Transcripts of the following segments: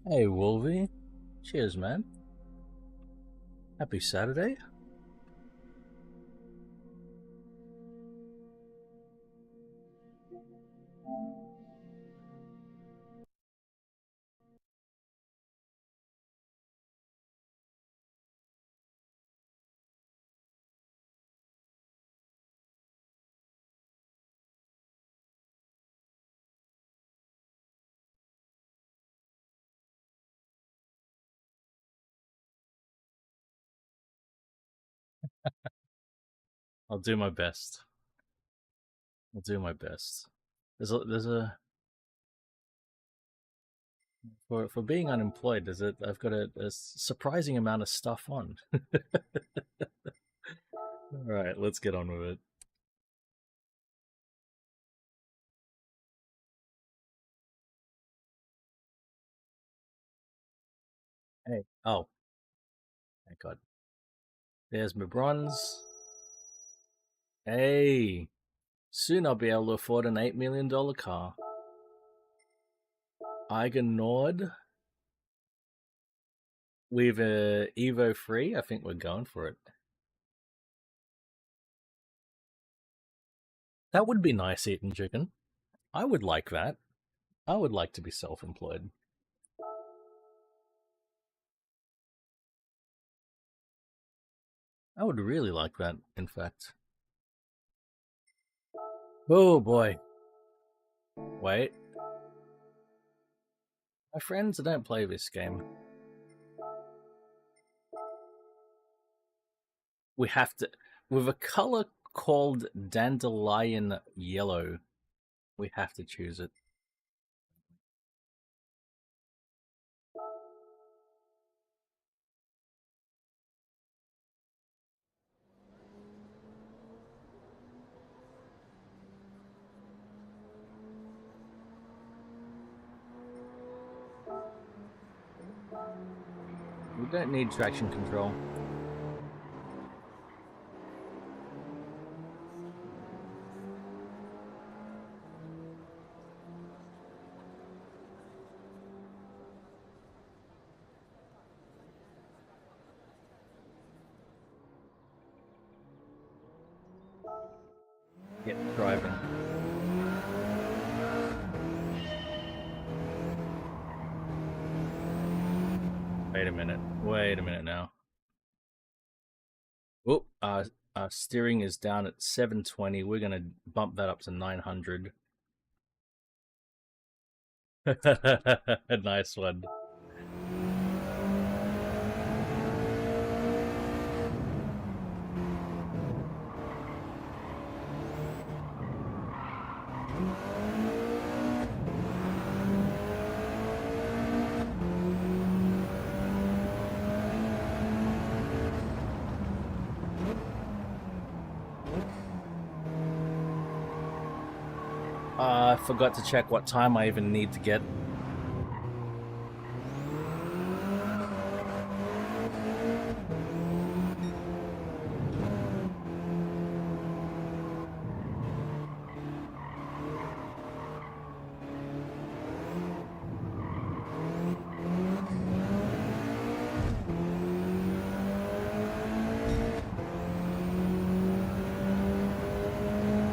Hey, Wolvie. Cheers, man. Happy Saturday. I'll do my best. I'll do my best. There's a for being unemployed. I've got a surprising amount of stuff on. All right, let's get on with it. Hey, oh, thank God. There's my bronze. Hey, soon I'll be able to afford an $8 million car. Nord. We've a Evo 3. I think we're going for it. That would be nice, eating chicken. I would like that. I would like to be self-employed. I would really like that, in fact. Oh boy. Wait. My friends, I don't play this game. We have to... With a color called dandelion yellow, we have to choose it. We don't need traction control. Get driving. Wait a minute now. Oh, our steering is down at 720. We're going to bump that up to 900. Nice one. I forgot to check what time I even need to get.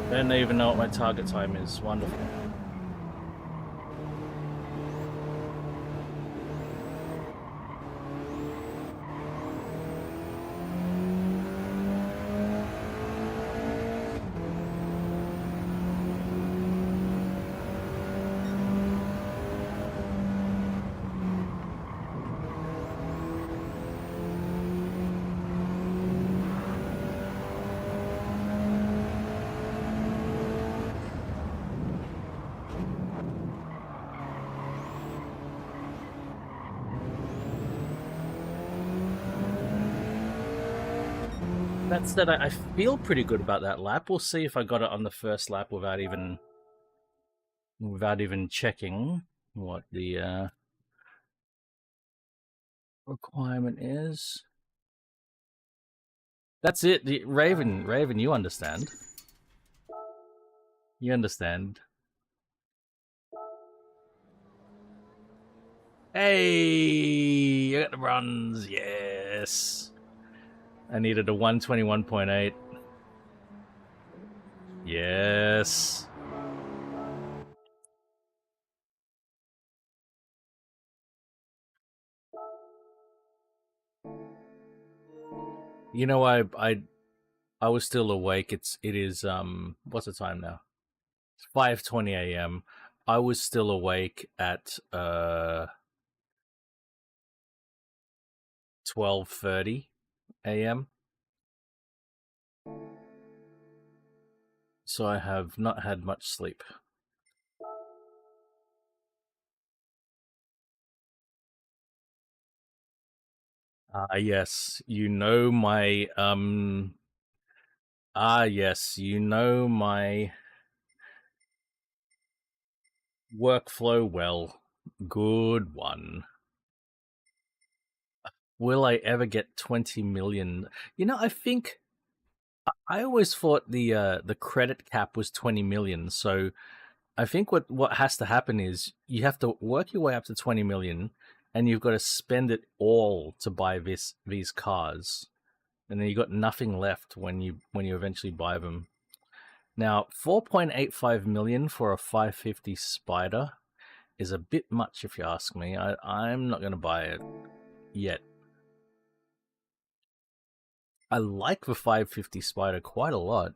I don't even know what my target time is. Wonderful. That said, I feel pretty good about that lap. We'll see if I got it on the first lap without even checking what the requirement is. That's it. Raven, you understand. You understand. Hey, I got the bronze. Yes. I needed a 121.8. Yes. You know, I was still awake. It is what's the time now? It's 5:20 a.m. I was still awake at 12:30 a.m. So I have not had much sleep. Yes, you know my yes, you know my workflow well. Good one. Will I ever get 20 million? You know, I think I always thought the credit cap was 20 million. So I think what has to happen is you have to work your way up to 20 million, and you've got to spend it all to buy these cars, and then you got nothing left when you eventually buy them. Now, 4.85 million for a 550 Spider is a bit much if you ask me. I'm not going to buy it yet. I like the 550 Spider quite a lot,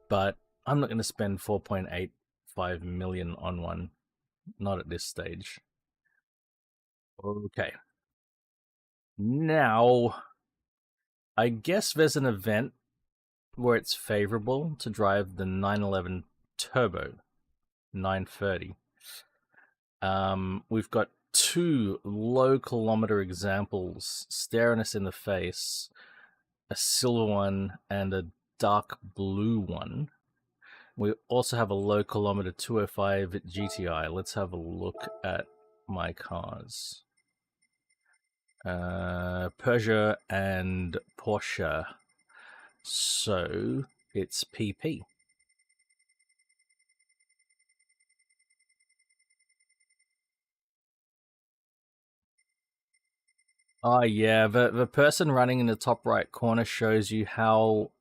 but I'm not going to spend 4.85 million on one. Not at this stage. Okay. Now, I guess there's an event where it's favorable to drive the 911 Turbo 930. We've got two low kilometer examples staring us in the face, a silver one and a dark blue one. We also have a low kilometer 205 GTI. Let's have a look at my cars. Peugeot and Porsche. So it's PP. Oh yeah, the person running in the top right corner shows you how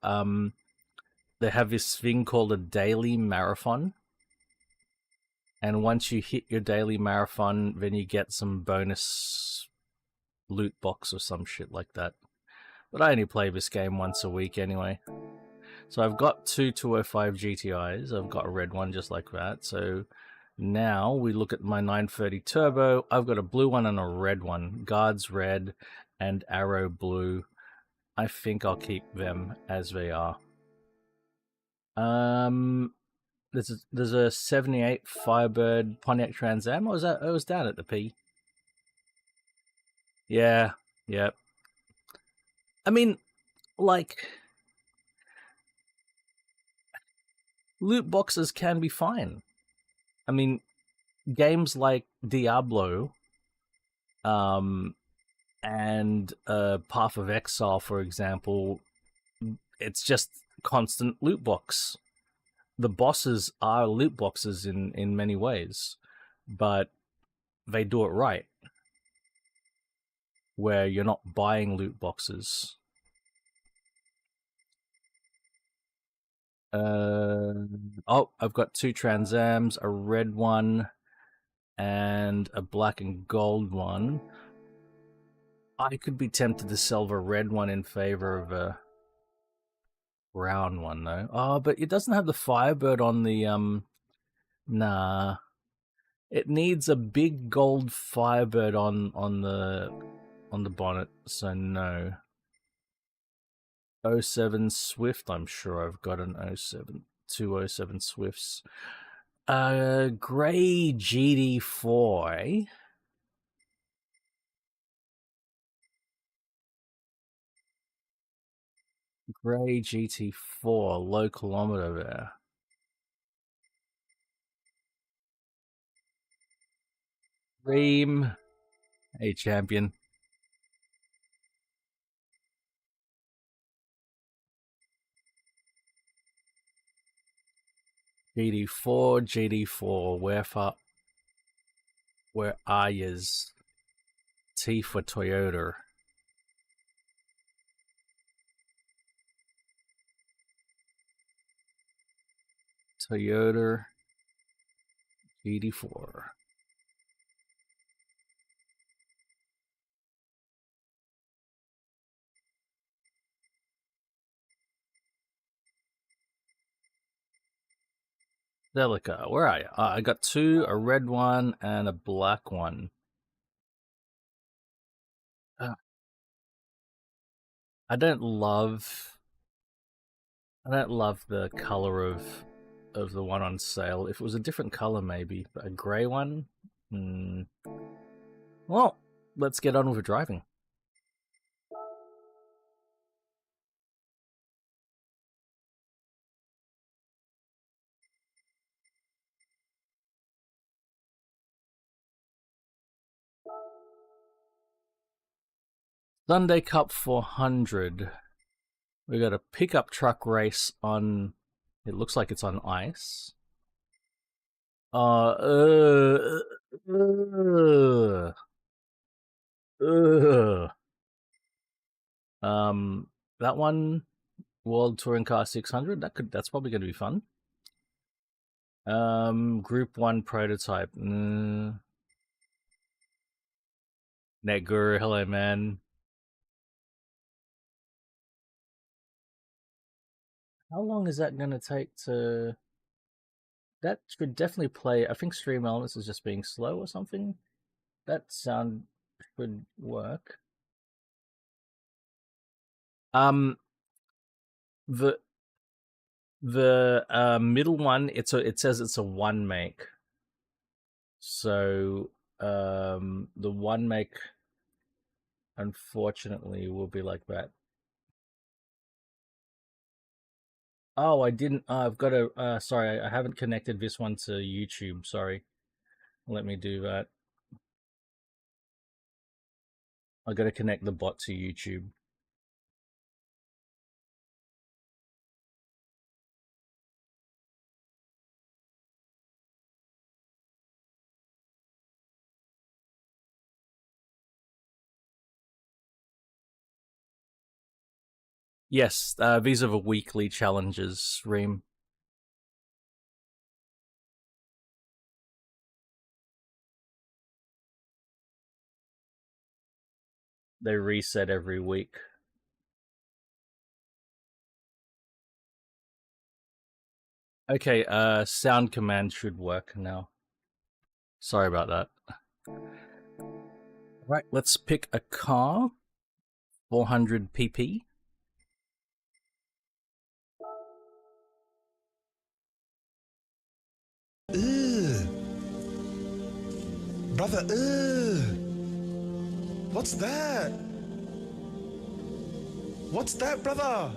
they have this thing called a daily marathon. And once you hit your daily marathon, then you get some bonus loot box or some shit like that. But I only play this game once a week anyway. So I've got two 205 GTIs. I've got a red one just like that. So now we look at my 930 Turbo. I've got a blue one and a red one. Guards red and Arrow blue. I think I'll keep them as they are. Um, there's a 78 Firebird Pontiac Trans Am. Or was that? It was down at the P. Yeah, yeah. I mean, like, loot boxes can be fine. I mean, games like Diablo, and Path of Exile, for example, it's just constant loot box. The bosses are loot boxes in many ways, but they do it right, where you're not buying loot boxes. Oh, I've got two Trans Ams, a red one and a black and gold one. I could be tempted to sell the red one in favor of a brown one, though. Oh, but it doesn't have the Firebird on the Nah, it needs a big gold Firebird on the bonnet. So no. 07 Swift. I'm sure I've got an 07, two 07 Swifts. Grey GD4. Eh? Grey GT4, low kilometer there. Ream, a champion. GD4, GD4, where are yous? T for Toyota. Toyota GT4. Delica, where are you? I got two, a red one and a black one. I don't love the color of the one on sale. If it was a different color, maybe, but a grey one. Well, let's get on with the driving. Sunday Cup 400. We got a pickup truck race on. It looks like it's on ice. That one, World Touring Car 600. That's probably going to be fun. Group 1 prototype. Netguru, hello man. How long is that going to take to... That should definitely play. I think Stream Elements is just being slow or something. That sound should work. The middle one, it says it's a one make. So the one make, unfortunately, will be like that. Oh, I didn't. I've got to. Sorry, I haven't connected this one to YouTube. Sorry. Let me do that. I got to connect the bot to YouTube. Yes, these are the weekly challenges, Reem. They reset every week. Okay, sound command should work now. Sorry about that. Right, let's pick a car. 400 pp. Ugh. Brother, ugh. What's that? What's that, brother?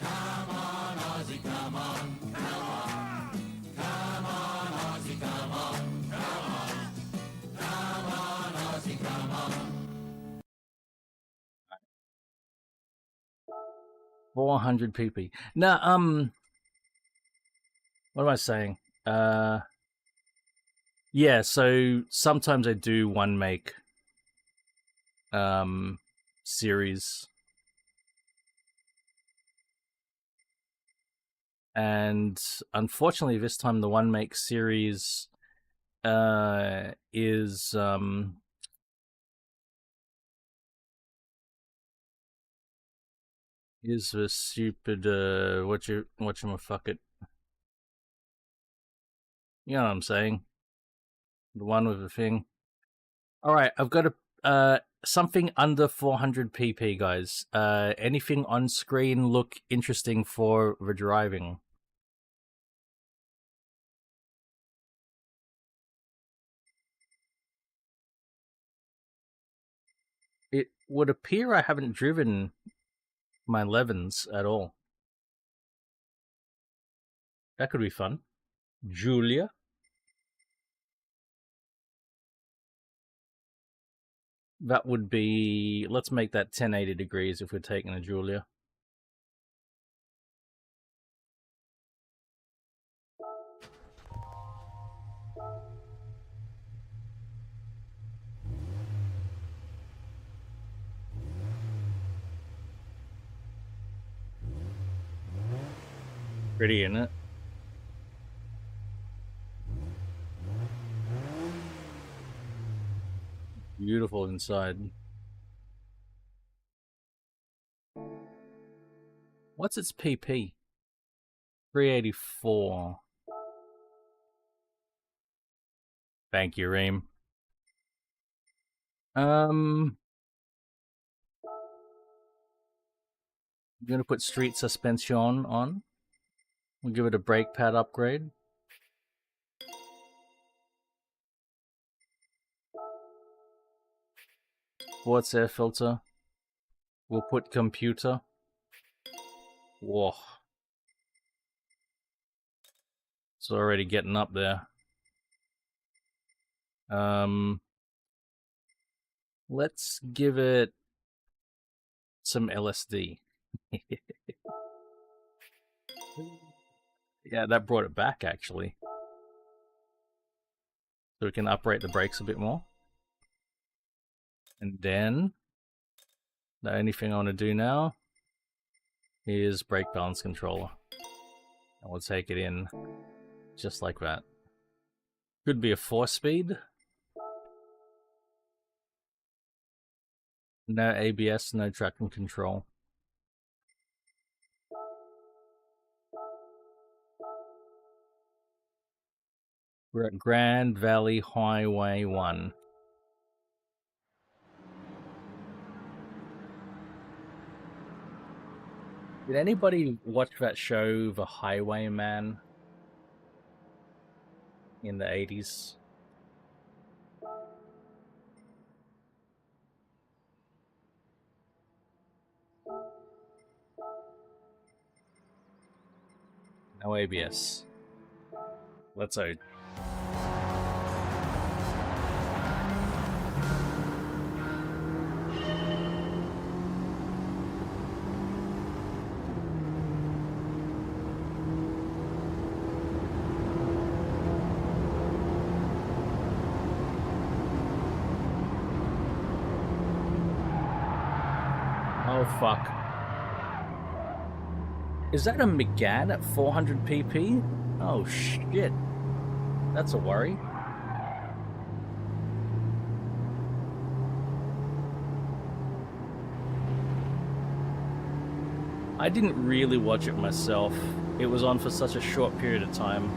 Come on, Ozzy, come on. Come on. Come on, Ozzy, come on. Come on. Come on, Ozzy, come on. 400 pp. Now, what am I saying? Yeah, so sometimes I do one make series, and unfortunately this time the one make series is the stupid whatchamaffuck. You know what I'm saying? The one with the thing. Alright, I've got a something under 400 pp, guys. Anything on screen look interesting for the driving? It would appear I haven't driven my 11s at all. That could be fun. Julia. That would be... Let's make that 1080 degrees if we're taking a Julia. Pretty, isn't it? Beautiful inside. What's its PP? 384. Thank you, Reem. I'm gonna put street suspension on. We'll give it a brake pad upgrade. Sports air filter. We'll put computer. Whoa. It's already getting up there. Let's give it some LSD. Yeah, that brought it back actually. So we can uprate the brakes a bit more. And then the only thing I want to do now is brake balance controller. And we'll take it in just like that. Could be a 4-speed. No ABS, no traction control. We're at Grand Valley Highway 1. Did anybody watch that show, The Highwayman, in the 80s? No ABS. Let's out. Oh fuck. Is that a Megane at 400 pp? Oh shit. That's a worry. I didn't really watch it myself. It was on for such a short period of time.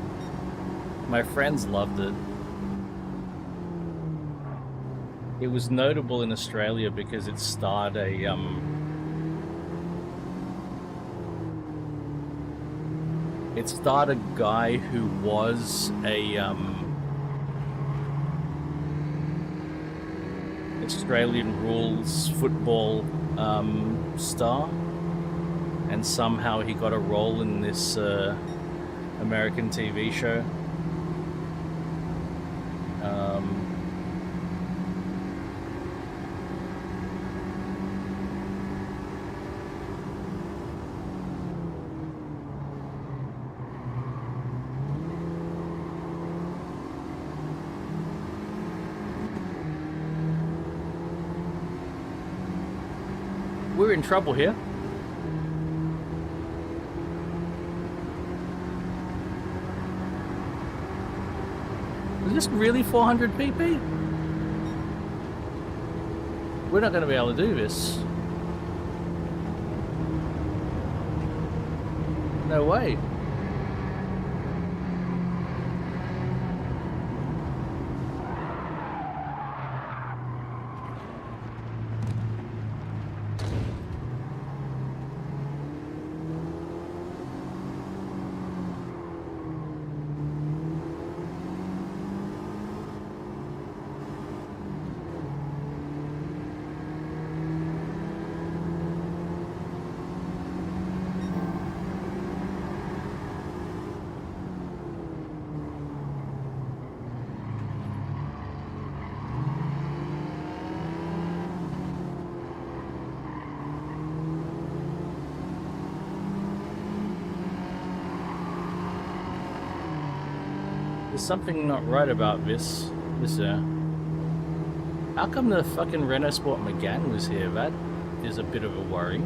My friends loved it. It was notable in Australia because it starred a it starred a guy who was a Australian rules football star, and somehow he got a role in this American TV show. We're in trouble here. Is this really 400 pp? We're not going to be able to do this. No way. There's something not right about this. How come the fucking Renault Sport Megane was here? That is a bit of a worry.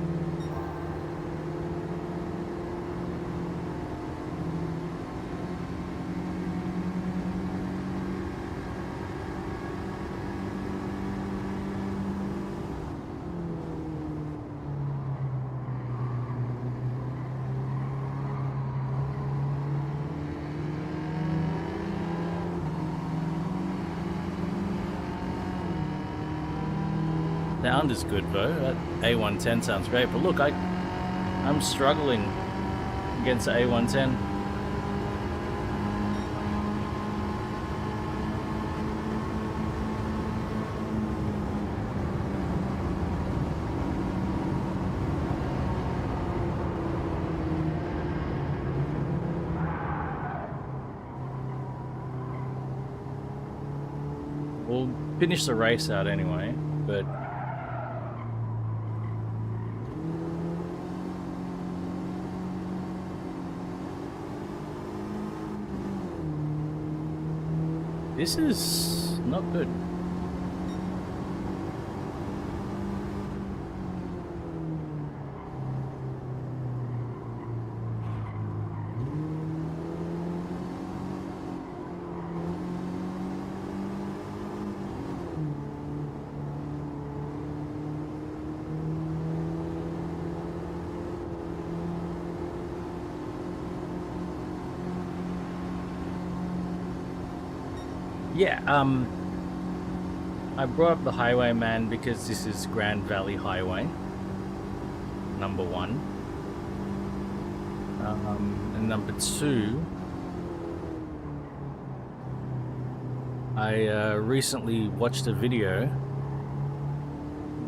Sound is good though. That A110 sounds great, but look, I'm struggling against the A110. We'll finish the race out anyway, but this is not good. Yeah, I brought up the Highwayman because this is Grand Valley Highway, number 1. And number 2, I recently watched a video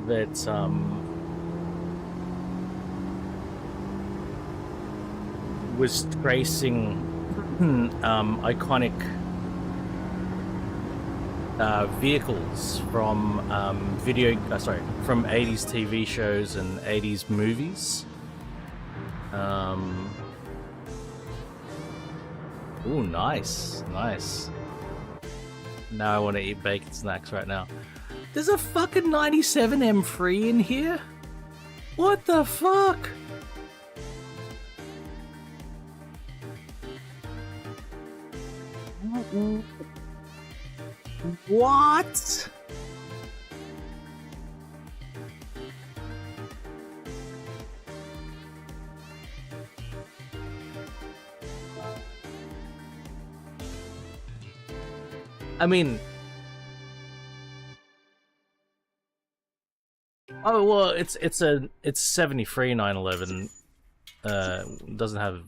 that was tracing iconic vehicles from from 80s TV shows and 80s movies. Ooh, nice. Now I want to eat bacon snacks right now. There's a fucking 97 M3 in here? What the fuck? What? I mean, oh well, it's 73 911. Doesn't have.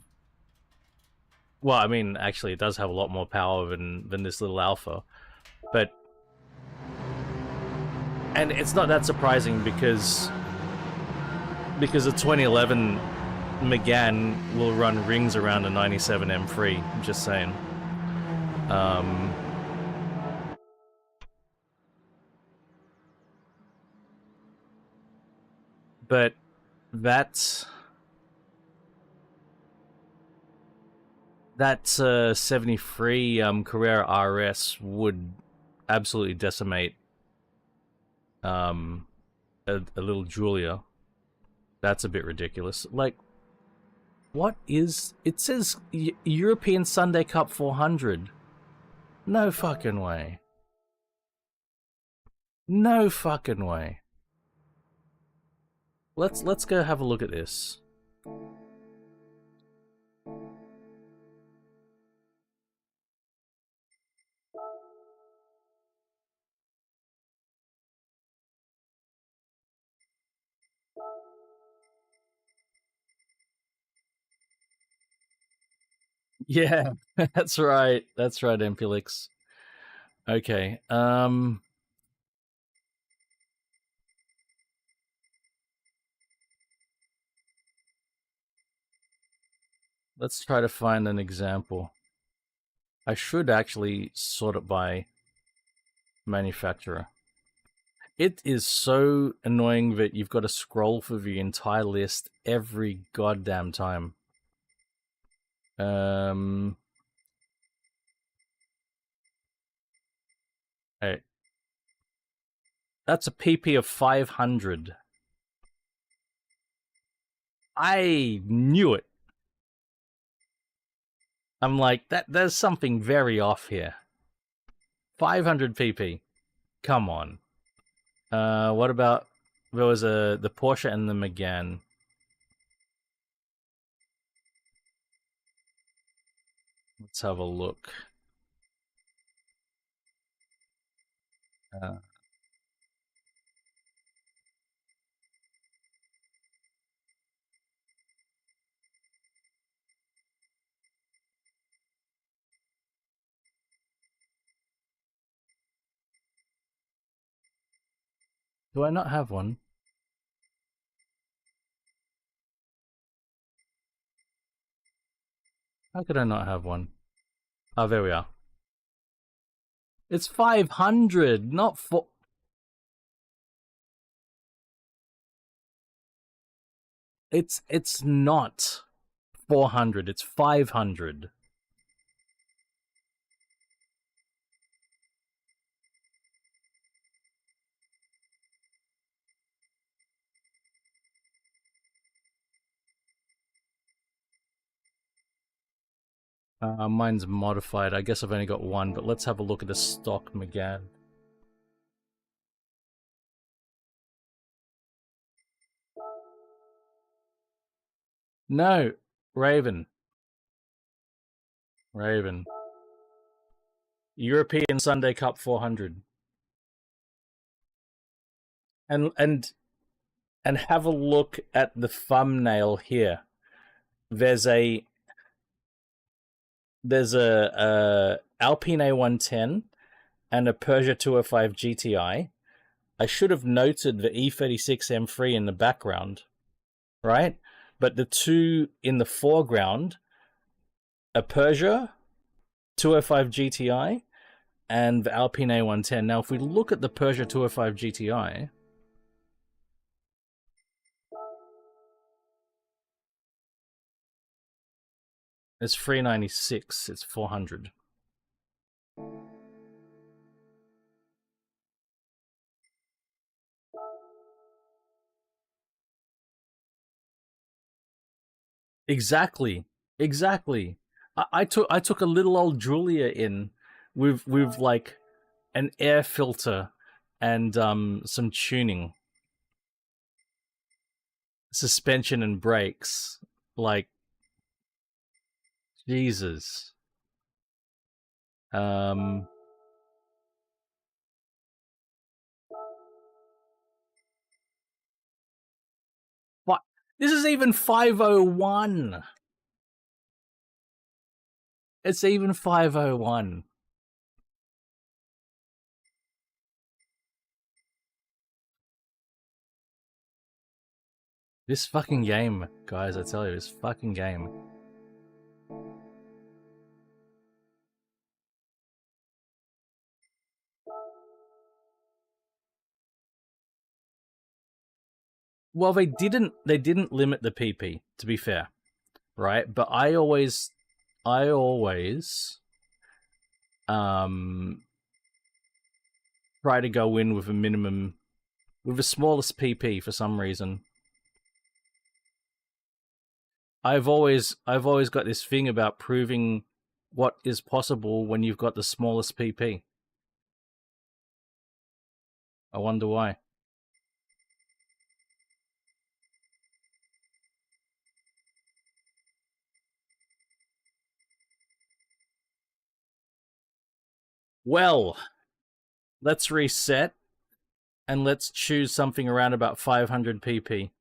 Well, I mean, actually, it does have a lot more power than this little Alpha, but and it's not that surprising because the 2011 Megane will run rings around a 97 M3. I'm just saying. But that 73 Carrera RS would absolutely decimate a little Giulia. That's a bit ridiculous. Like, what is... It says European Sunday Cup 400. No fucking way. No fucking way. Let's go have a look at this. Yeah, that's right. That's right, Empilix. Okay. Let's try to find an example. I should actually sort it by manufacturer. It is so annoying that you've got to scroll through the entire list every goddamn time. That's a PP of 500. I knew it. I'm like, there's something very off here. 500 PP. Come on. What about, there was the Porsche and the Megane. Let's have a look. Do I not have one? How could I not have one? Oh, there we are. It's 500, not 4. It's not 400. It's 500. Mine's modified. I guess I've only got one, but let's have a look at the stock Megane. No, Raven. Raven. European Sunday Cup 400. And have a look at the thumbnail here. There's a Alpine A110 and a Peugeot 205 GTI. I should have noted the E36 M3 in the background, right? But the two in the foreground, a Peugeot 205 GTI and the Alpine A110. Now, if we look at the Peugeot 205 GTI, it's 396. It's 400. Exactly. I took a little old Giulia in with like an air filter and some tuning, suspension and brakes. Like, Jesus. What? This is even 501. It's even 501. This fucking game, guys, I tell you, this fucking game. Well, they didn't limit the PP, to be fair, right? But I always try to go in with a minimum, with the smallest PP for some reason. I've always got this thing about proving what is possible when you've got the smallest PP. I wonder why. Well, let's reset and let's choose something around about 500 PP.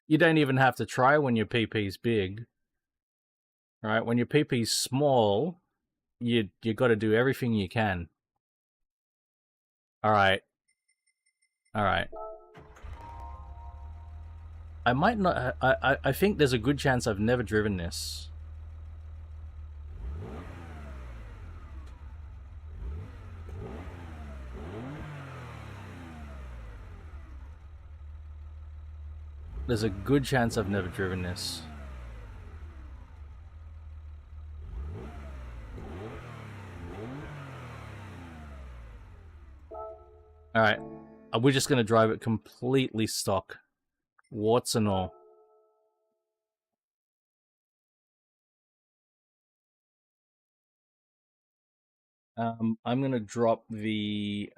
You don't even have to try when your PP's big. Right? When your PP's small, you got to do everything you can. All right. I might not. I think there's a good chance I've never driven this. There's a good chance I've never driven this. Alright. We're just going to drive it completely stock. Warts and all. I'm going to drop the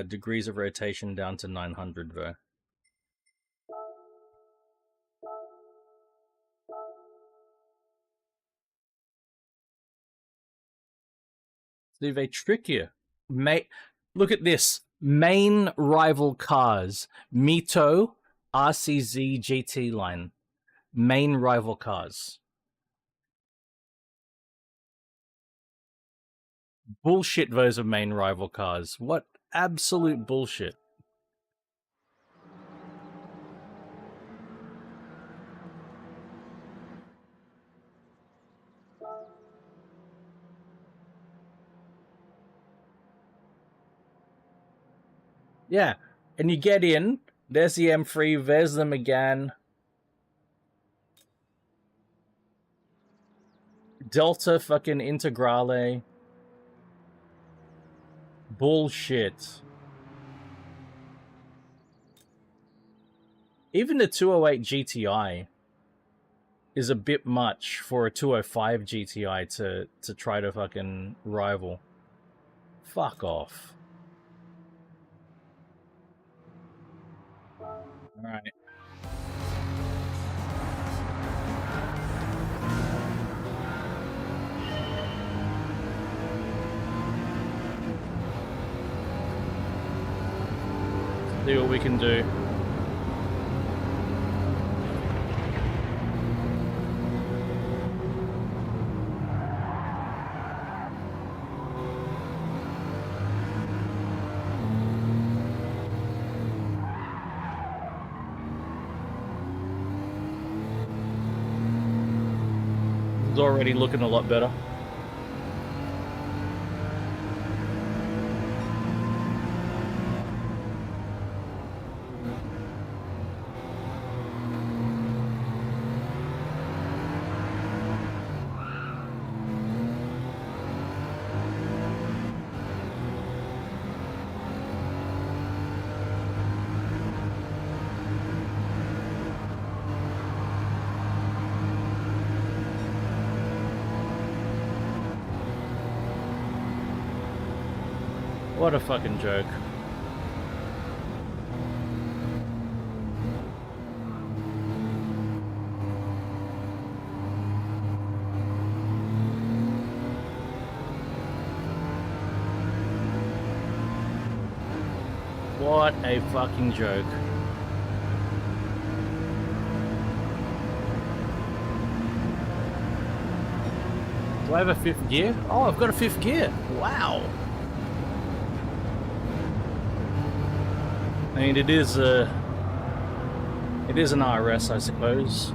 degrees of rotation down to 900 though. See, they trick you. Look at this. Main rival cars. Mito, RCZ, GT line. Main rival cars. Bullshit, those are main rival cars. What absolute bullshit. Yeah, and you get in, there's the M3, there's the Megane. Delta fucking Integrale. Bullshit. Even the 208 GTI is a bit much for a 205 GTI to try to fucking rival. Fuck off. Alright. See what we can do. It's already looking a lot better. What a fucking joke. What a fucking joke. Do I have a fifth gear? Oh, I've got a fifth gear. Wow. I mean, it is an RS, I suppose.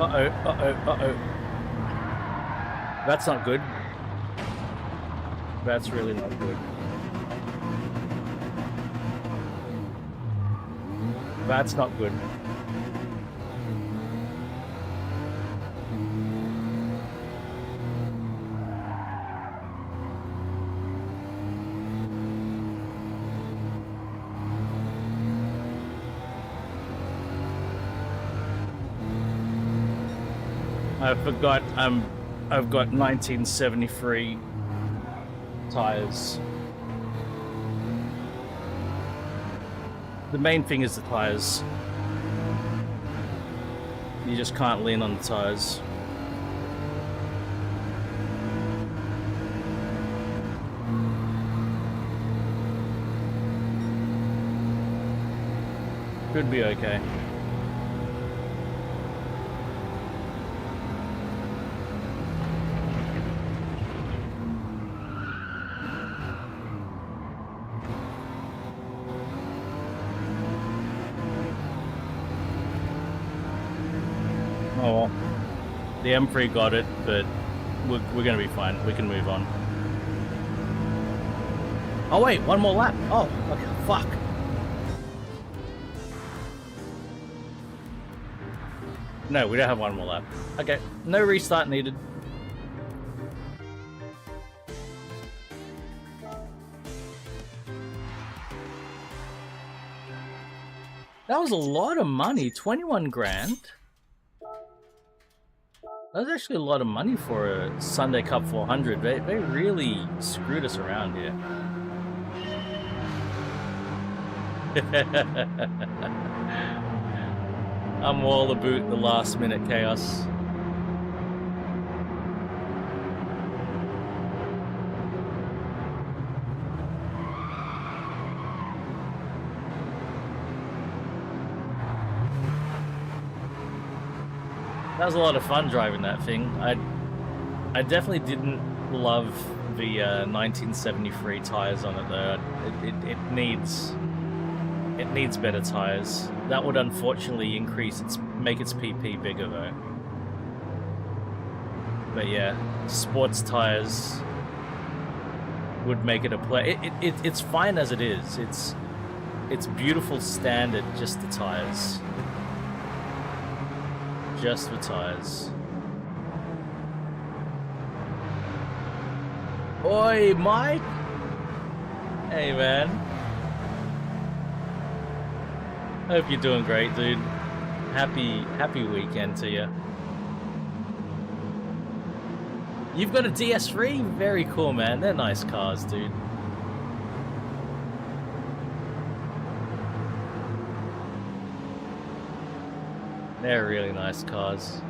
Uh-oh. That's not good. That's really not good. That's not good. I forgot I've got 1973 tires. The main thing is the tires. You just can't lean on the tires. Could be okay. Oh well. The M3 got it, but we're gonna be fine. We can move on. Oh wait, one more lap. Oh, okay, fuck. No, we don't have one more lap. Okay, no restart needed. That was a lot of money, 21 grand. That was actually a lot of money for a Sunday Cup 400. They really screwed us around here. I'm all about the last minute chaos. That was a lot of fun driving that thing. I definitely didn't love the 1973 tires on it though. It needs better tires. That would unfortunately make its PP bigger though. But yeah, sports tires would make it a play. It's fine as it is. It's beautiful standard, just the tires. Just the tires. Oi, Mike! Hey, man. Hope you're doing great, dude. Happy weekend to you. You've got a DS3? Very cool, man. They're nice cars, dude. They're really nice cars.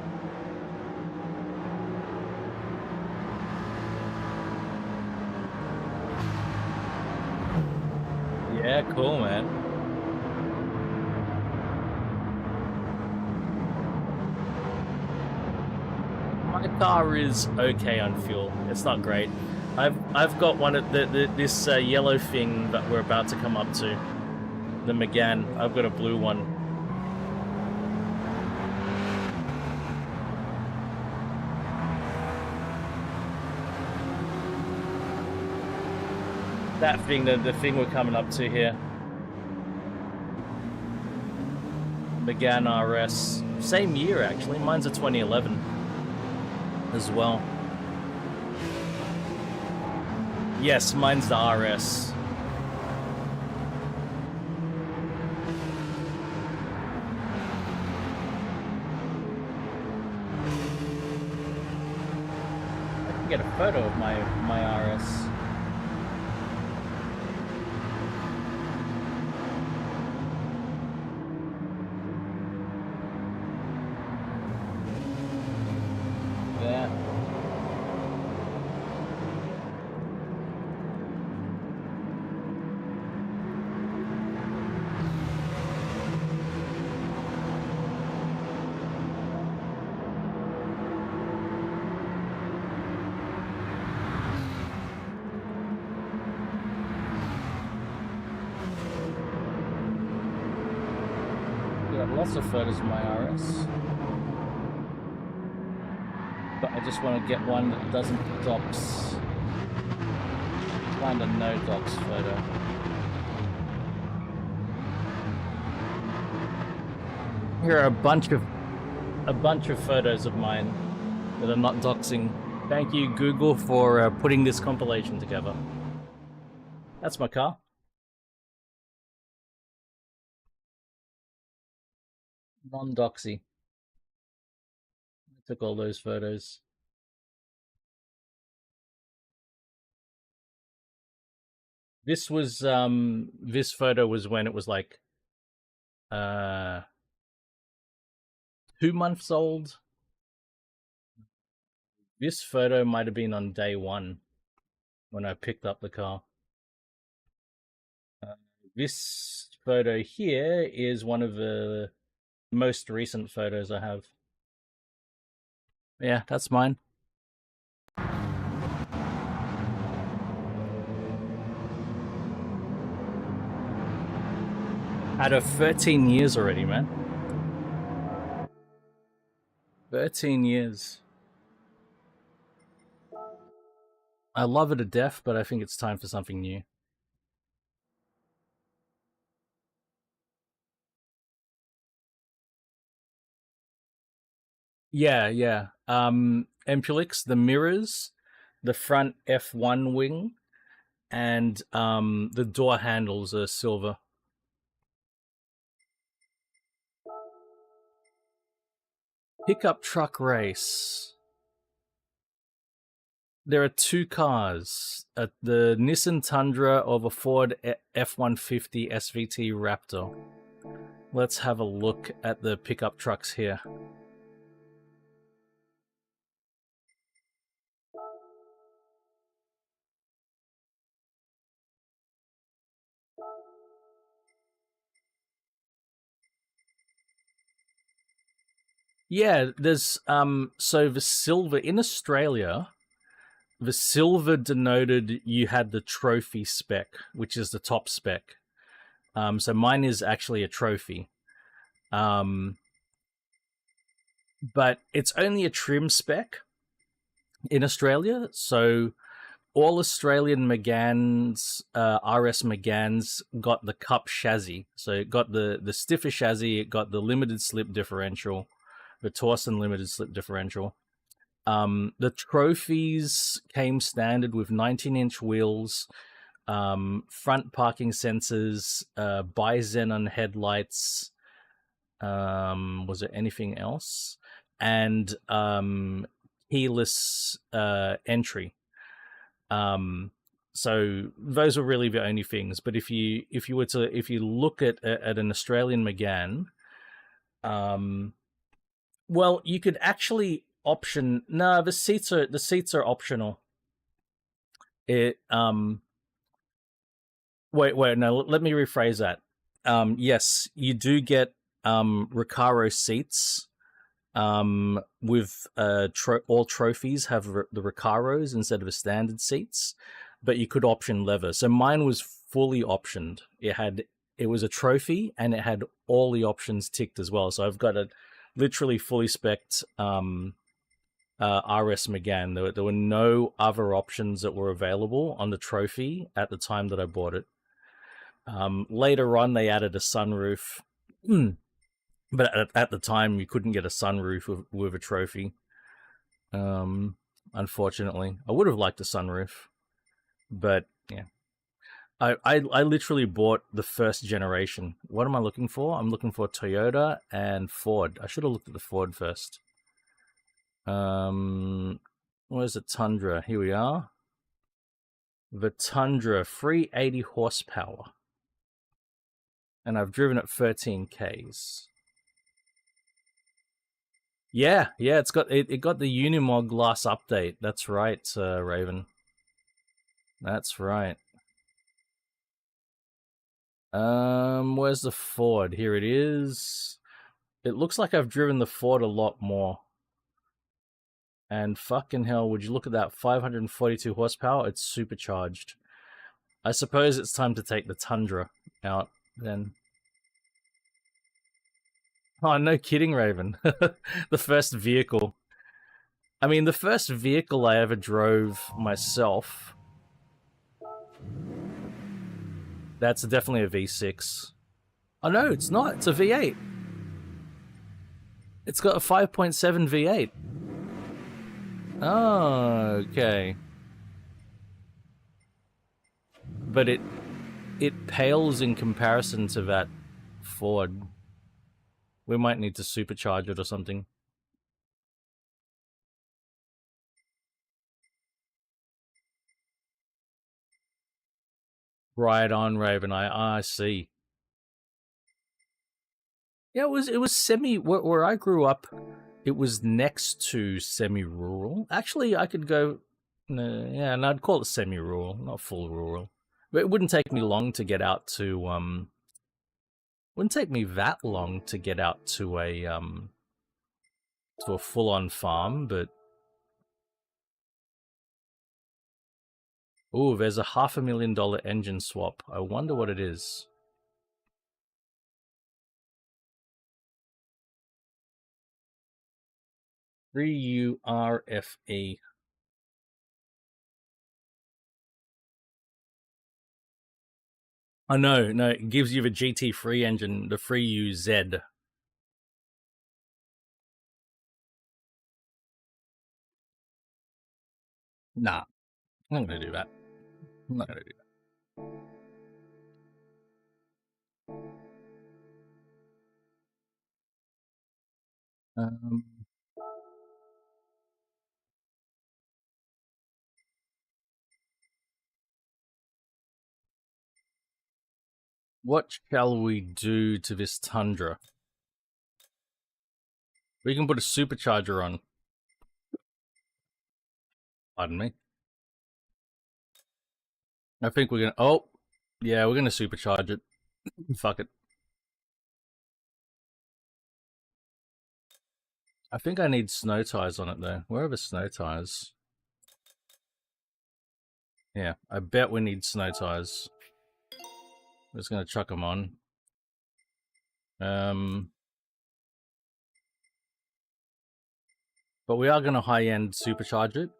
Yeah, cool, man. My car is okay on fuel. It's not great. I've got one of this yellow thing that we're about to come up to. The Megane. I've got a blue one. That thing, the thing we're coming up to here. Megane RS. Same year, actually. Mine's a 2011 as well. Yes, mine's the RS. I can get a photo of my RS. Lots of photos of my RS, but I just want to get one that doesn't drops. find a no docs photo. Here are a bunch of photos of mine that are not doxing. Thank you, Google, for putting this compilation together. That's my car. Non-doxy. I took all those photos. This photo was when it was like 2 months old. This photo might have been on day 1 when I picked up the car. This photo here is one of the most recent photos I have. Yeah, that's mine. Out of 13 years already, man. 13 years. I love it to death, but I think it's time for something new. Yeah. Empulix, the mirrors, the front F1 wing, and the door handles are silver. Pickup truck race. There are 2 cars, the Nissan Tundra or the Ford F-150 SVT Raptor. Let's have a look at the pickup trucks here. Yeah, there's so the silver in Australia, the silver denoted you had the trophy spec, which is the top spec. So mine is actually a trophy. But it's only a trim spec in Australia, so all Australian Megans, RS Megans, got the Cup chassis. So it got the stiffer chassis, it got the limited slip differential, the Torsen limited slip differential. The trophies came standard with 19-inch wheels, front parking sensors, bi-xenon headlights. Was there anything else? And keyless entry. So those were really the only things. But if you look at an Australian Megane, well, you could actually option. No, the seats are optional. Wait, no, let me rephrase that. Yes, you do get Recaro seats. With all trophies have the Recaros instead of the standard seats, but you could option leather. So mine was fully optioned. It was a trophy and it had all the options ticked as well. So I've got a literally fully spec'd RS Megane. There were no other options that were available on the trophy at the time that I bought it. Later on, they added a sunroof. But at the time, you couldn't get a sunroof with a trophy. Unfortunately, I would have liked a sunroof, but yeah. I literally bought the first generation. What am I looking for? I'm looking for Toyota and Ford. I should have looked at the Ford first. Where's the Tundra? Here we are. The Tundra, 380 horsepower. And I've driven it 13 Ks. Yeah, it got the Unimog glass update. That's right, Raven. That's right. Where's the Ford? Here it is. It looks like I've driven the Ford a lot more. And fucking hell, would you look at that 542 horsepower? It's supercharged. I suppose it's time to take the Tundra out then. Oh, no kidding, Raven. The first vehicle. I mean, the first vehicle I ever drove myself That's definitely a V6. Oh no, it's not. It's a V8. It's got a 5.7 V8. Oh, okay. But it pales in comparison to that Ford. We might need to supercharge it or something. Right on, Raven. I see. Yeah, it was semi where I grew up. It was next to semi-rural. Actually, I could go. Yeah, and I'd call it semi-rural, not full rural. But it wouldn't take me long to get out to. Wouldn't take me that long to get out to a full-on farm. But oh, there's a $500,000 engine swap. I wonder what it is. RURFE. Oh no, it gives you the GT3 engine, the 3UZ. Nah, I'm not gonna do that. I'm not gonna do that. What shall we do to this Tundra? We can put a supercharger on. Pardon me. I think we're gonna. Oh, yeah, we're gonna supercharge it. Fuck it. I think I need snow tires on it though. Where are the snow tires? Yeah, I bet we need snow tires. I'm just gonna chuck them on. But we are gonna high-end supercharge it.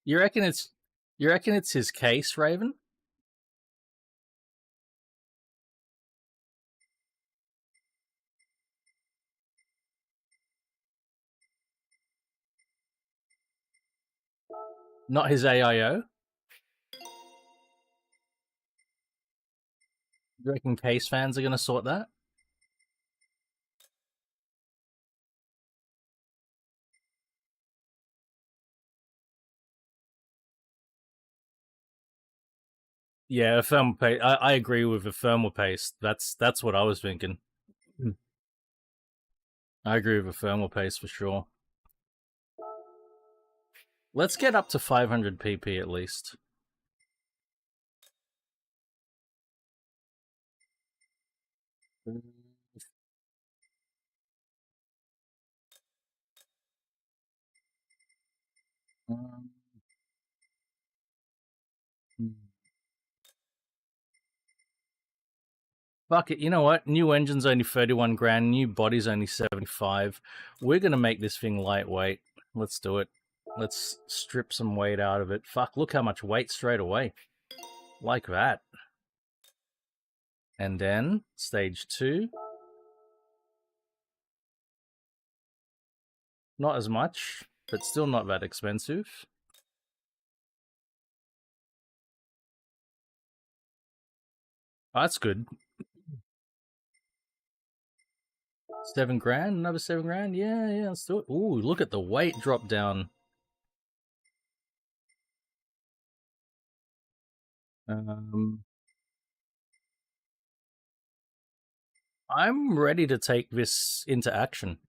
You reckon it's his case, Raven? Not his AIO? You reckon case fans are gonna sort that? Yeah, a thermal paste. I agree with the thermal paste. That's what I was thinking. I agree with the thermal paste for sure. Let's get up to 500 pp at least. Fuck it, you know what? New engine's only 31 grand, new body's only 75. We're gonna make this thing lightweight. Let's do it. Let's strip some weight out of it. Fuck, look how much weight straight away. Like that. And then, stage 2. Not as much, but still not that expensive. Oh, that's good. 7 grand, another 7 grand. Yeah, let's do it. Ooh, look at the weight drop down. I'm ready to take this into action.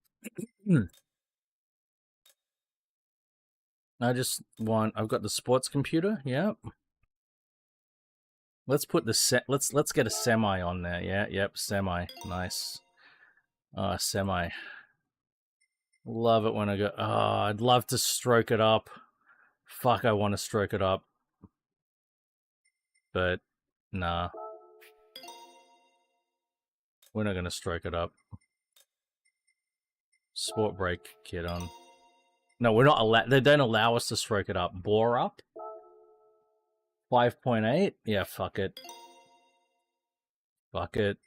I've got the sports computer. Yep. Let's put the let's get a semi on there. Yeah, yep, semi. Nice. Semi. Love it when I go. Oh, I'd love to stroke it up. Fuck, I want to stroke it up. but nah. We're not gonna stroke it up. Sport brake kit on. No, we're not allowed. They don't allow us to stroke it up. Bore up? 5.8? Yeah, fuck it. Fuck it.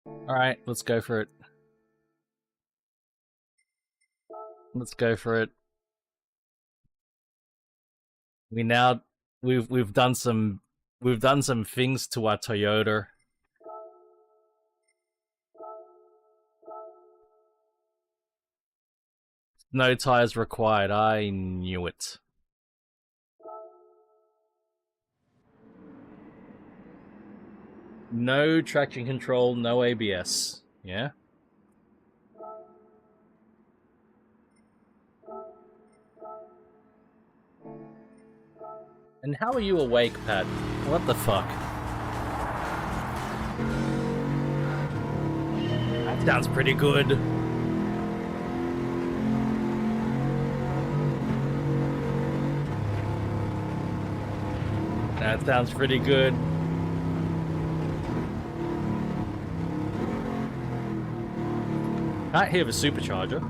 Alright, let's go for it. Let's go for it. We've done some things to our Toyota. No tires required. I knew it. No traction control, no ABS. Yeah? And how are you awake, Pat? What the fuck? That sounds pretty good. That sounds pretty good. Can't hear the supercharger.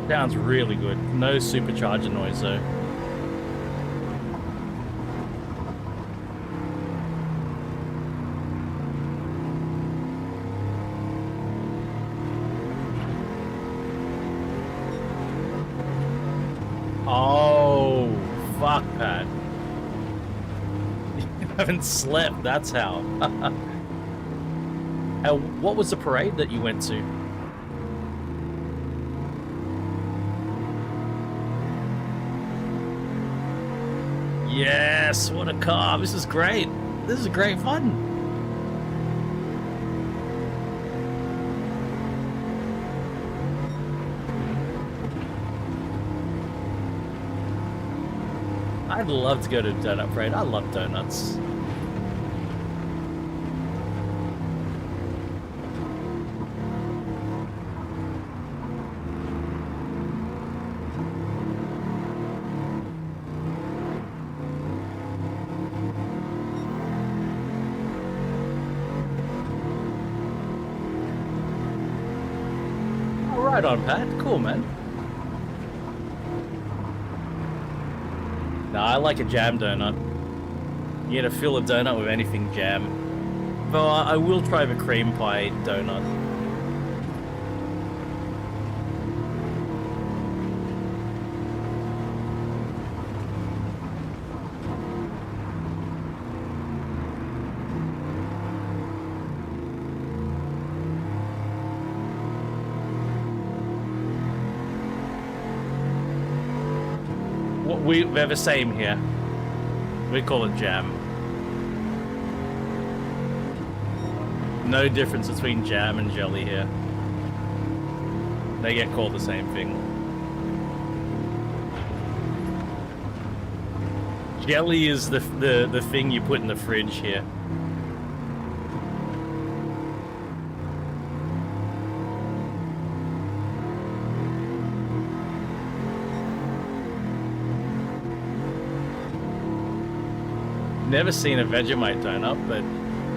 Sounds really good. No supercharger noise though. Oh, fuck, Pat. You haven't slept, that's how. What was the parade that you went to? Yes, what a car. This is great. This is great fun. I'd love to go to a donut parade. I love donuts. Right on, Pat. Cool, man. Nah, I like a jam donut. You gotta fill a donut with anything jam. But I will try the cream pie donut. We're the same here. We call it jam. No difference between jam and jelly here. They get called the same thing. Jelly is the thing you put in the fridge here. Never seen a Vegemite donut, but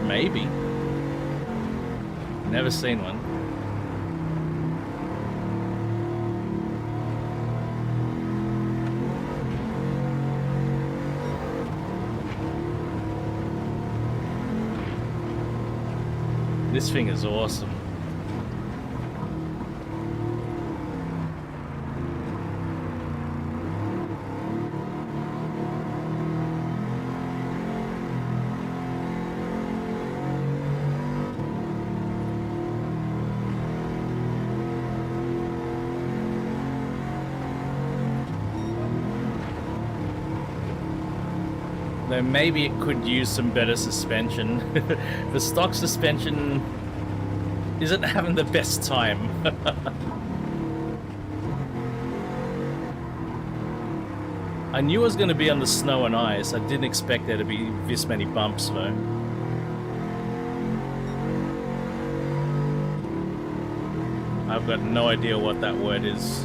maybe. Never seen one. This thing is awesome. Though maybe it could use some better suspension. The stock suspension isn't having the best time. I knew it was going to be on the snow and ice. I didn't expect there to be this many bumps, though. I've got no idea what that word is.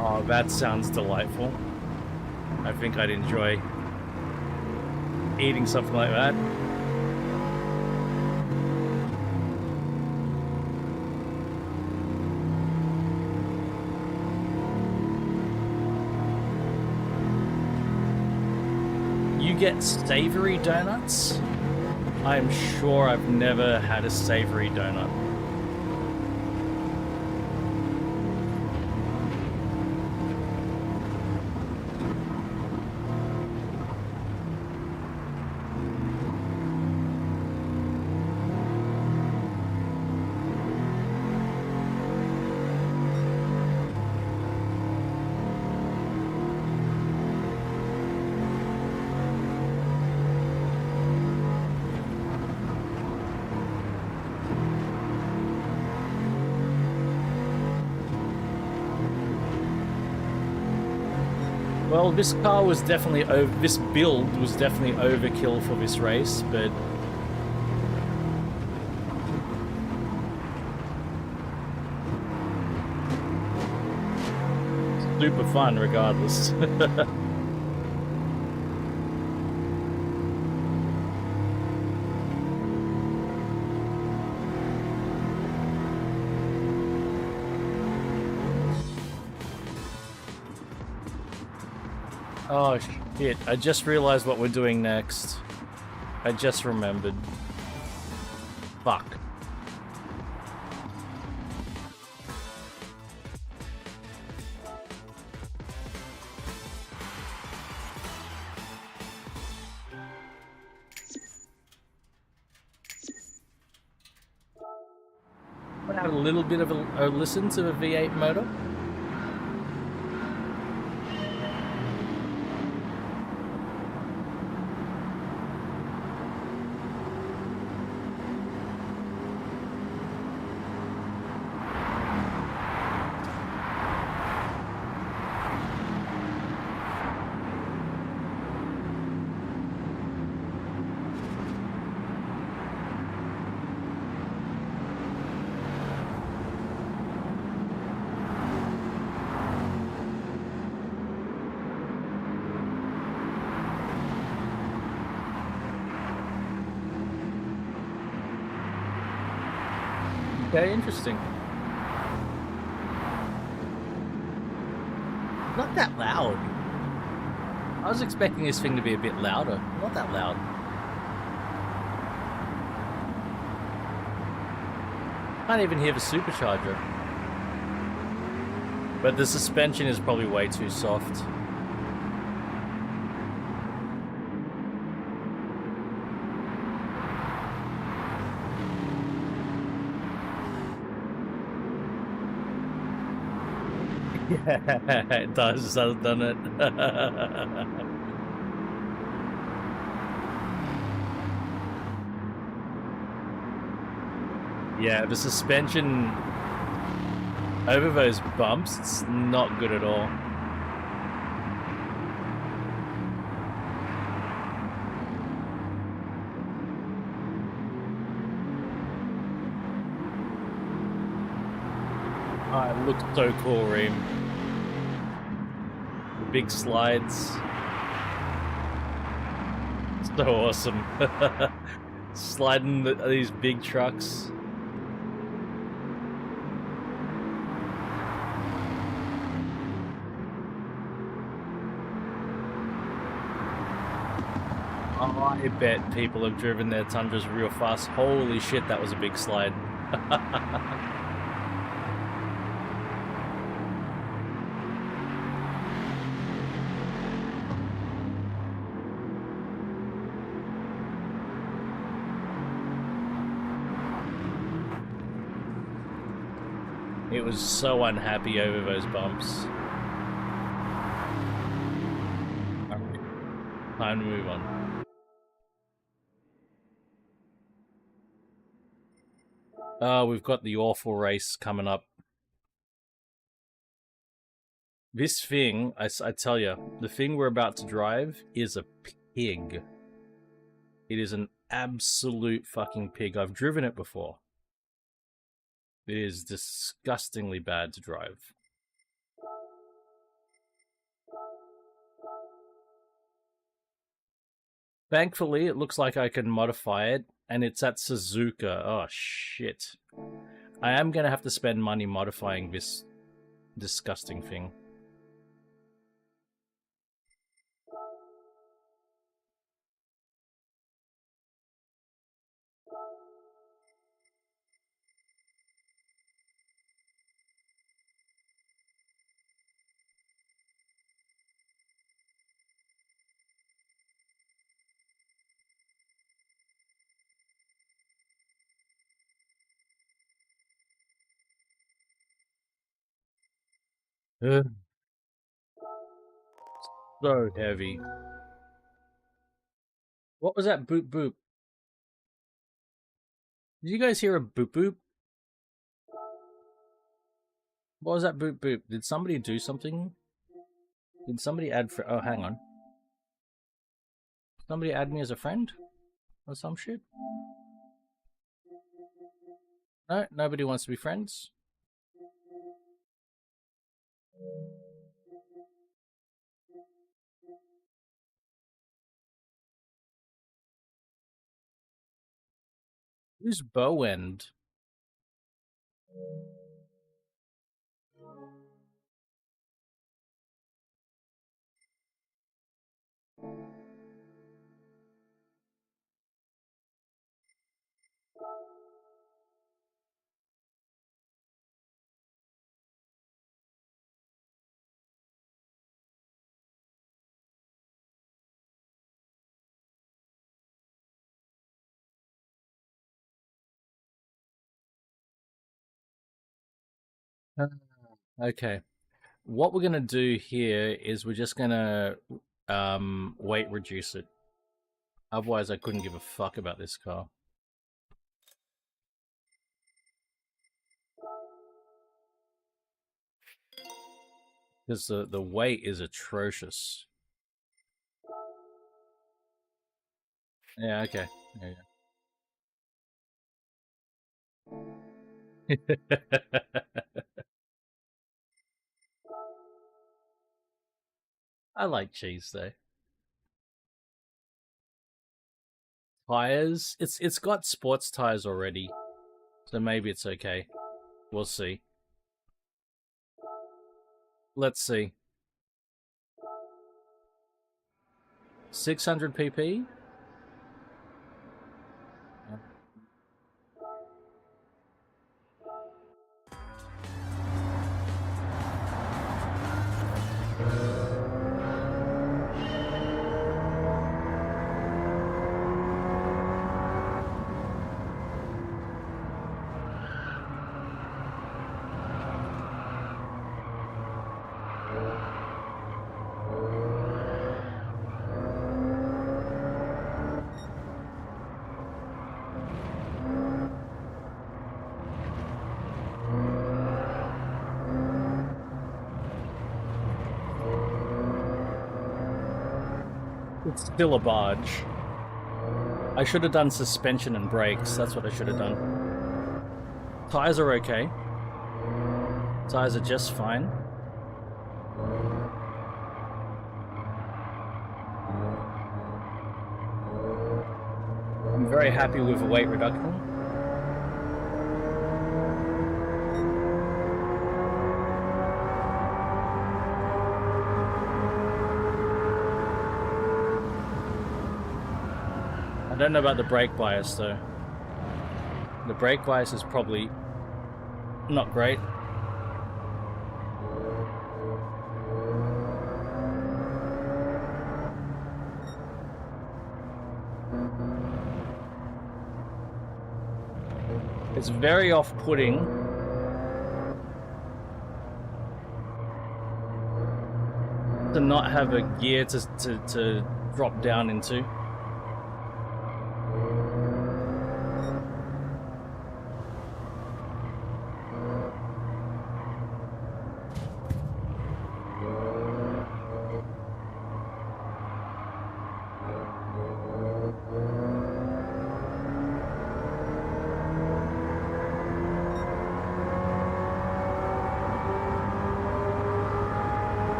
Oh, that sounds delightful. I think I'd enjoy eating something like that. You get savory donuts? I'm sure I've never had a savory donut. Well, this car was definitely this build was definitely overkill for this race, but super fun regardless. Oh shit, I just realized what we're doing next. I just remembered. Fuck. I have a little bit of a listen to the V8 motor. Okay, interesting. Not that loud. I was expecting this thing to be a bit louder. Not that loud. Can't even hear the supercharger. But the suspension is probably way too soft. Yeah, it does, doesn't it? Yeah, the suspension over those bumps, it's not good at all. Oh, it looks so cool, Reem. The big slides. So awesome. Sliding these big trucks. Oh, I bet people have driven their Tundras real fast. Holy shit, that was a big slide. It was so unhappy over those bumps. Alright, time to move on. Oh, we've got the awful race coming up. This thing, I tell you, the thing we're about to drive is a pig. It is an absolute fucking pig. I've driven it before. It is disgustingly bad to drive. Thankfully, it looks like I can modify it, and it's at Suzuka. Oh, shit. I am going to have to spend money modifying this disgusting thing. Ugh. So heavy. What was that boop boop? Did you guys hear a boop boop? What was that boop boop? Did somebody do something? Did somebody add oh, hang on. Somebody add me as a friend? Or some shit? No, nobody wants to be friends? Who's Bowend? Okay. What we're gonna do here is we're just gonna weight reduce it. Otherwise I couldn't give a fuck about this car. Because the weight is atrocious. Yeah, okay. Yeah. I like cheese though. Tires? It's got sports tires already. So maybe it's okay. We'll see. Let's see. 600 pp? It's still a barge. I should have done suspension and brakes. That's what I should have done. Tires are okay. Tires are just fine. I'm very happy with the weight reduction. I don't know about the brake bias though. The brake bias is probably not great. It's very off-putting to not have a gear to drop down into.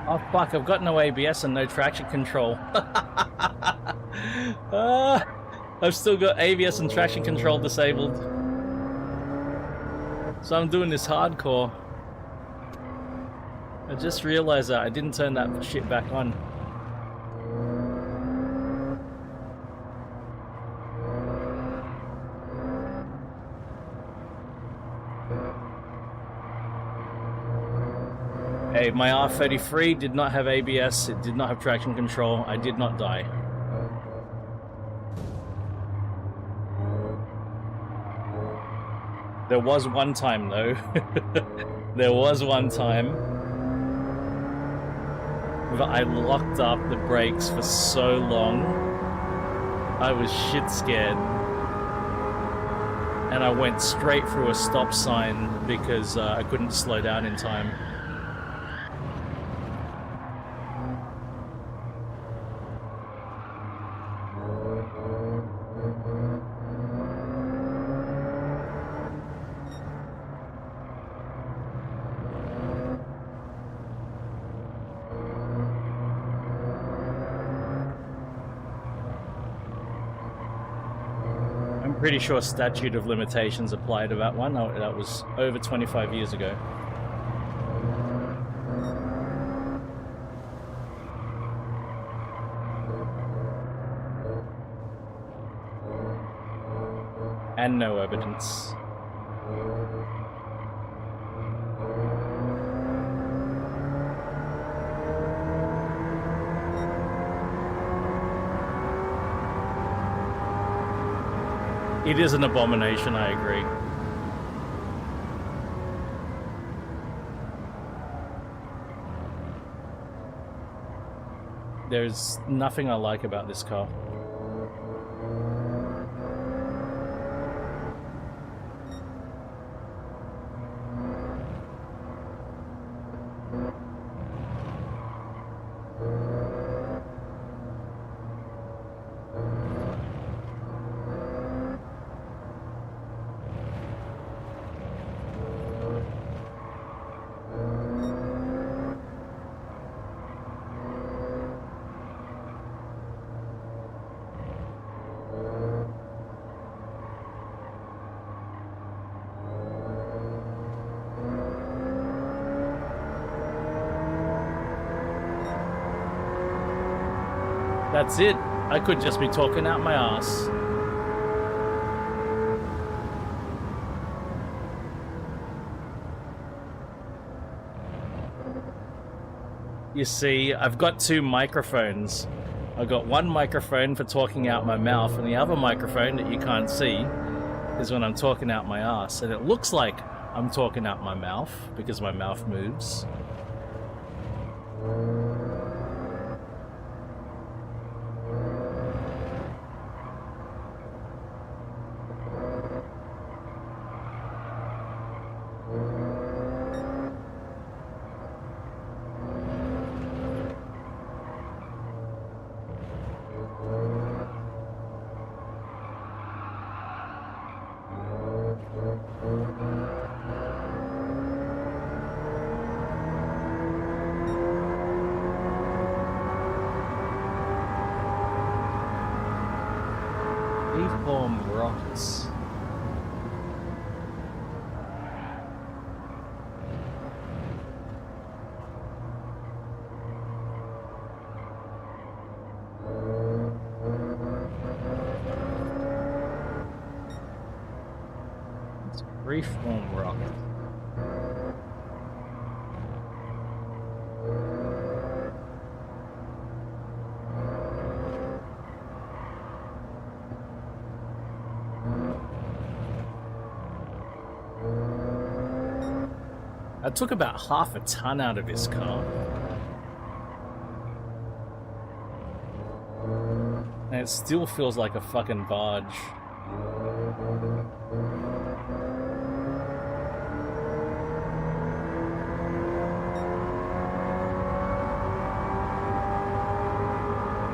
Oh fuck, I've got no ABS and no traction control. I've still got ABS and traction control disabled. So I'm doing this hardcore. I just realized that I didn't turn that shit back on. Hey, my R33 did not have ABS, it did not have traction control, I did not die. There was one time though, there was one time that I locked up the brakes for so long, I was shit scared. And I went straight through a stop sign because I couldn't slow down in time. Pretty sure statute of limitations applied to that one. That was over 25 years ago. And no evidence. It is an abomination, I agree. There's nothing I like about this car. That's it. I could just be talking out my ass. You see, I've got two microphones. I've got one microphone for talking out my mouth, and the other microphone that you can't see is when I'm talking out my ass. And it looks like I'm talking out my mouth because my mouth moves. Reform rockets. It's reform rocket. I took about half a ton out of this car. And it still feels like a fucking barge.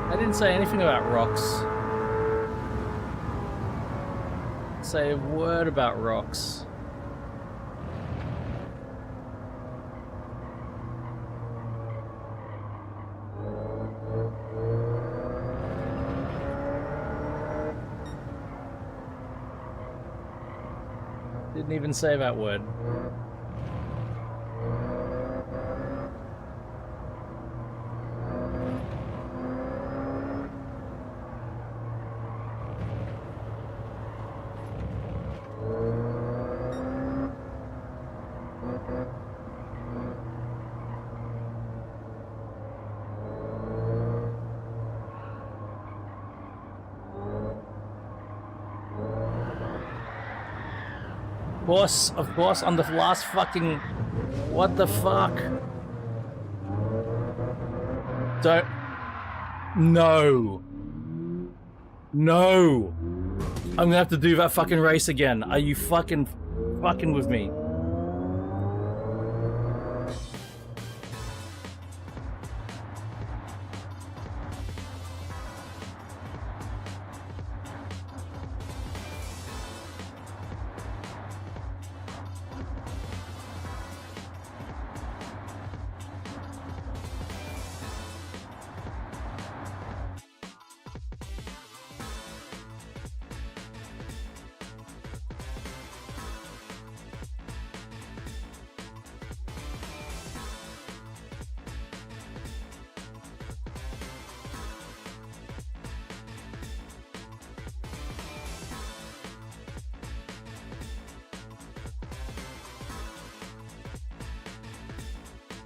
I didn't say anything about rocks. Say a word about rocks. Didn't even say that word. Of course, on the last fucking... What the fuck? Don't... No. No. I'm gonna have to do that fucking race again. Are you fucking with me?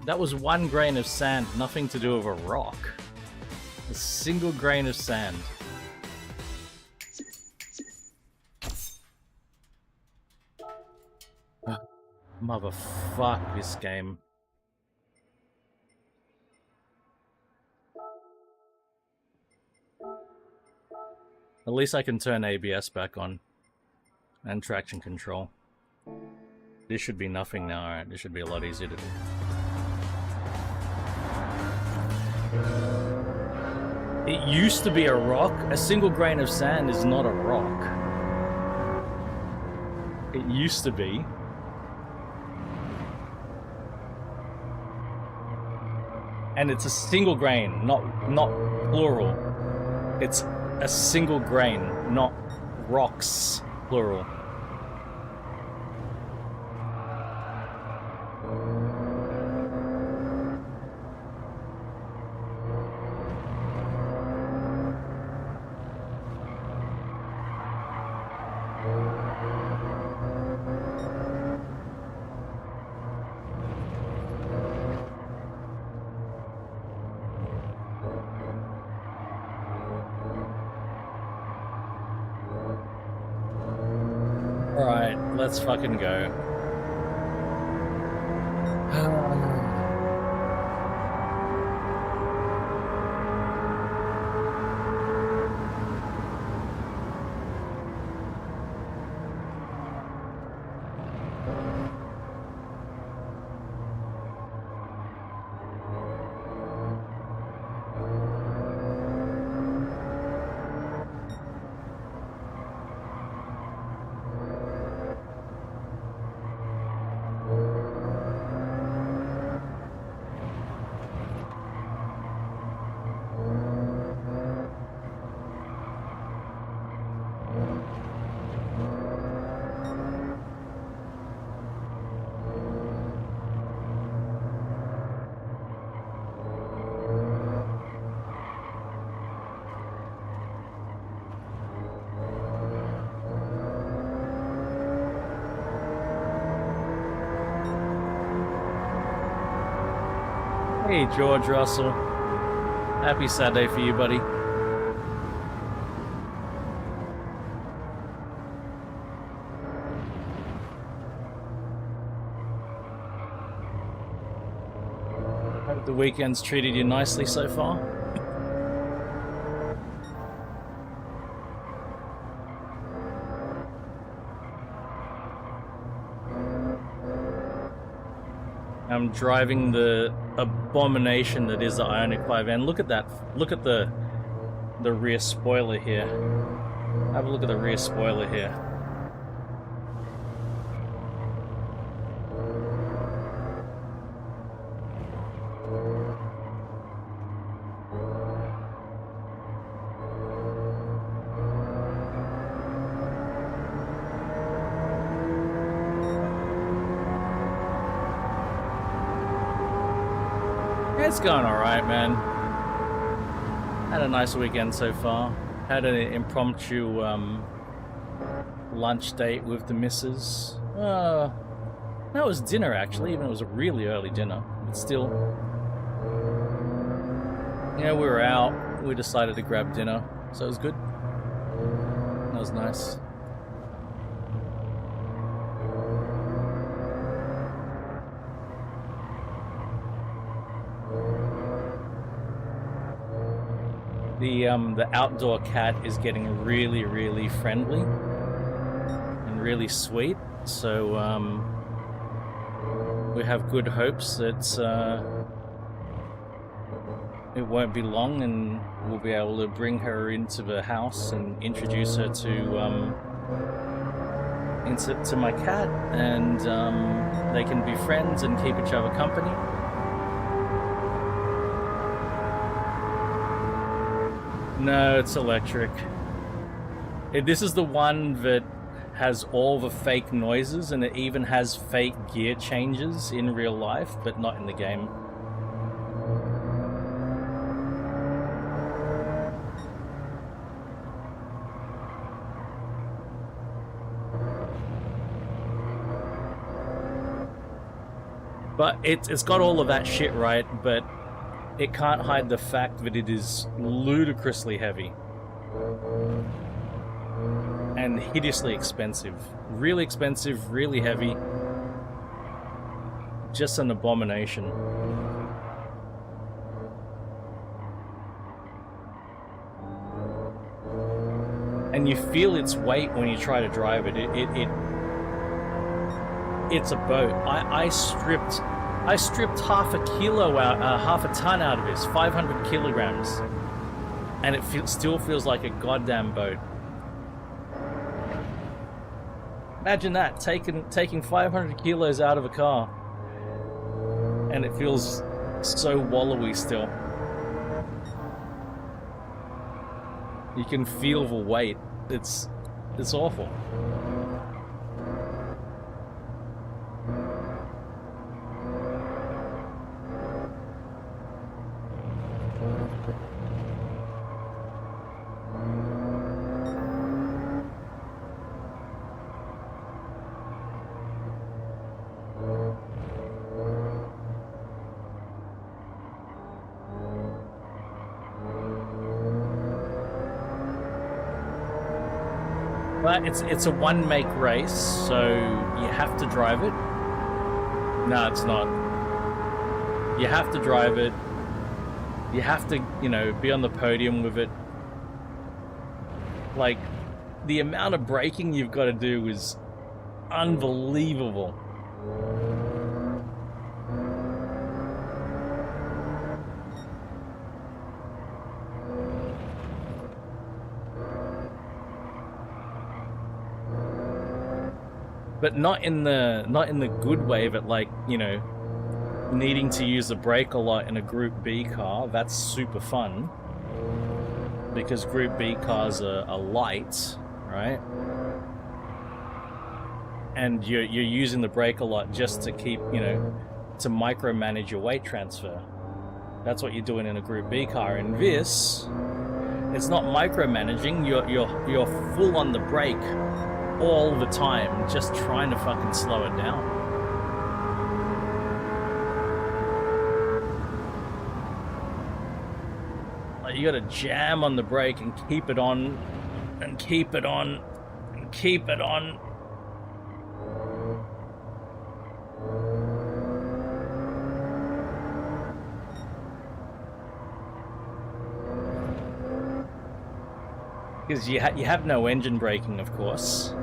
That was 1 grain of sand, nothing to do with a rock. A single grain of sand. Motherfuck this game. At least I can turn ABS back on. And traction control. This should be nothing now, alright? This should be a lot easier to do. It used to be a rock. A single grain of sand is not a rock. It used to be. And it's a single grain, not plural. It's a single grain, not rocks, plural. Let's fucking go. Hey, George Russell. Happy Saturday for you, buddy. Hope the weekend's treated you nicely so far. I'm driving the abomination that is the Ioniq 5N. Look at that. Look at the rear spoiler here. Have a look at the rear spoiler here. It's going alright, man. Had a nice weekend so far. Had an impromptu lunch date with the missus. No, it was dinner actually, even though it was a really early dinner. But still, yeah, we were out. We decided to grab dinner, so it was good. That was nice. The outdoor cat is getting really, really friendly and really sweet. So we have good hopes that it won't be long, and we'll be able to bring her into the house and introduce her to my cat, and they can be friends and keep each other company. No, it's electric. This is the one that has all the fake noises, and it even has fake gear changes in real life, but not in the game. But it's got all of that shit right, but it can't hide the fact that it is ludicrously heavy and hideously expensive. Really expensive, really heavy. Just an abomination. And you feel its weight when you try to drive it. It's a boat. I stripped half a kilo out, half a ton out of this, 500 kilograms, and it still feels like a goddamn boat. Imagine that, taking 500 kilos out of a car, and it feels so wallowy still. You can feel the weight. It's awful. But it's a one make race, so you have to drive it. No, it's not. You have to drive it. You have to, be on the podium with it. Like, the amount of braking you've got to do is unbelievable. But not in the good way, but like, needing to use the brake a lot in a Group B car. That's super fun, because Group B cars are light, right? And you're using the brake a lot just to keep, to micromanage your weight transfer. That's what you're doing in a Group B car. In this, it's not micromanaging. You're full on the brake all the time, just trying to fucking slow it down. Like, you gotta jam on the brake and keep it on, and keep it on, and keep it on. Because you have no engine braking, of course.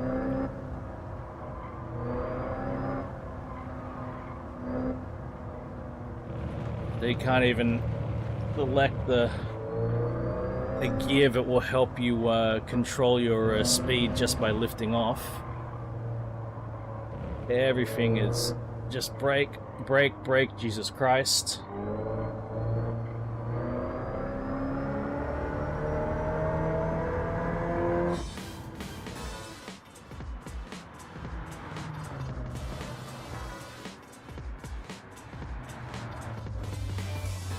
So you can't even select the gear that will help you control your speed just by lifting off. Everything is just brake, brake, brake, Jesus Christ.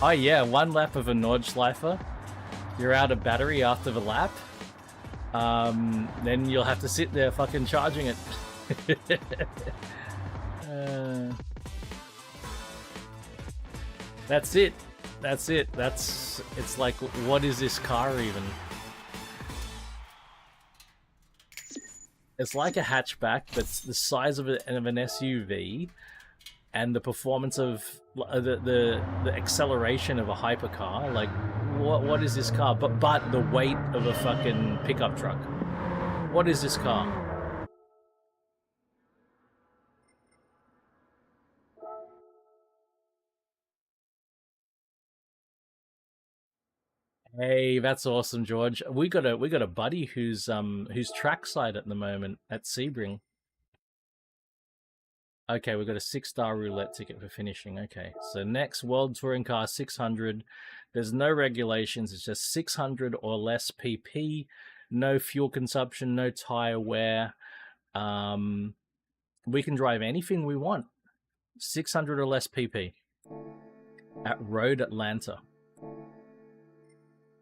Oh yeah, one lap of a Nordschleifer. You're out of battery after the lap. Then you'll have to sit there fucking charging it. That's it. That's it. It's like, what is this car even? It's like a hatchback, but the size of an SUV, and the performance of the acceleration of a hypercar. Like, what is this car? But the weight of a fucking pickup truck. What is this car? Hey, that's awesome, George. We got a buddy who's trackside at the moment at Sebring. Okay, we've got a 6-star roulette ticket for finishing. Okay, so next World Touring Car 600. There's no regulations. It's just 600 or less PP. No fuel consumption. No tire wear. We can drive anything we want. 600 or less PP at Road Atlanta.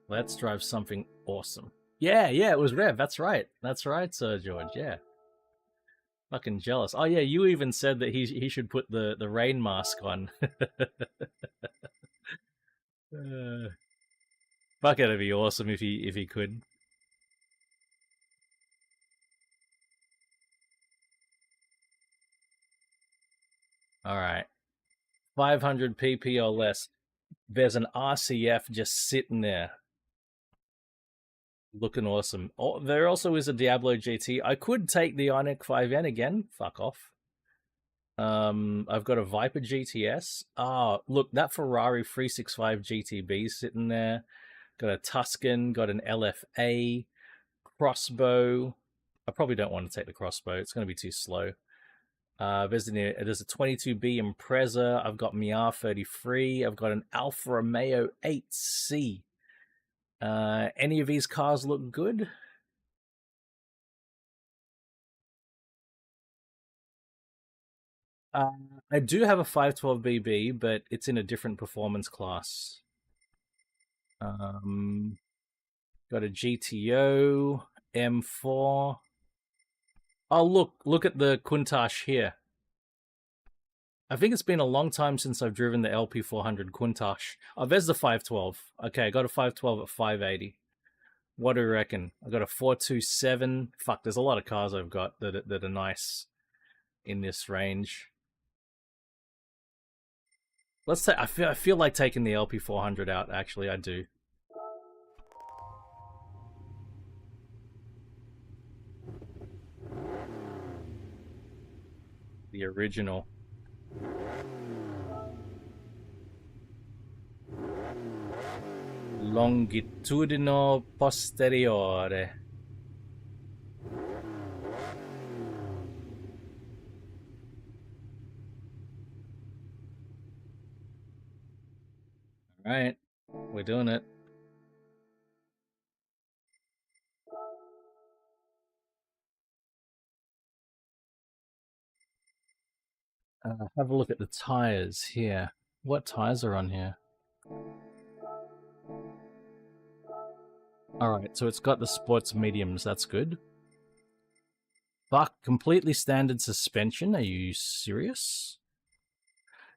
Let's drive something awesome. Yeah, it was Rev. That's right, Sir George. Yeah. Fucking jealous. Oh yeah, you even said that he should put the rain mask on. Fuck, it'd be awesome if he could. All right, 500 pp or less. There's an RCF just sitting there, looking awesome. Oh, there also is a Diablo GT. I could take the Ioniq 5N again. Fuck off. I've got a Viper GTS. Look, that Ferrari 365 GTB sitting there. Got a Tuscan, got an LFA, crossbow. I probably don't want to take the crossbow. It's going to be too slow. There's a 22B Impreza. I've got Miar 33. I've got an Alfa Romeo 8C. Any of these cars look good? I do have a 512BB, but it's in a different performance class. Got a GTO M4. Oh, look at the Countach here. I think it's been a long time since I've driven the LP400 Countach. Oh, there's the 512. Okay, I got a 512 at 580. What do you reckon? I got a 427. Fuck, there's a lot of cars I've got that are nice in this range. Let's say I feel like taking the LP400 out. Actually, I do. The original. Longitudinal posteriore. All right, we're doing it. Have a look at the tires here. What tires are on here? Alright, so it's got the sports mediums. That's good. Fuck, completely standard suspension. Are you serious?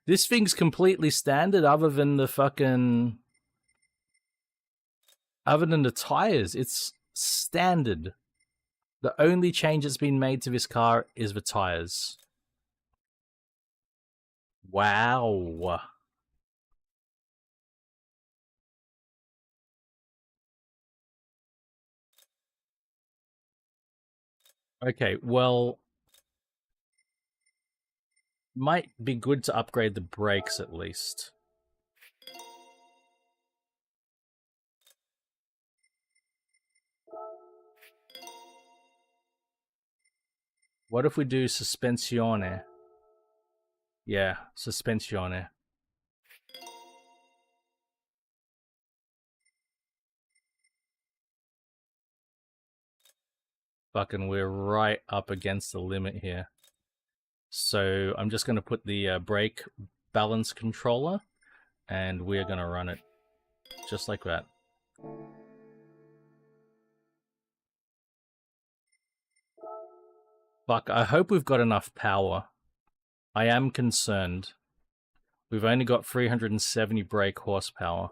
This thing's completely standard other than the fucking... Other than the tires. It's standard. The only change that's been made to this car is the tires. Wow. Okay, well, might be good to upgrade the brakes at least. What if we do sospensione? Yeah, sospensione. Fucking, we're right up against the limit here. So I'm just going to put the brake balance controller, and we're going to run it just like that. Fuck, I hope we've got enough power. I am concerned. We've only got 370 brake horsepower.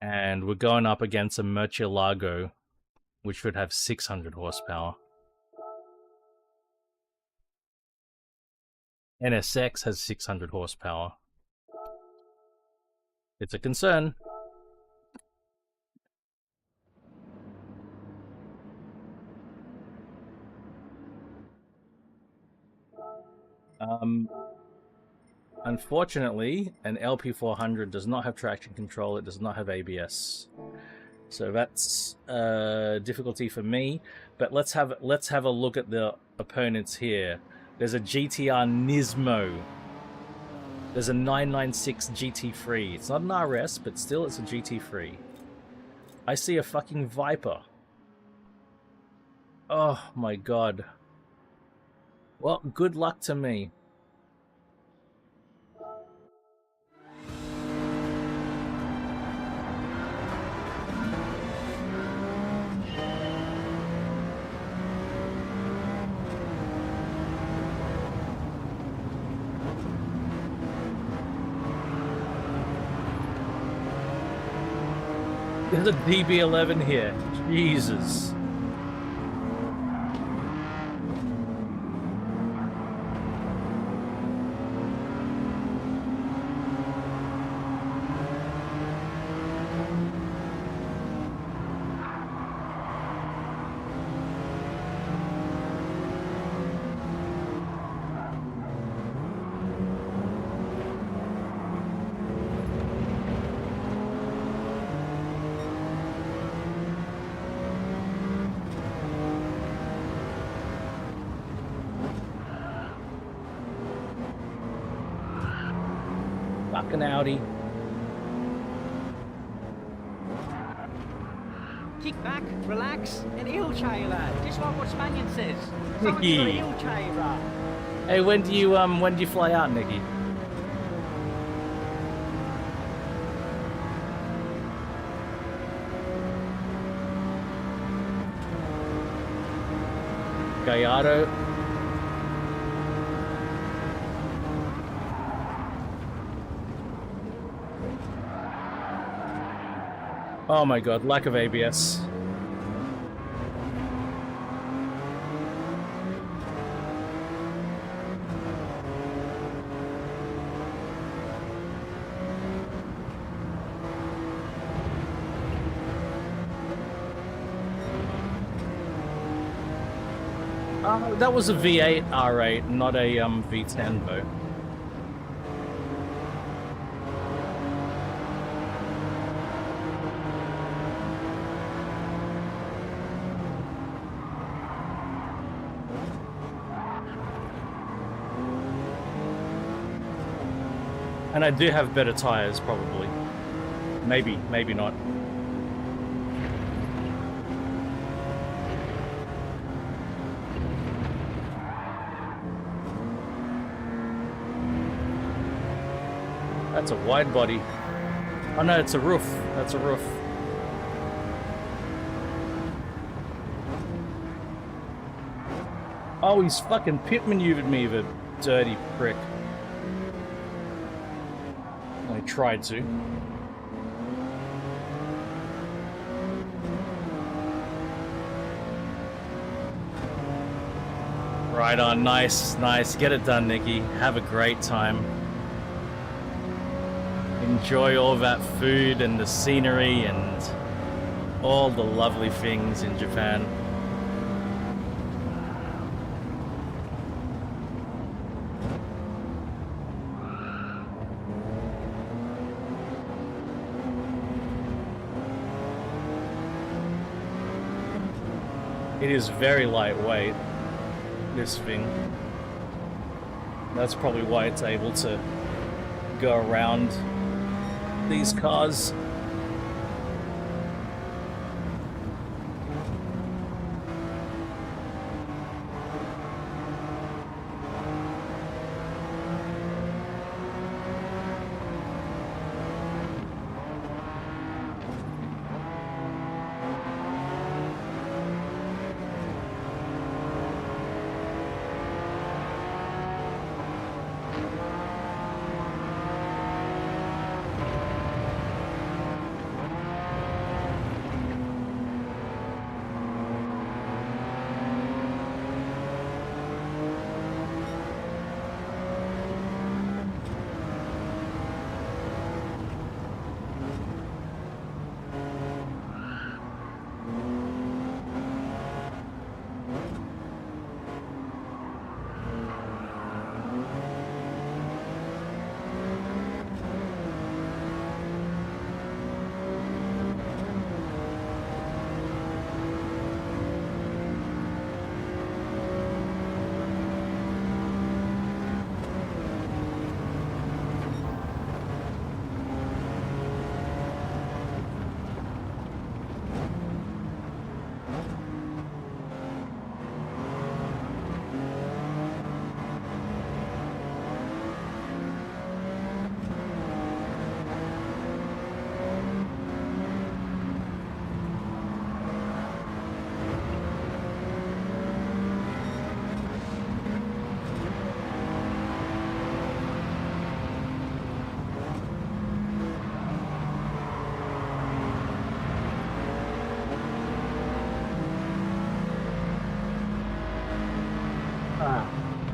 And we're going up against a Murcielago, which should have 600 horsepower. NSX has 600 horsepower. It's a concern. Unfortunately, an LP400 does not have traction control. It does not have ABS. So that's a difficulty for me. But let's have a look at the opponents here. There's a GTR Nismo. There's a 996 GT3. It's not an RS, but still it's a GT3. I see a fucking Viper. Oh my god. Well, good luck to me. There's a DB11 here. Jesus. Fucking Audi. Kick back, relax, and heel trailer. Just like what Spaniard says. Someone's got a Nicky. heel trailer. Hey, when do you fly out, Nicky? Gallardo. Oh my god, lack of ABS. That was a V8 R8, not a V10 though. And I do have better tires, probably. Maybe, maybe not. That's a wide body. Oh no, it's a roof. That's a roof. Oh, he's fucking pit maneuvered me, the dirty prick. I tried to. Right on, nice, nice. Get it done, Nicky. Have a great time. Enjoy all that food and the scenery and all the lovely things in Japan. It is very lightweight, this thing. That's probably why it's able to go around these cars.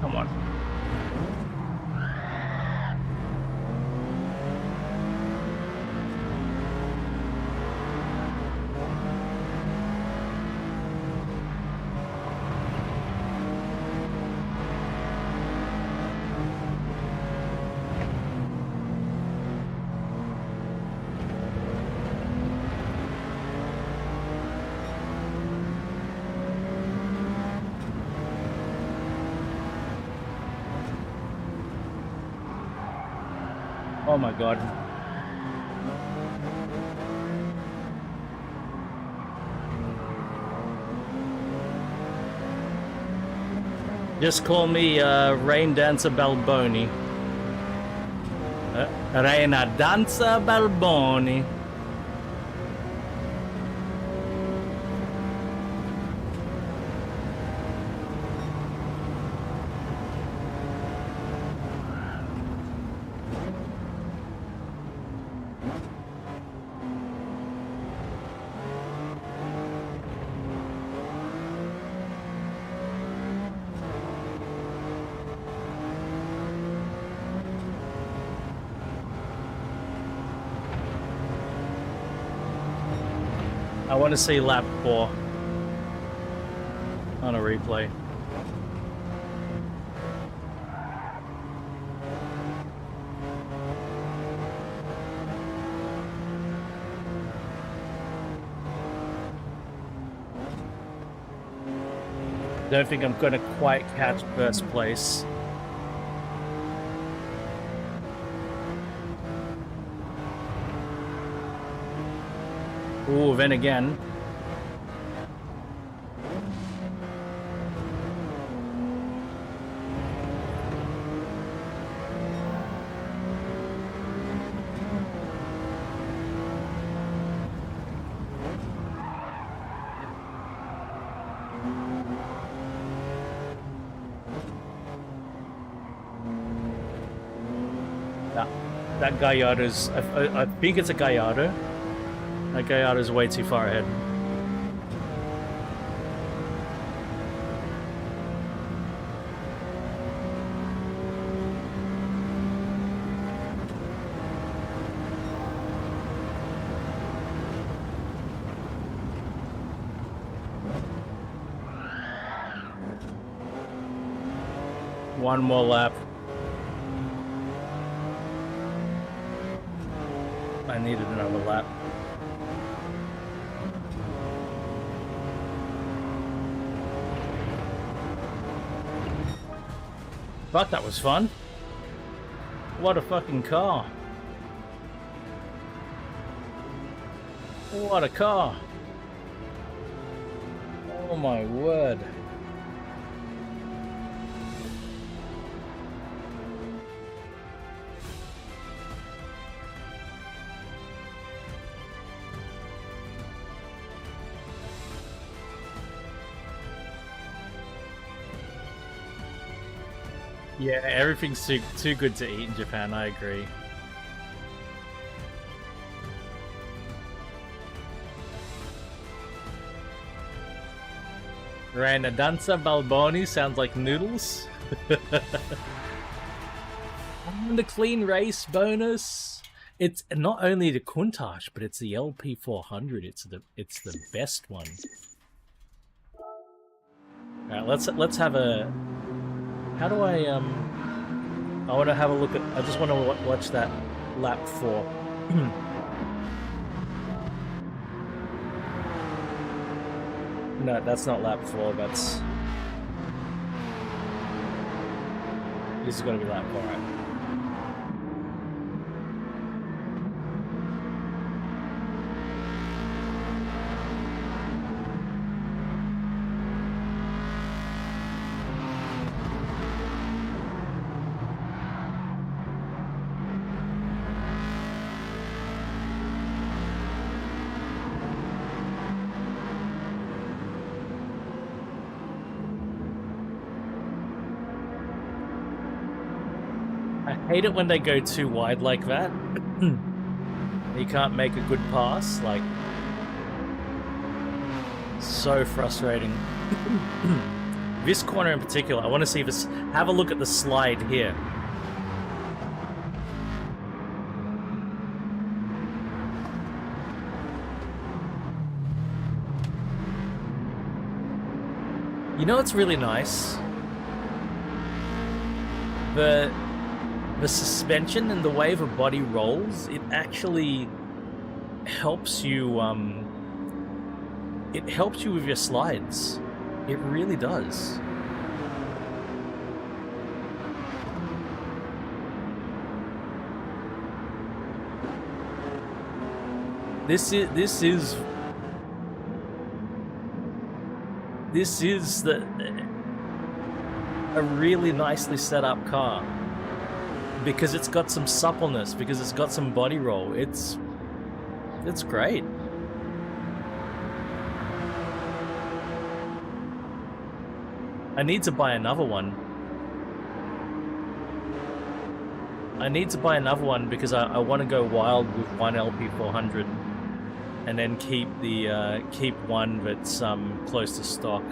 Come on. Oh my god. Just call me Rain Dancer Balboni. Reina Danza Balboni. I want to see lap 4 on a replay. Don't think I'm going to quite catch first place. Ooh, then again. That Gallardo's, I think it's a Gallardo. That Gallardo's way too far ahead. One more lap. I needed another lap. Fuck, that was fun. What a fucking car. What a car. Oh my word. Yeah, everything's too good to eat in Japan, I agree. Ranadanza Balboni sounds like noodles. And the clean race bonus. It's not only the Countach, but it's the LP400. It's the best one. Alright, let's have a. How do I I want to have a look at. I just want to watch that lap 4. No, that's not lap 4. That's. This is going to be lap 4, right? I hate it when they go too wide like that. You can't make a good pass, like, so frustrating. This corner in particular, I want to see this. Have a look at the slide here. You know what's really nice? The suspension and the way the body rolls, it actually helps you, it helps you with your slides. It really does. This is a really nicely set up car. Because it's got some suppleness, because it's got some body roll. It's great. I need to buy another one. I need to buy another one because I want to go wild with one LP400 and then keep the keep one that's close to stock.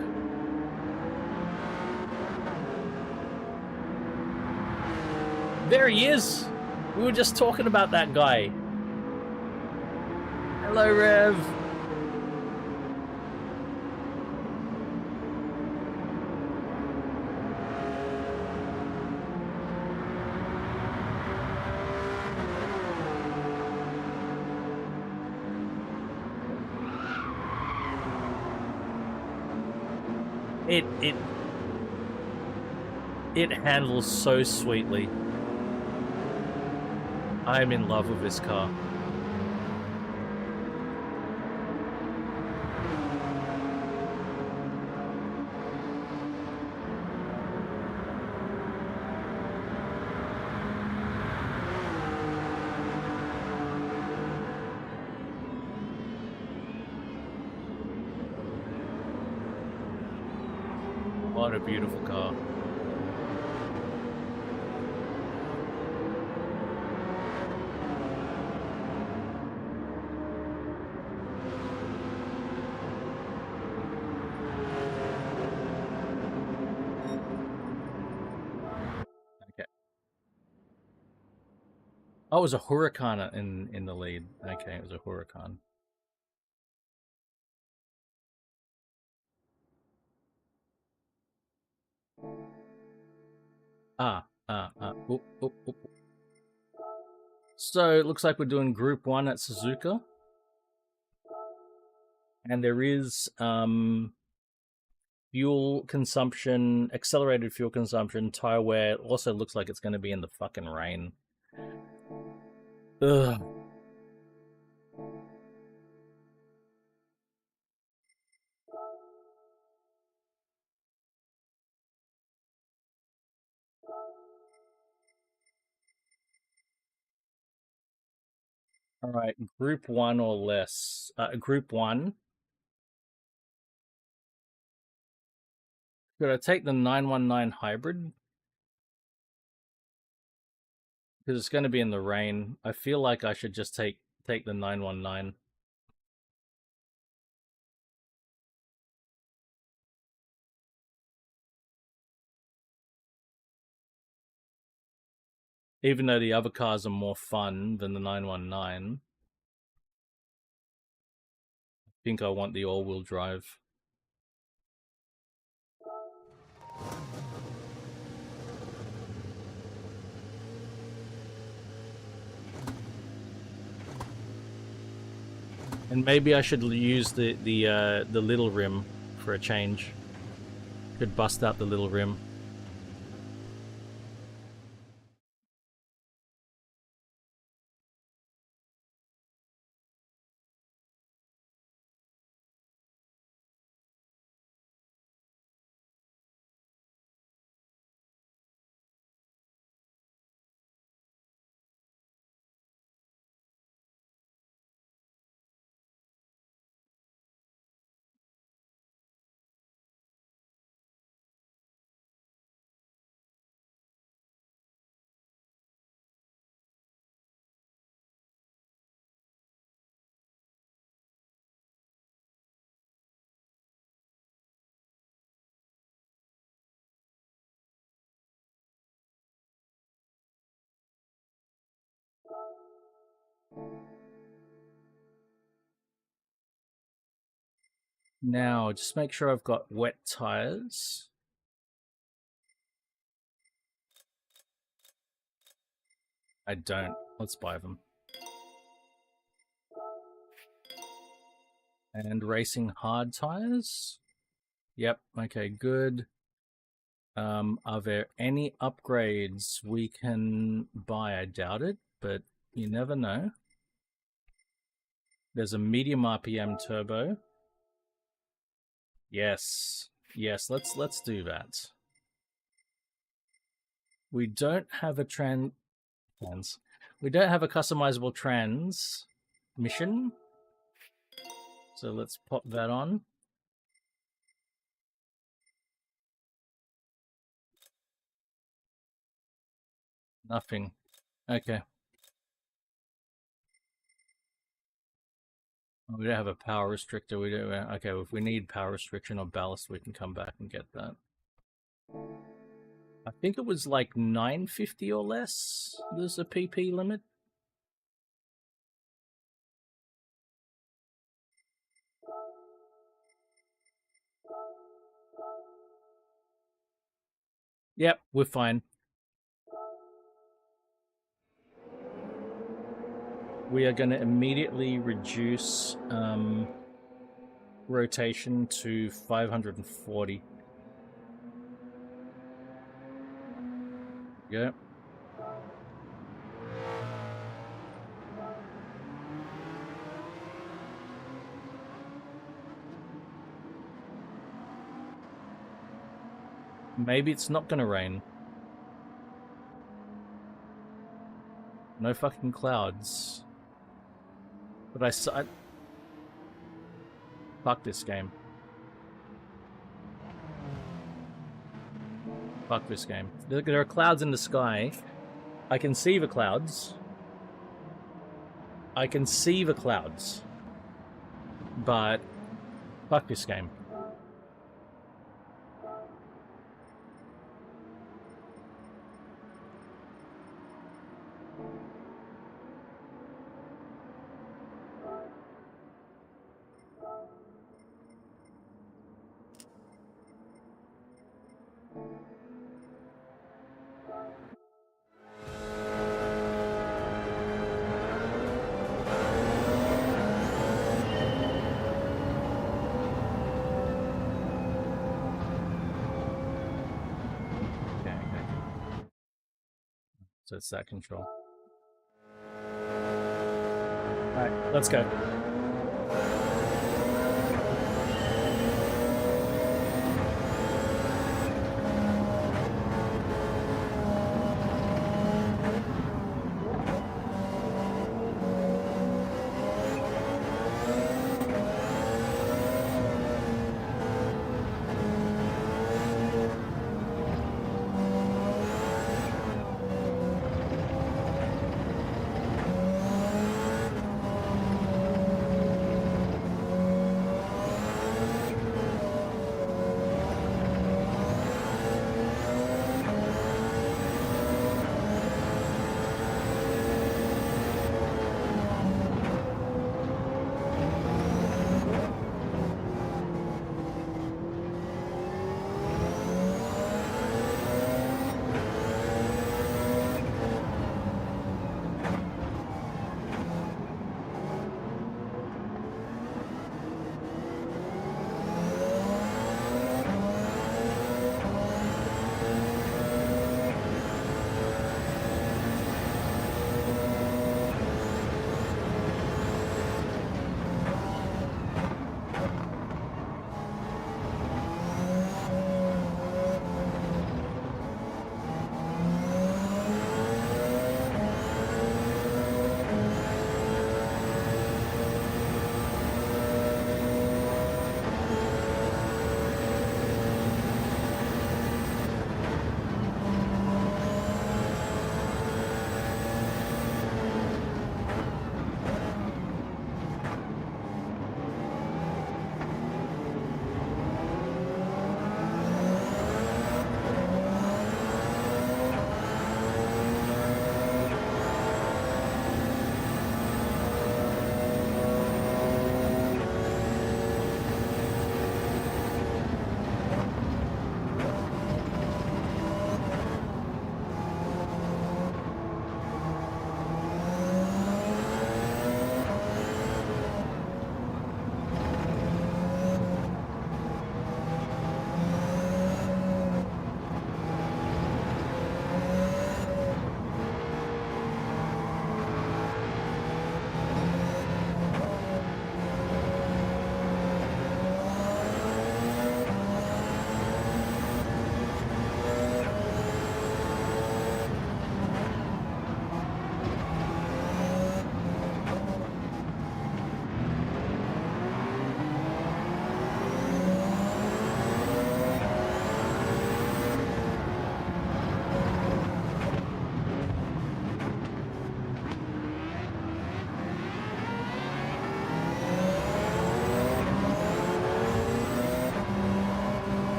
There he is! We were just talking about that guy. Hello, Rev. It handles so sweetly. I'm in love with this car. What a beautiful car. Oh, it was a Huracan in the lead. Okay, it was a Huracan. Oop, oop, oop. So it looks like we're doing Group 1 at Suzuka. And there is fuel consumption, accelerated fuel consumption, tire wear. Also looks like it's going to be in the fucking rain. Ugh. All right, group 1 or less. Group 1. Could I take the 919 hybrid? Because it's going to be in the rain. I feel like I should just take the 919. Even though the other cars are more fun than the 919. I think I want the all-wheel drive. And maybe I should use the little rim for a change. Could bust out the little rim. Now, just make sure I've got wet tires. I don't. Let's buy them. And racing hard tires. Yep, okay, good. Are there any upgrades we can buy? I doubt it, but you never know. There's a medium RPM turbo. Yes. Yes, let's do that. We don't have a we don't have a customizable transmission. So let's pop that on. Nothing. Okay. We don't have a power restrictor. We don't. Okay, well, if we need power restriction or ballast, we can come back and get that. I think it was like 950 or less. There's a PP limit. Yep, we're fine. We are going to immediately reduce rotation to 540. Yep. Maybe it's not going to rain. No fucking clouds. But I fuck this game. Fuck this game. There are clouds in the sky. I can see the clouds. I can see the clouds. But fuck this game. So it's that control. Alright, let's go.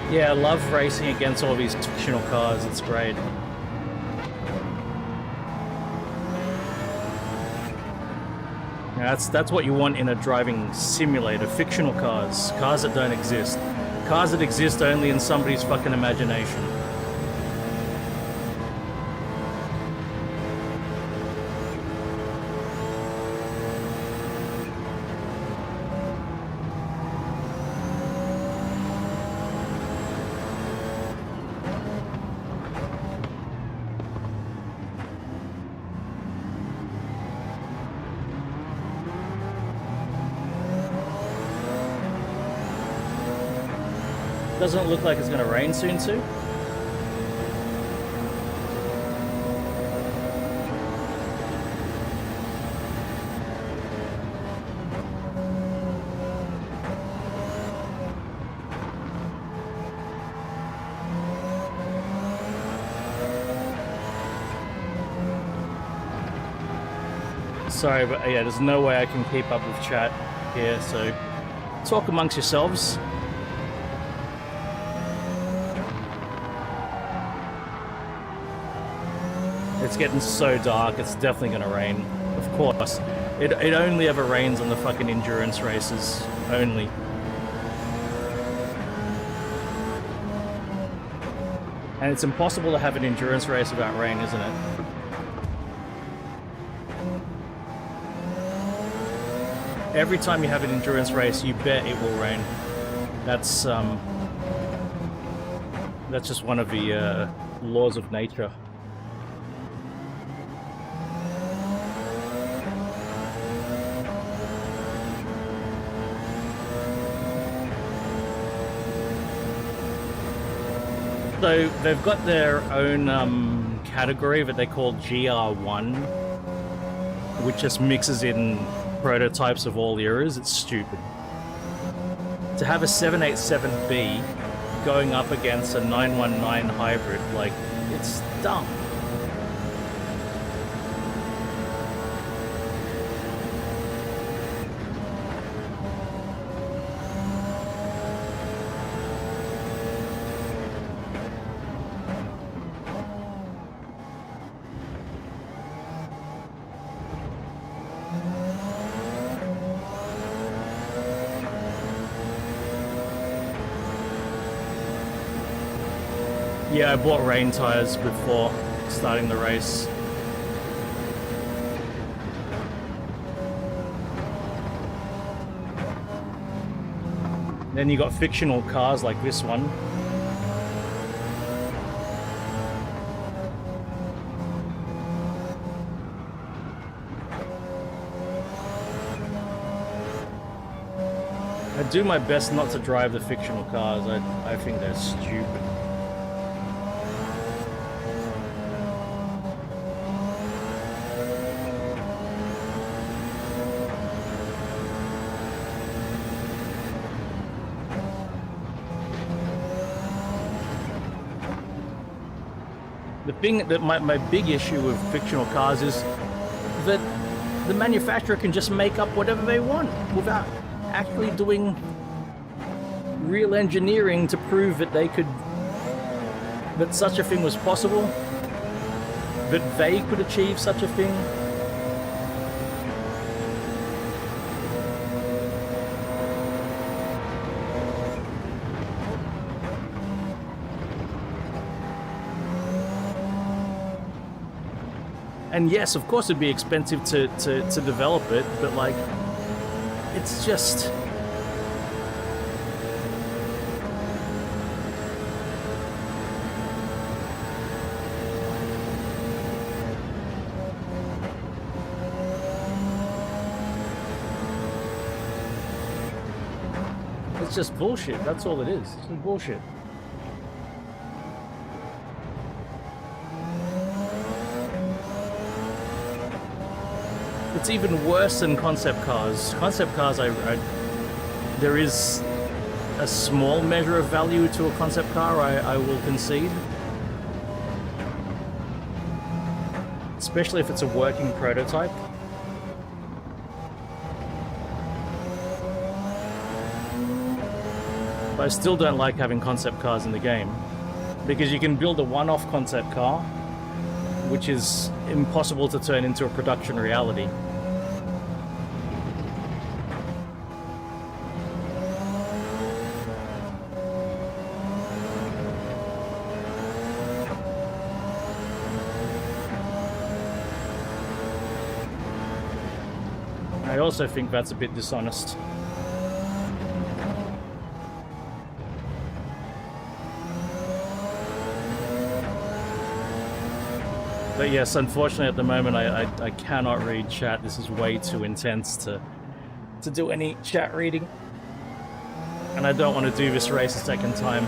Yeah, I love racing against all these fictional cars. It's great. Yeah, that's what you want in a driving simulator. Fictional cars. Cars that don't exist. Cars that exist only in somebody's fucking imagination. Doesn't it look like it's going to rain soon too? Sorry, but yeah, there's no way I can keep up with chat here, so talk amongst yourselves. It's getting so dark, it's definitely gonna rain. Of course. It only ever rains on the fucking endurance races. Only. And it's impossible to have an endurance race without rain, isn't it? Every time you have an endurance race, you bet it will rain. That's That's just one of the laws of nature. So they've got their own category that they call GR1, which just mixes in prototypes of all eras. It's stupid. To have a 787B going up against a 919 hybrid, like, it's dumb. Yeah, I bought rain tires before starting the race. Then you got fictional cars like this one. I do my best not to drive the fictional cars. I think they're stupid. The thing that my big issue with fictional cars is that the manufacturer can just make up whatever they want without actually doing real engineering to prove that that such a thing was possible, that they could achieve such a thing. And yes, of course it'd be expensive to develop it, but like, it's just... It's just bullshit, that's all it is. It's just bullshit. It's even worse than concept cars. Concept cars, there is a small measure of value to a concept car, I will concede. Especially if it's a working prototype. But I still don't like having concept cars in the game, because you can build a one-off concept car, which is impossible to turn into a production reality. I also think that's a bit dishonest. But yes, unfortunately at the moment I cannot read chat. This is way too intense to do any chat reading. And I don't want to do this race a second time.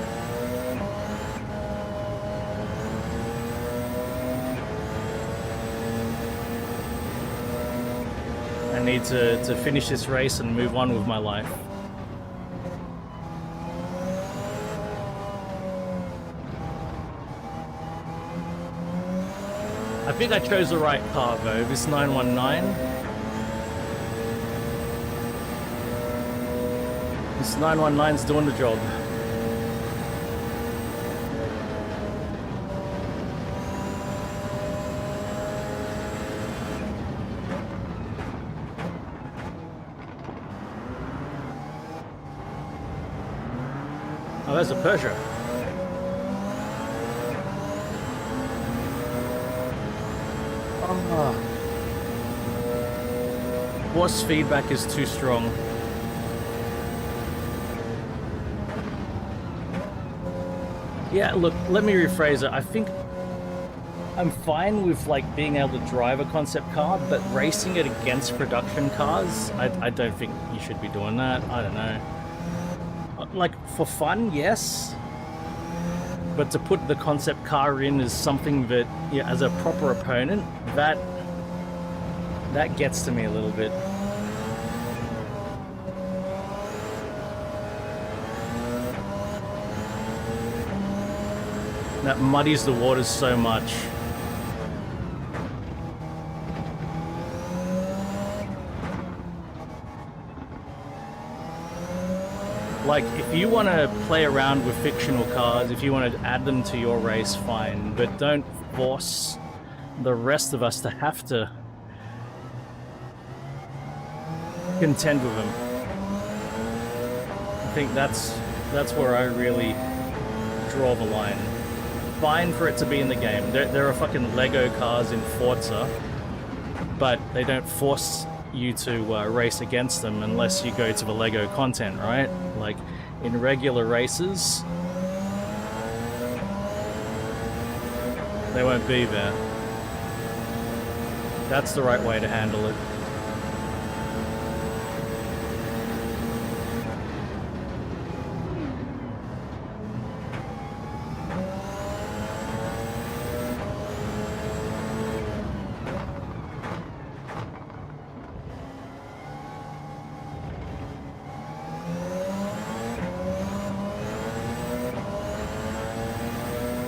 I need to finish this race and move on with my life. I think I chose the right car though, this 919. This 919's doing the job. Oh, there's a Peugeot. Force feedback is too strong. Yeah, look, let me rephrase it. I think I'm fine with like being able to drive a concept car, but racing it against production cars, I don't think you should be doing that. I don't know. Like for fun, yes, but to put the concept car in as something that, yeah, as a proper opponent, that gets to me a little bit. That muddies the waters so much. Like, if you want to play around with fictional cars, if you want to add them to your race, fine, but don't force the rest of us to have to contend with them. I think that's where I really draw the line. Fine for it to be in the game. There are fucking Lego cars in Forza, but they don't force you to race against them unless you go to the Lego content, right? Like in regular races, they won't be there. That's the right way to handle it.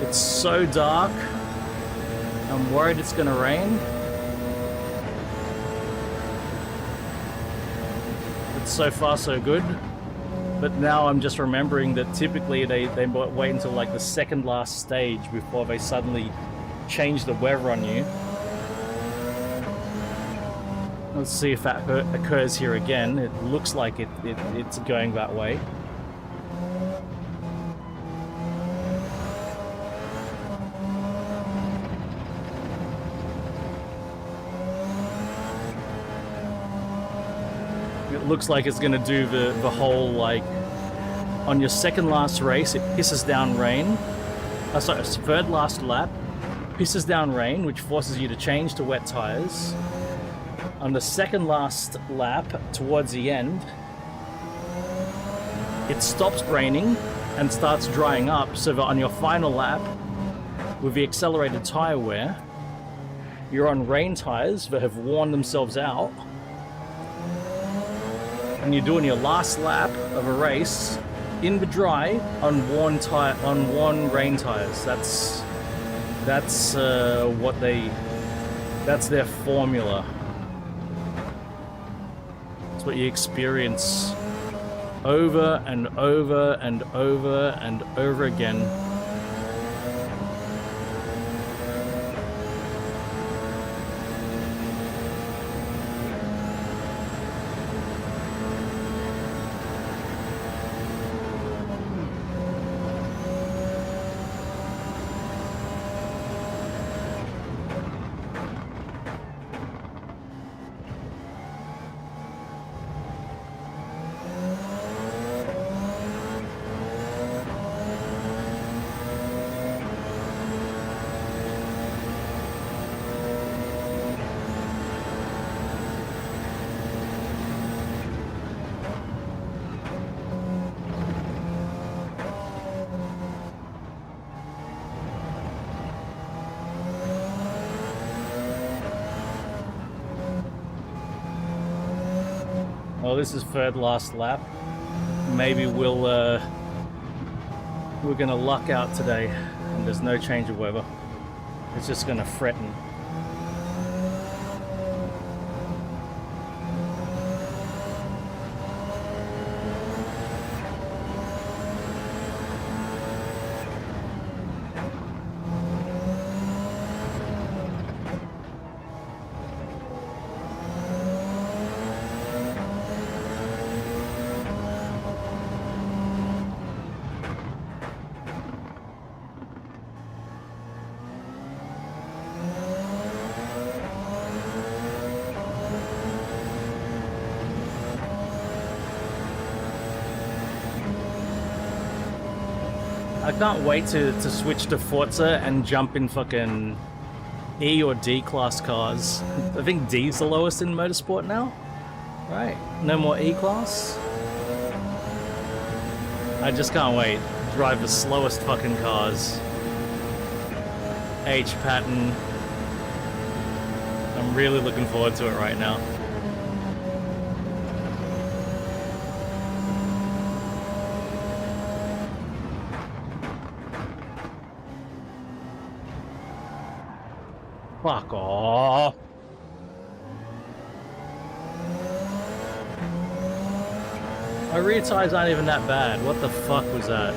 It's so dark. I'm worried it's gonna rain. It's so far so good. But now I'm just remembering that typically they wait until like the second last stage before they suddenly change the weather on you. Let's see if that occurs here again. It looks like it's going that way. It looks like it's going to do the whole, like, on your second last race, it pisses down rain. Sorry, third last lap, pisses down rain, which forces you to change to wet tires. On the second last lap, towards the end, it stops raining and starts drying up, so that on your final lap, with the accelerated tire wear, you're on rain tires that have worn themselves out, and you're doing your last lap of a race in the dry on worn rain tires. That's their formula. It's what you experience over and over and over and over again. Well, this is third last lap. Maybe we're gonna luck out today, and there's no change of weather. It's just gonna threaten. I can't wait to switch to Forza and jump in fucking E or D class cars. I think D's the lowest in motorsport now. Right, no more E class. I just can't wait. Drive the slowest fucking cars. H pattern. I'm really looking forward to it right now. Fuck off. My rear tires aren't even that bad. What the fuck was that?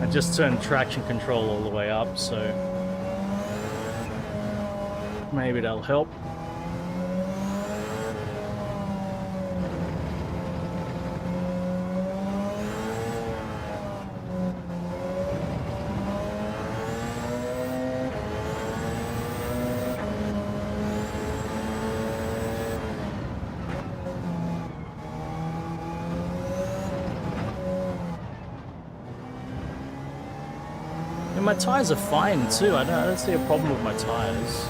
I just turned traction control all the way up, so maybe that'll help. My tires are fine too. I don't see a problem with my tires.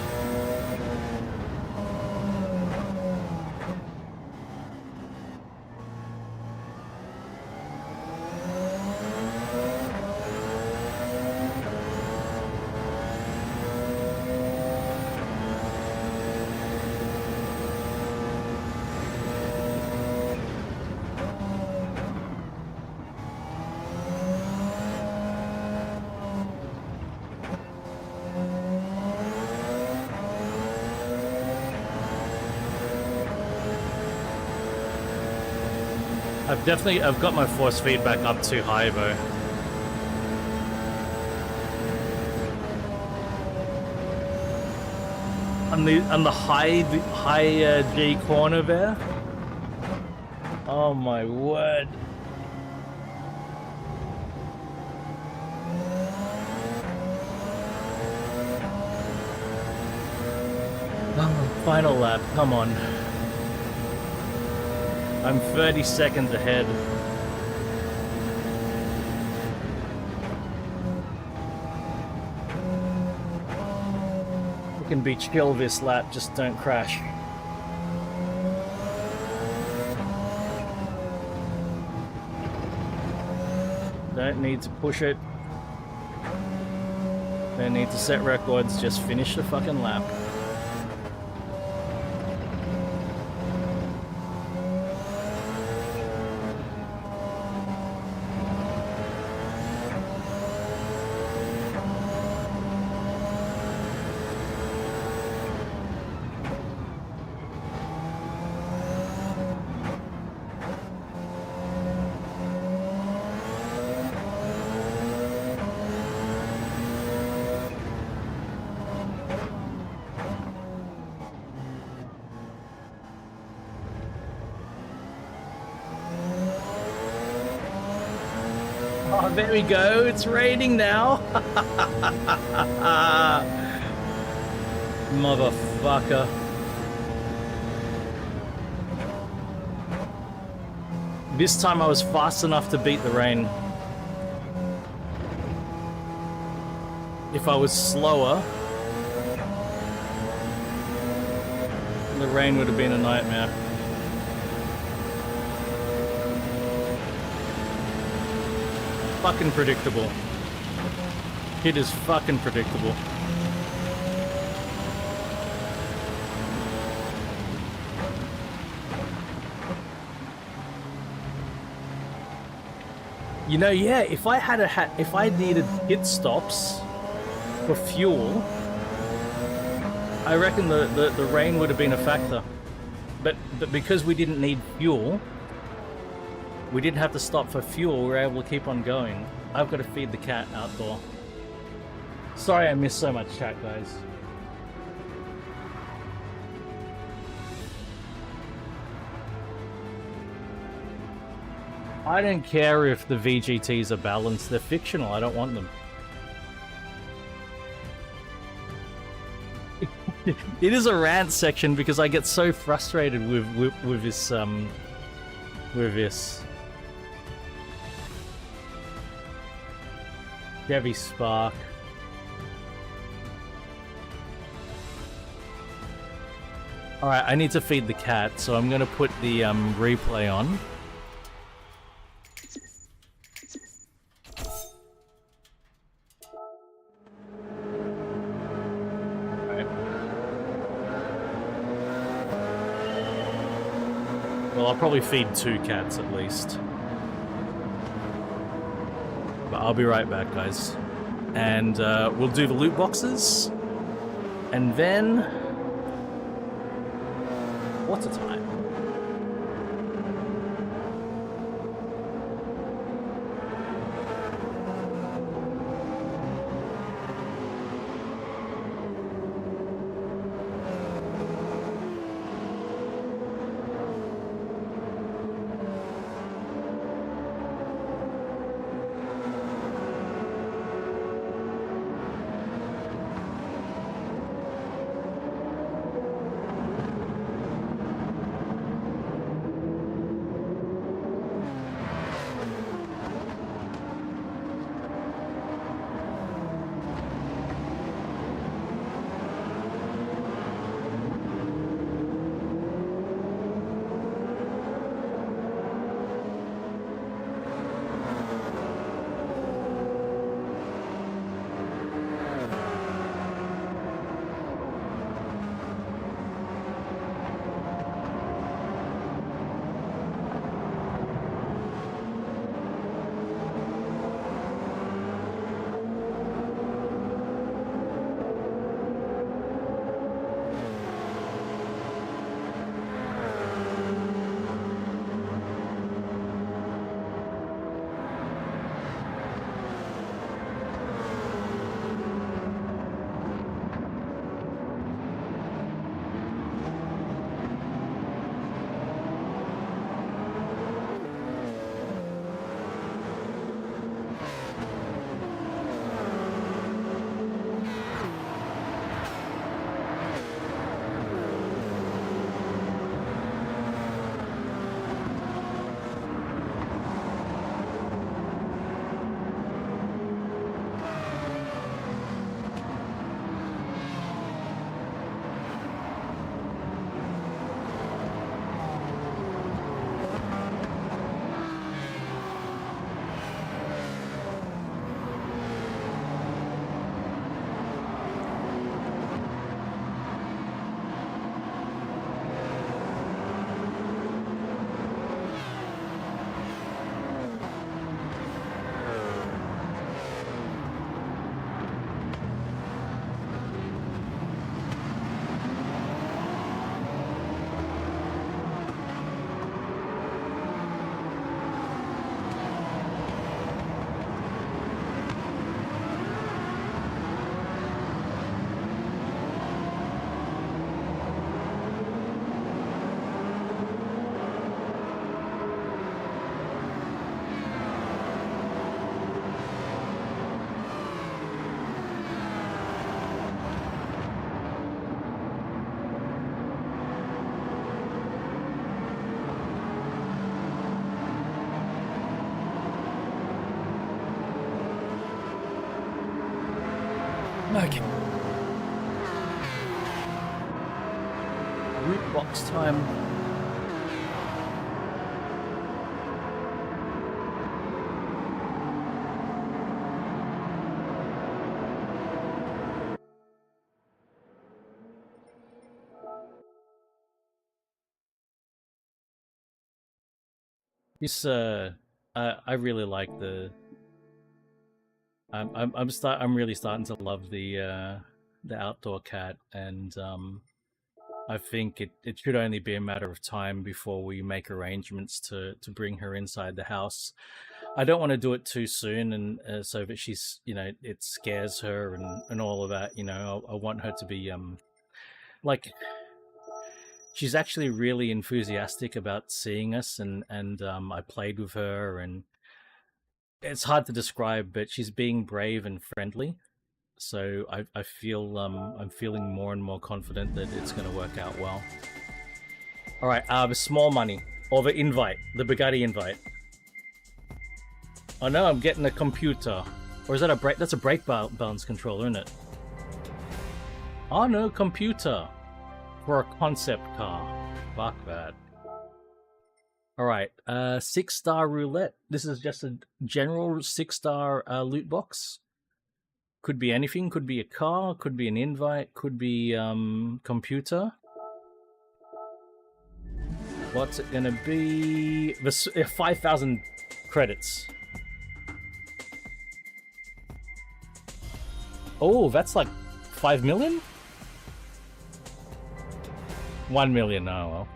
I've got my force feedback up too high though. On the high G corner there. Oh my word. Oh, final lap, come on. I'm 30 seconds ahead. We can be chill this lap, just don't crash. Don't need to push it. Don't need to set records, just finish the fucking lap. Oh, there we go. It's raining now. Motherfucker. This time I was fast enough to beat the rain. If I was slower, the rain would have been a nightmare. Fucking predictable. It is fucking predictable. You know, yeah, if I needed pit stops for fuel, I reckon the rain would have been a factor. But because we didn't need fuel, we didn't have to stop for fuel, we were able to keep on going. I've got to feed the cat outdoor. Sorry I missed so much chat, guys. I don't care if the VGTs are balanced. They're fictional. I don't want them. It is a rant section because I get so frustrated with this Chevy Spark. All right, I need to feed the cat, so I'm gonna put the replay on. Well, I'll probably feed 2 cats at least. But I'll be right back, guys. And we'll do the loot boxes. And then... what's the time? Okay. Root box time. This I really like the. I'm really starting to love the outdoor cat, and I think it should only be a matter of time before we make arrangements to bring her inside the house. I don't want to do it too soon, and so that she's, you know, it scares her and all of that. You know, I want her to be like she's actually really enthusiastic about seeing us, and I played with her, and it's hard to describe, but she's being brave and friendly. So I feel I'm feeling more and more confident that it's going to work out well. All right, the small money or the invite, the Bugatti invite. Oh no, I'm getting a computer, or is that a brake? That's a brake balance controller, isn't it? Oh no, computer for a concept car. Fuck that. All right, 6-star roulette. This is just a general 6-star loot box. Could be anything. Could be a car. Could be an invite. Could be computer. What's it gonna be? 5,000 credits. Oh, that's like 5 million. 1 million. Oh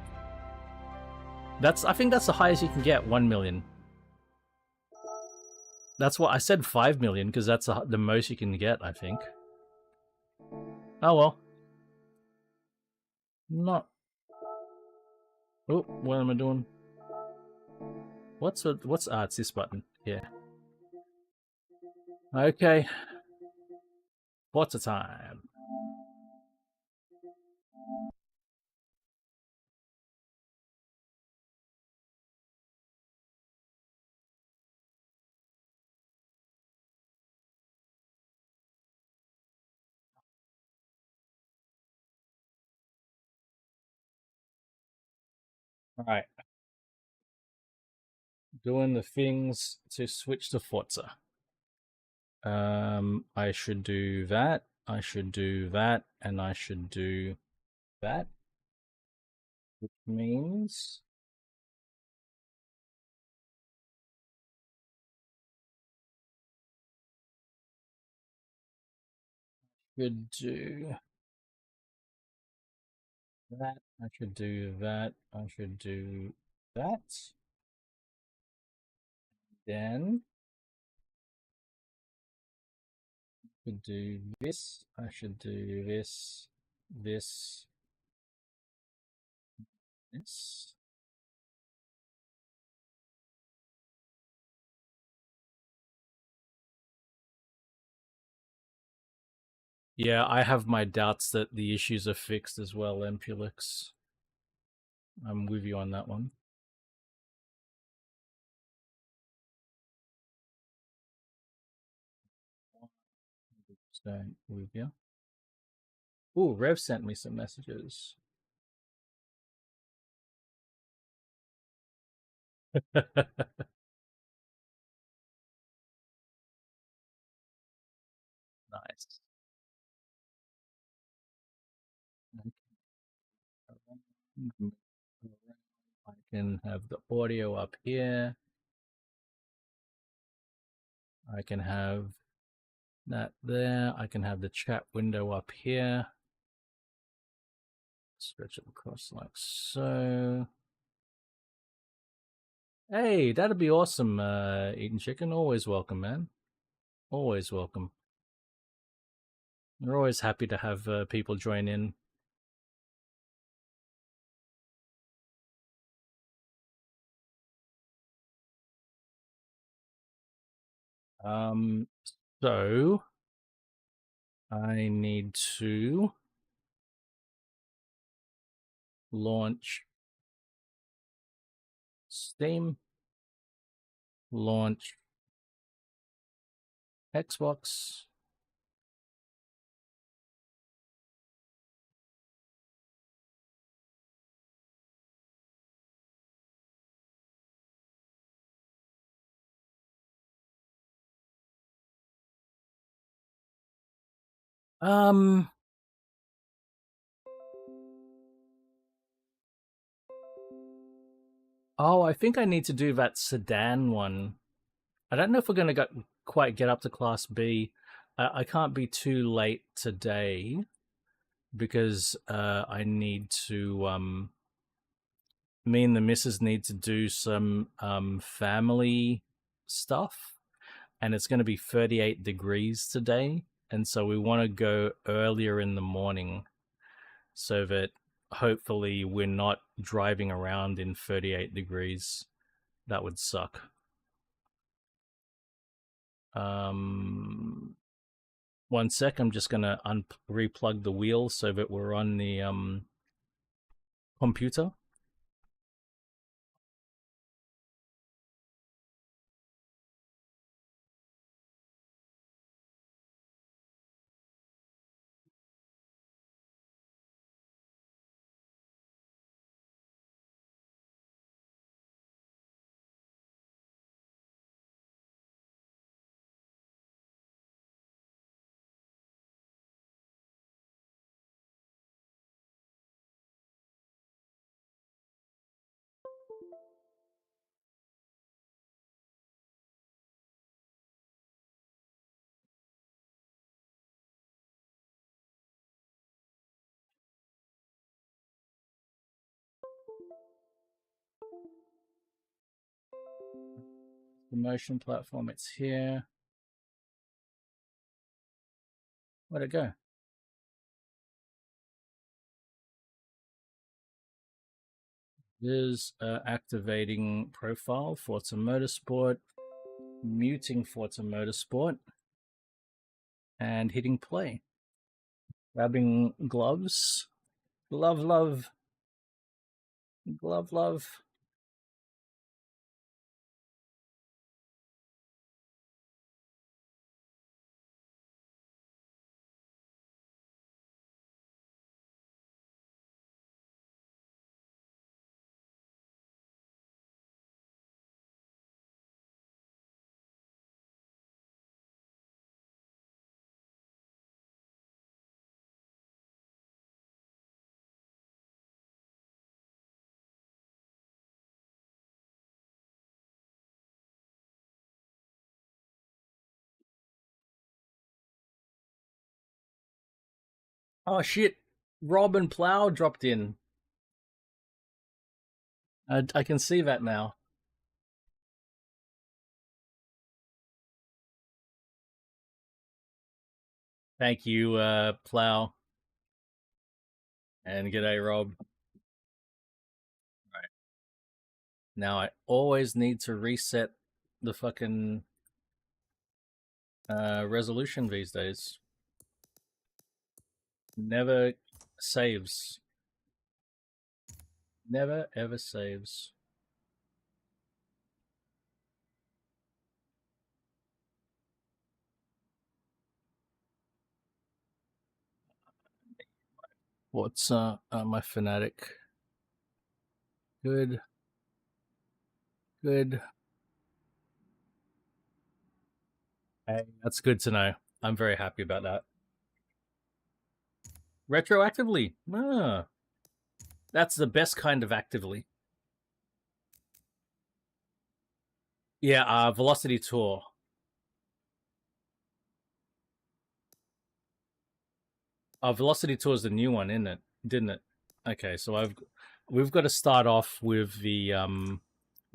well. I think that's the highest you can get. 1 million. That's what I said. 5 million because that's the most you can get. I think. Oh well. Not. Oh, what am I doing? What's it's this button? Yeah. Okay. What's the time? All right. Doing the things to switch to Forza. I should do that. I should do that, and I should do that, which means should do that. I should do that. I should do that. Then I should do this. I should do this. This. This. Yeah, I have my doubts that the issues are fixed as well, Empulix. I'm with you on that one. With you. Ooh, Rev sent me some messages. Nice. I can have the audio up here. I can have that there. I can have the chat window up here. Stretch it across like so. Hey, that'd be awesome, Eating Chicken. Always welcome, man. Always welcome. We're always happy to have people join in. So I need to launch Steam, launch Xbox. Oh, I think I need to do that sedan one. I don't know if we're going to quite get up to Class B. I can't be too late today because I need to. Me and the missus need to do some family stuff, and it's going to be 38 degrees today, and so we want to go earlier in the morning so that hopefully we're not driving around in 38 degrees. That would suck. One sec, I'm just gonna replug the wheel so that we're on the computer. The motion platform, it's here. Where'd it go? Is activating profile, Forza Motorsport, muting Forza Motorsport, and hitting play. Grabbing gloves. Glove love. Glove love. Oh shit! Rob and Plow dropped in. I can see that now. Thank you, Plow. And g'day, Rob. Right. Now I always need to reset the fucking resolution these days. Never saves. Never ever saves. What's my Fanatic? Good. Good. Hey, that's good to know. I'm very happy about that. Retroactively? Ah, that's the best kind of actively. Yeah, Velocity Tour. Velocity Tour is the new one, isn't it? Didn't it? Okay, so we've got to start off with the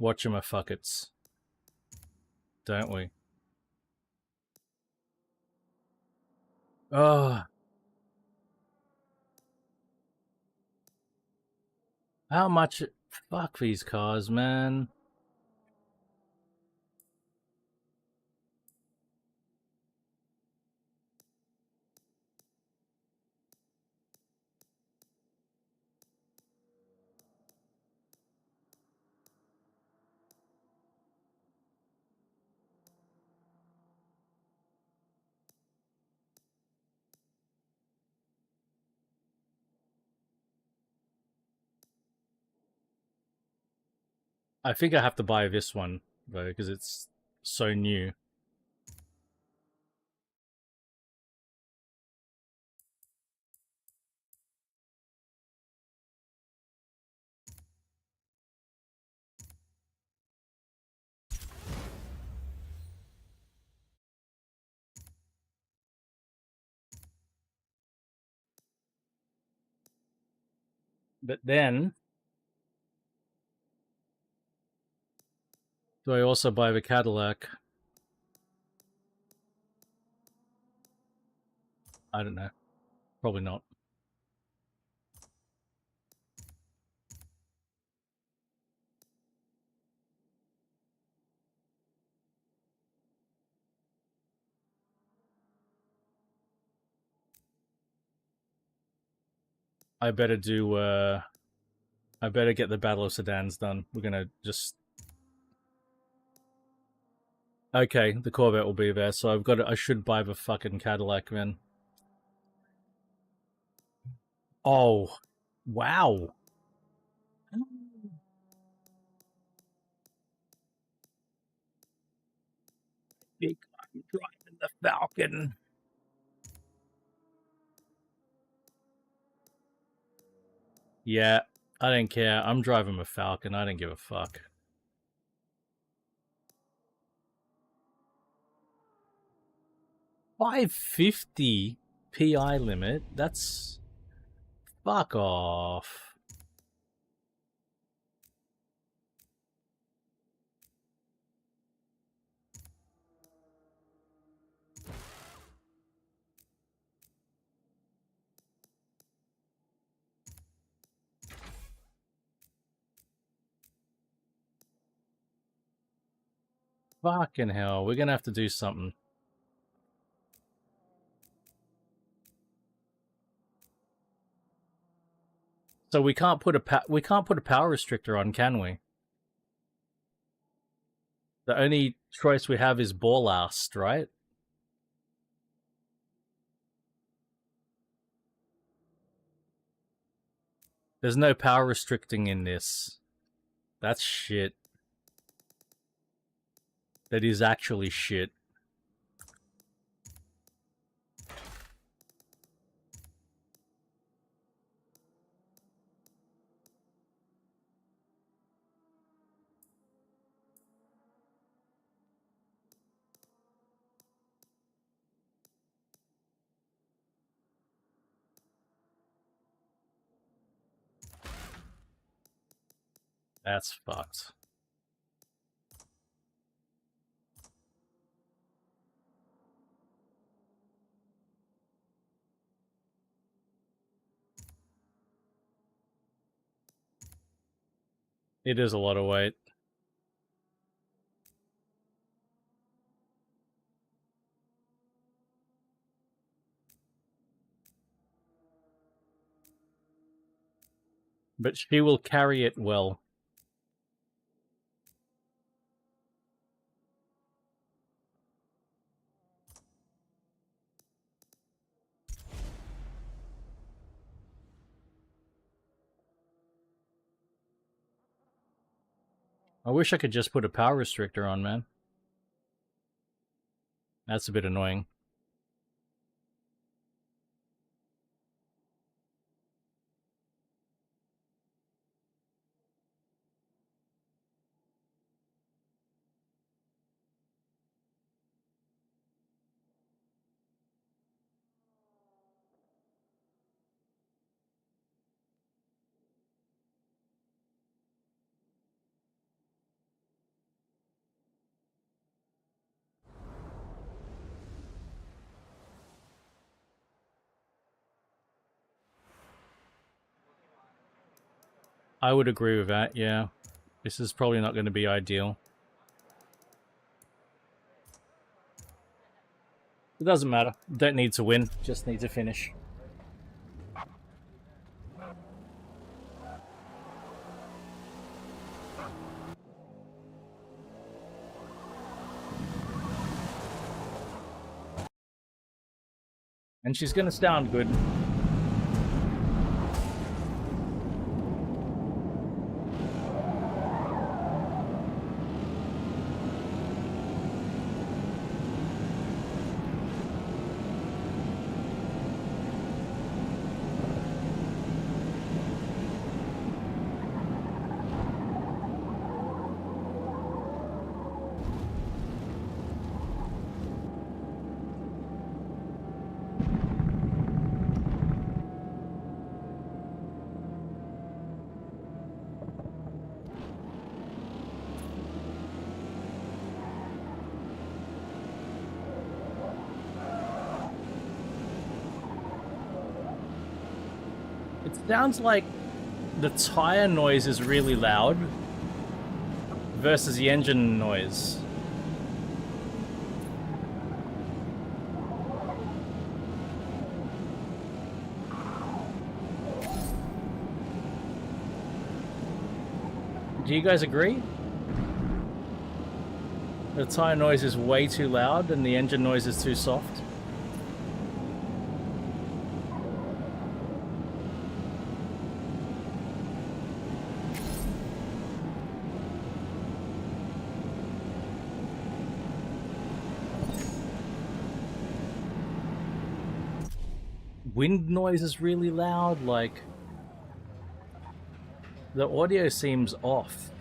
whatchamafuckets, don't we? Oh, how much? Fuck these cars, man. I think I have to buy this one though because it's so new. But then, do I also buy the Cadillac? I don't know. Probably not. I better do. I better get the Battle of Sedans done. We're gonna just. Okay, the Corvette will be there, so I've got. I should buy the fucking Cadillac, man. Oh, wow. Big, I'm driving the Falcon. Yeah, I don't care. I'm driving a Falcon. I don't give a fuck. $550 PI limit? That's... Fuck off. Fucking hell, we're gonna have to do something. So we can't put a power restrictor on, can we? The only choice we have is ballast, right? There's no power restricting in this. That's shit. That is actually shit. That's fucked. It is a lot of weight. But she will carry it well. I wish I could just put a power restrictor on, man. That's a bit annoying. I would agree with that, yeah. This is probably not going to be ideal. It doesn't matter. Don't need to win, just need to finish. And she's going to sound good. Sounds like the tire noise is really loud versus the engine noise. Do you guys agree? The tire noise is way too loud and the engine noise is too soft. Wind noise is really loud, like the audio seems off.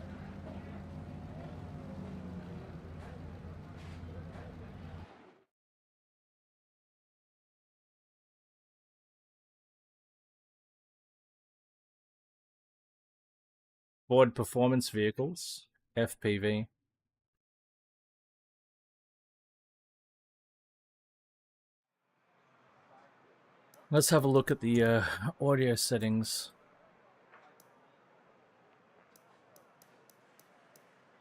Ford Performance Vehicles, FPV. Let's have a look at the audio settings.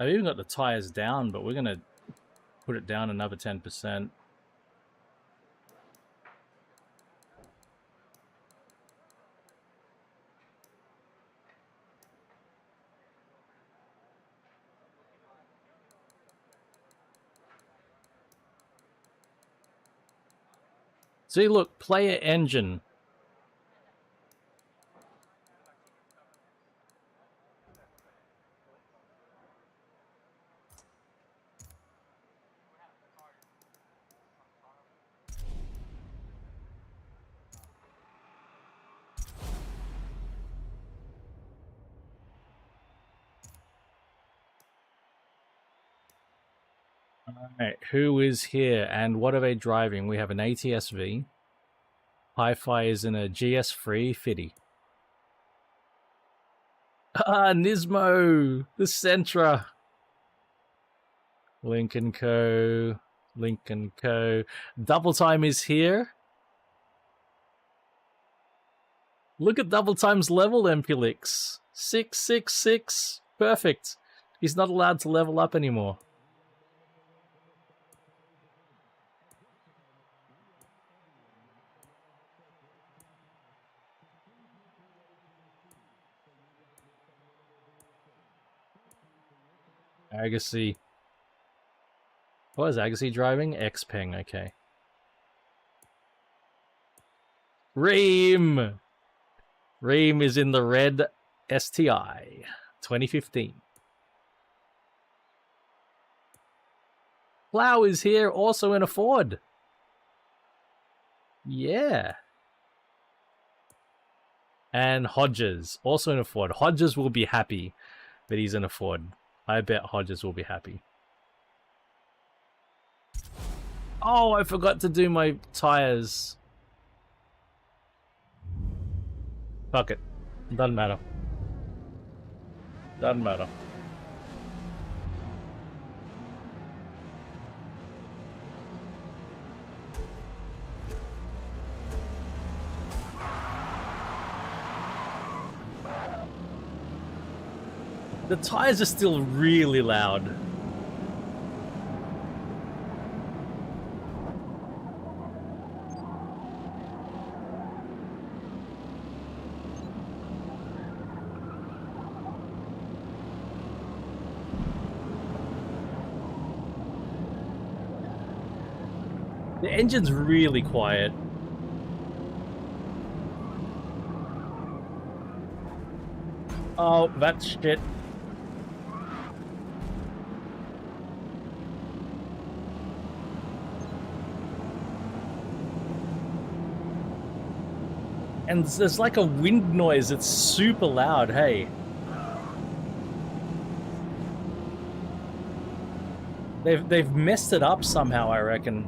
I've even got the tires down, but we're gonna put it down another 10%. See, look, player engine. Alright, who is here and what are they driving? We have an ATS-V. Hi-Fi is in a GS3 Fitty. Ah, Nismo! The Sentra! Lincoln Co. Lincoln Co. Double Time is here. Look at Double Time's level, Empulix. 666. Perfect. He's not allowed to level up anymore. Agassi. What is Agassi driving? Xpeng, okay. Ream! Ream is in the red STI 2015. Plow is here, also in a Ford. Yeah. And Hodges, also in a Ford. Hodges will be happy that he's in a Ford. I bet Hodges will be happy. Oh, I forgot to do my tires. Fuck it. Doesn't matter. Doesn't matter. The tires are still really loud. The engine's really quiet. Oh, that's shit. And there's like a wind noise, it's super loud, hey. They've messed it up somehow, I reckon.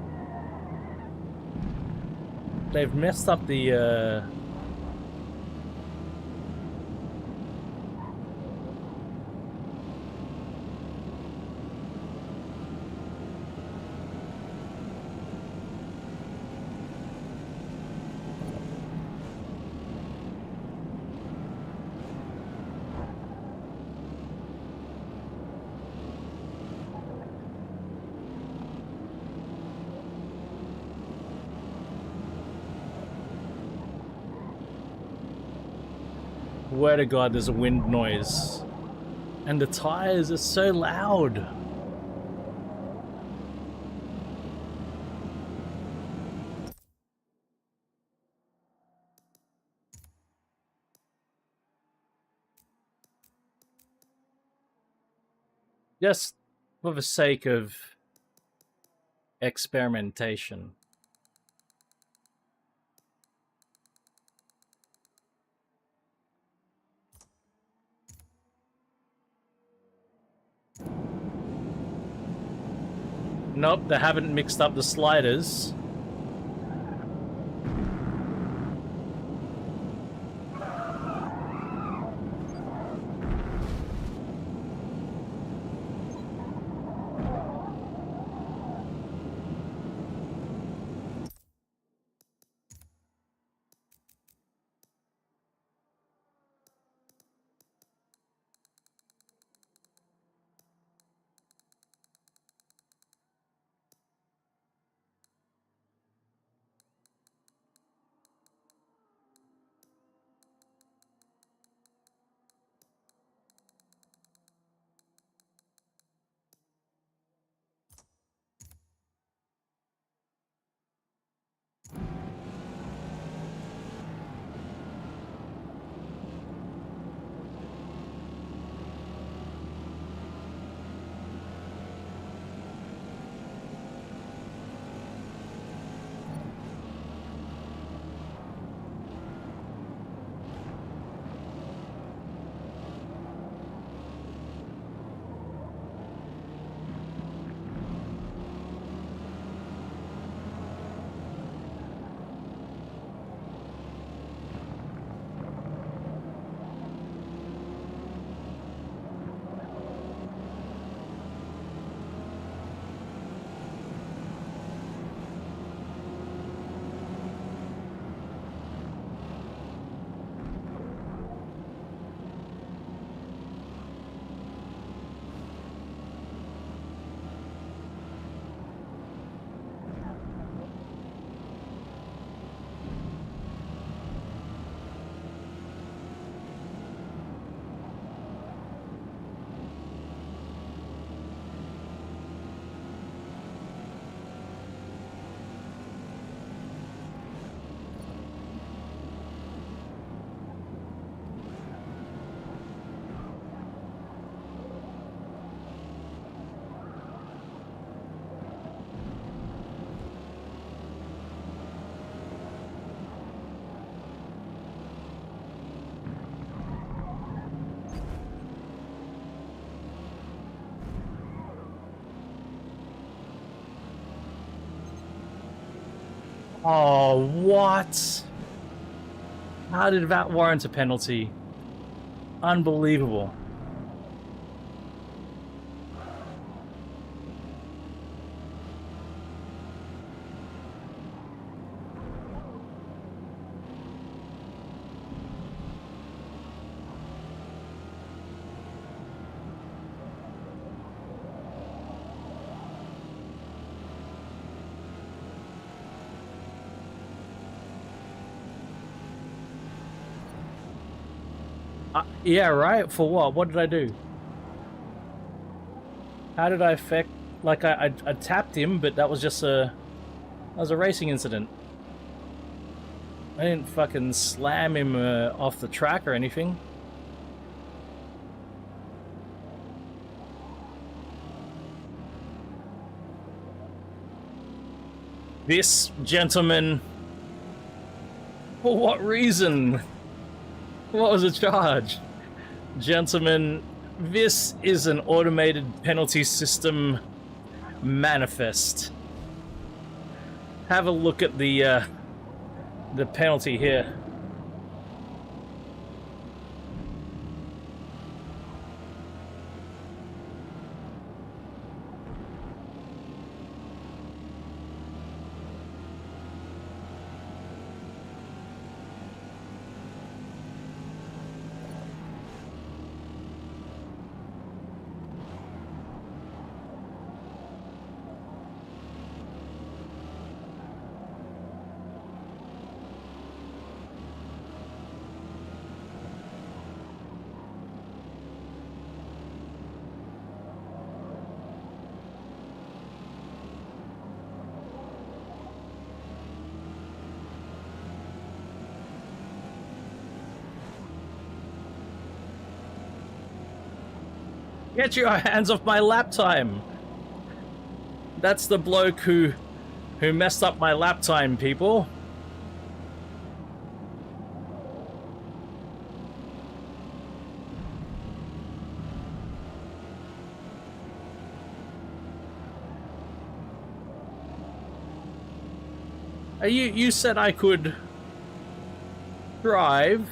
They've messed up the Swear to God, there's a wind noise. And the tires are so loud. Just for the sake of experimentation. Nope, they haven't mixed up the sliders. Oh, what? How did that warrant a penalty? Unbelievable. Yeah, right? For what? What did I do? How did I affect... Like, I tapped him, but that was just a... That was a racing incident. I didn't fucking slam him off the track or anything. This gentleman... For what reason? What was the charge? Gentlemen, this is an automated penalty system manifest. Have a look at the penalty here. Get your hands off my lap time. That's the bloke who messed up my lap time, people. You said I could drive.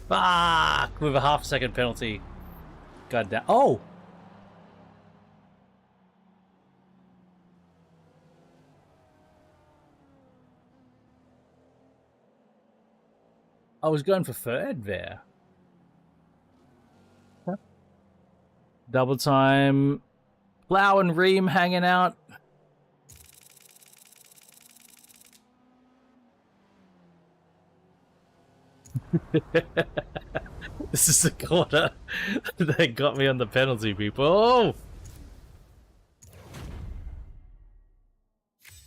Fuck! With a half-second penalty. God damn. Oh! I was going for third there. Huh? Double time. Plow and Ream hanging out. This is the corner that got me on the penalty, people. Oh!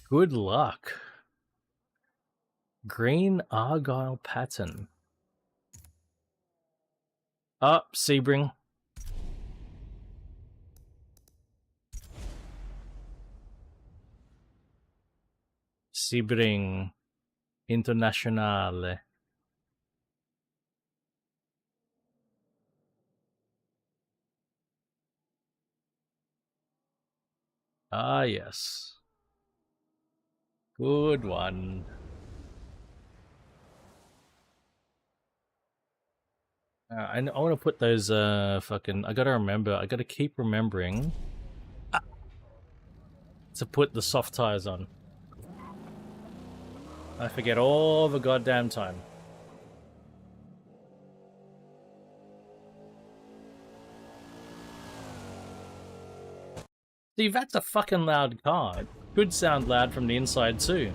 Good luck. Green Argyle pattern. Up, Sebring. Sebring Internationale. Ah, yes. Good one. I want to put those fucking. I gotta remember. I gotta keep remembering to put the soft tires on. I forget all the goddamn time. Steve, that's a fucking loud car. It could sound loud from the inside too.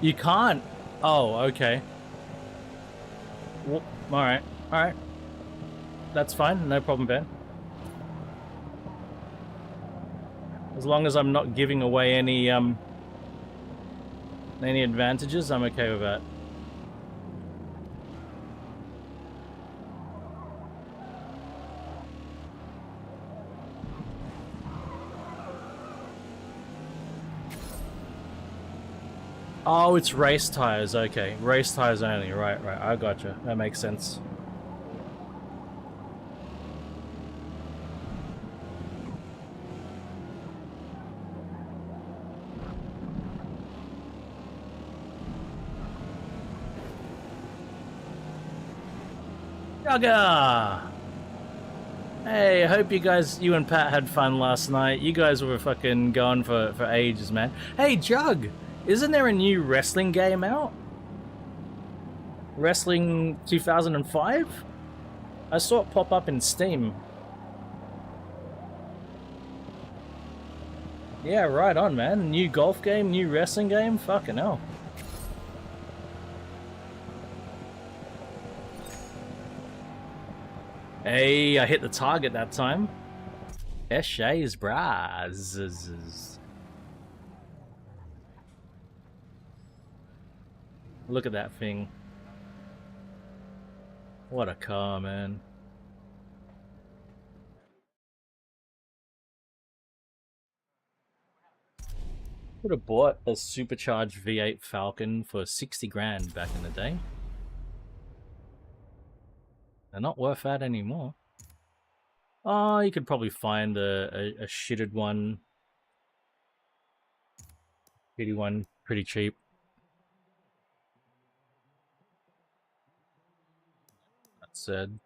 You can't. Oh, okay. Well, all right, all right. That's fine. No problem, Ben. As long as I'm not giving away any advantages, I'm okay with that. Oh, it's race tires. Okay, race tires only. Right. I gotcha. That makes sense. Jugger! Hey, I hope you and Pat had fun last night. You guys were fucking gone for ages, man. Hey, Jug! Isn't there a new wrestling game out? Wrestling 2005? I saw it pop up in Steam. Yeah, right on, man. New golf game, new wrestling game? Fucking hell. Hey, I hit the target that time. Eshays, bras. Look at that thing. What a car, man. Could have bought a supercharged V8 Falcon for 60 grand back in the day. They're not worth that anymore. Oh, you could probably find a shitted one. Shitty one, pretty cheap. That said.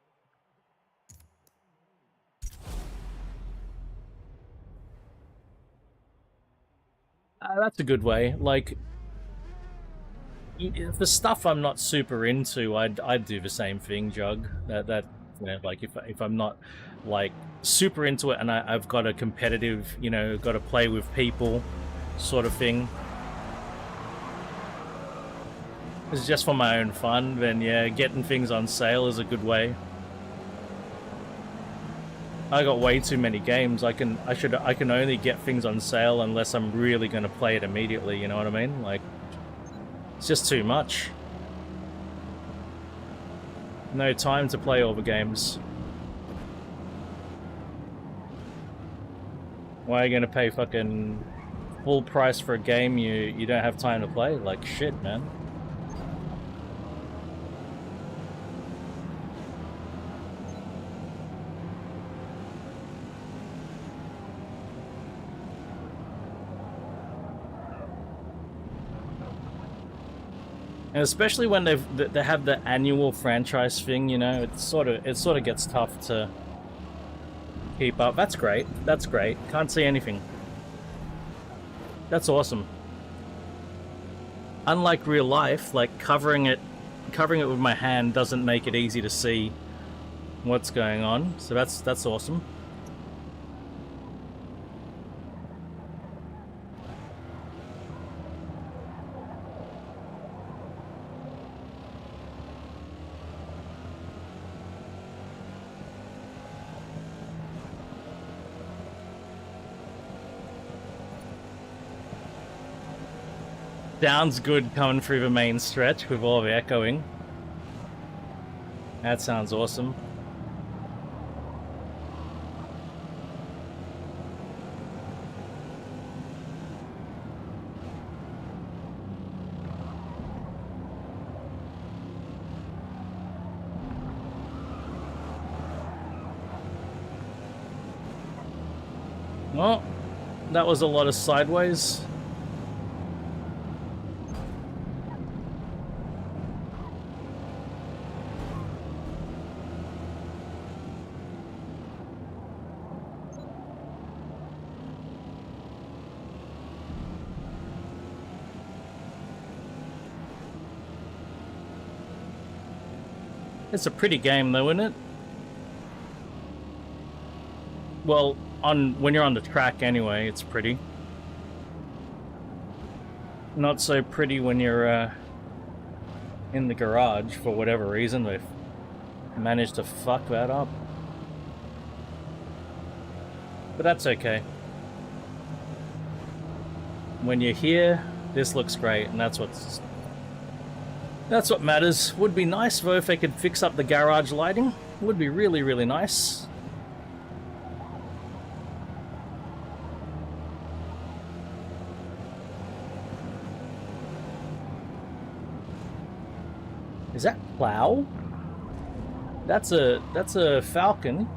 That's a good way. Like, the stuff I'm not super into, I'd do the same thing, Jug. That you know, like if I'm not like super into it and I've got a competitive, you know, got to play with people, sort of thing. It's just for my own fun. Then yeah, getting things on sale is a good way. I got way too many games. I can only get things on sale unless I'm really going to play it immediately, you know what I mean? Like, it's just too much. No time to play all the games. Why are you going to pay fucking full price for a game you don't have time to play? Like, shit, man. And especially when they have the annual franchise thing, you know, it sort of gets tough to keep up. That's great. That's great. Can't see anything. That's awesome. Unlike real life, like covering it with my hand doesn't make it easy to see what's going on. So that's awesome. Sounds good coming through the main stretch with all the echoing. That sounds awesome. Well, that was a lot of sideways. It's a pretty game though, isn't it? Well, when you're on the track anyway, it's pretty. Not so pretty when you're in the garage for whatever reason. They've managed to fuck that up. But that's okay. When you're here, this looks great, and that's what matters. Would be nice though if they could fix up the garage lighting. Would be really, really nice. Is that plow? That's a Falcon.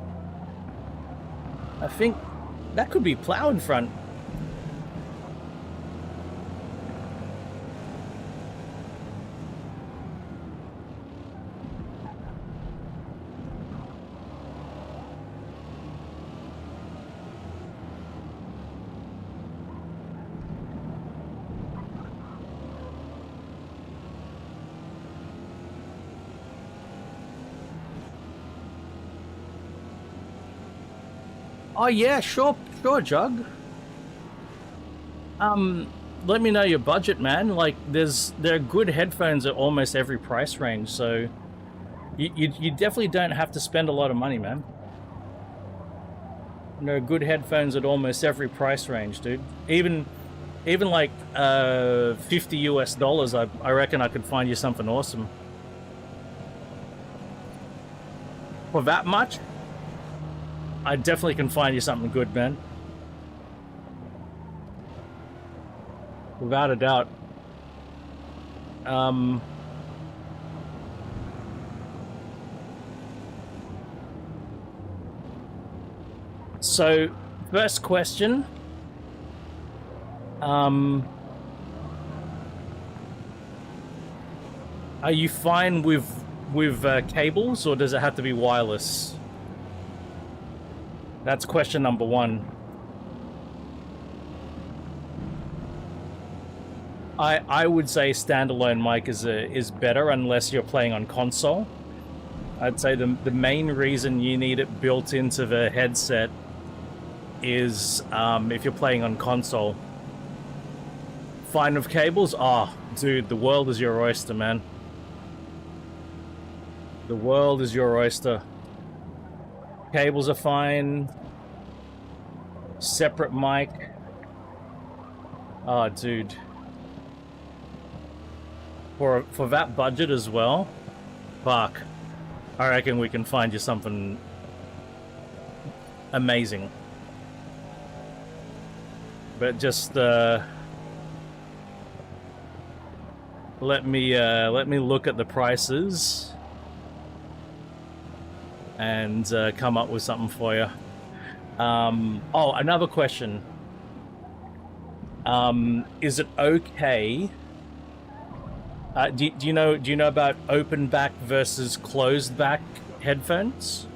I think that could be plow in front. Oh yeah, sure, Jug. Let me know your budget, man. Like, there are good headphones at almost every price range, so you definitely don't have to spend a lot of money, man. There are good headphones at almost every price range, dude. Even like $50 US, I reckon I could find you something awesome. For that much, I definitely can find you something good, man. Without a doubt. So, first question. Are you fine with cables, or does it have to be wireless? That's question number one. I would say standalone mic is better unless you're playing on console. I'd say the main reason you need it built into the headset is if you're playing on console. Fine with cables? Oh, dude, the world is your oyster, man. The world is your oyster. Cables are fine. Separate mic. Oh, dude. For that budget as well, fuck. I reckon we can find you something amazing. But just let me look at the prices and come up with something for you. Oh, another question. Is it okay? Do you know about open back versus closed back headphones?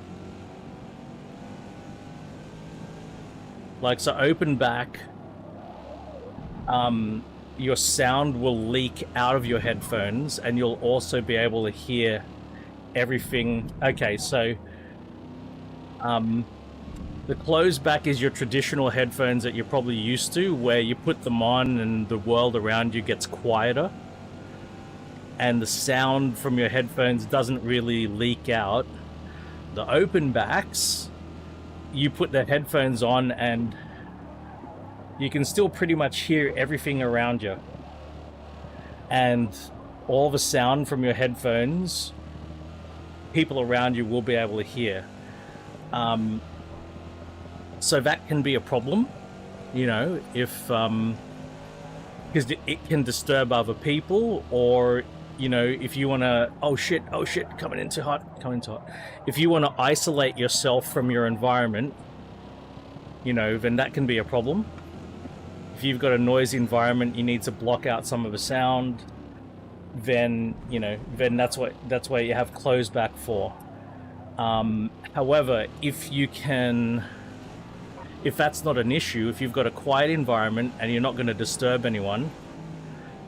Like, so open back, your sound will leak out of your headphones, and you'll also be able to hear everything. Okay, so the closed back is your traditional headphones that you're probably used to, where you put them on and the world around you gets quieter and the sound from your headphones doesn't really leak out. The open backs, you put the headphones on and you can still pretty much hear everything around you, and all the sound from your headphones, people around you will be able to hear. So that can be a problem, you know, if because it can disturb other people, or, you know, if you want to, oh shit, coming in too hot. If you want to isolate yourself from your environment, you know, then that can be a problem. If you've got a noisy environment, you need to block out some of the sound, then, you know, then that's what you have closed back for. However, if that's not an issue, if you've got a quiet environment and you're not going to disturb anyone,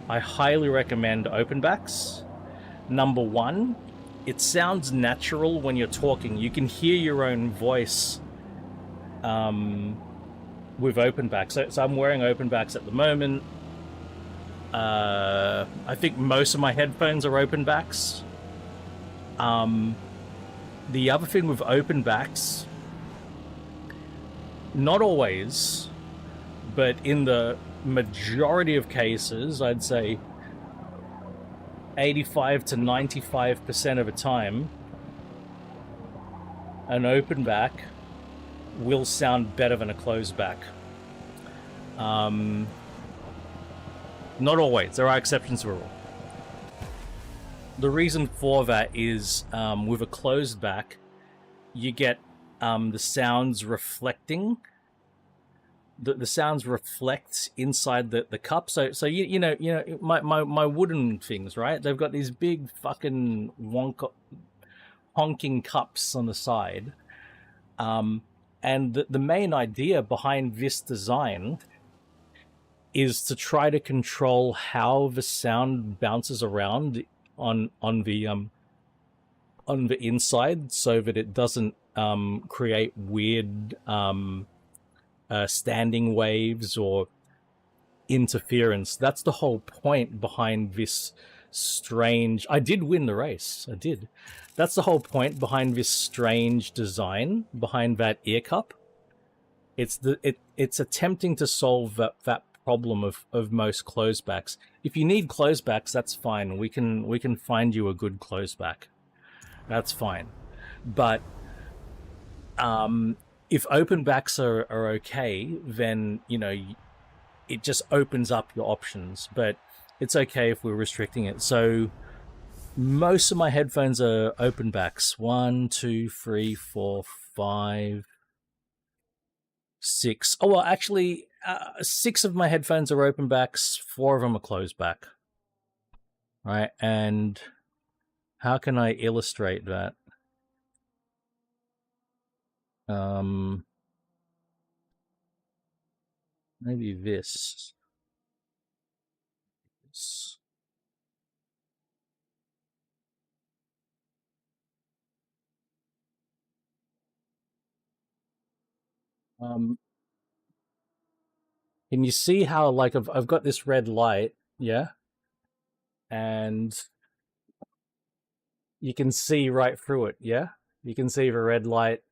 I highly recommend open backs. Number one, it sounds natural when you're talking. You can hear your own voice with open backs. So I'm wearing open backs at the moment. I think most of my headphones are open backs. The other thing with open backs, not always, but in the majority of cases, I'd say 85 to 95% of the time, an open back will sound better than a closed back. Not always. There are exceptions to the rule. the reason for that is with a closed back, you get the sounds reflecting. The sounds reflect inside the cup. So you know my wooden things, right? They've got these big fucking honking cups on the side. And the main idea behind this design is to try to control how the sound bounces around on the inside, so that it doesn't create weird standing waves or interference. That's the whole point behind this strange... I did win the race. I did. That's the whole point behind this strange design behind that ear cup. It's attempting to solve that problem of most closebacks. If you need closebacks, that's fine. We can find you a good closeback. That's fine. But if open backs are okay, then it just opens up your options. But it's okay if we're restricting it. So most of my headphones are open backs. 1, 2, 3, 4, 5, 6. Oh, well, actually, 6 of my headphones are open backs. 4 of them are closed back. All right, and how can I illustrate that? Maybe this. Can you see how, like, I've got this red light, yeah? And you can see right through it, yeah? You can see the red light.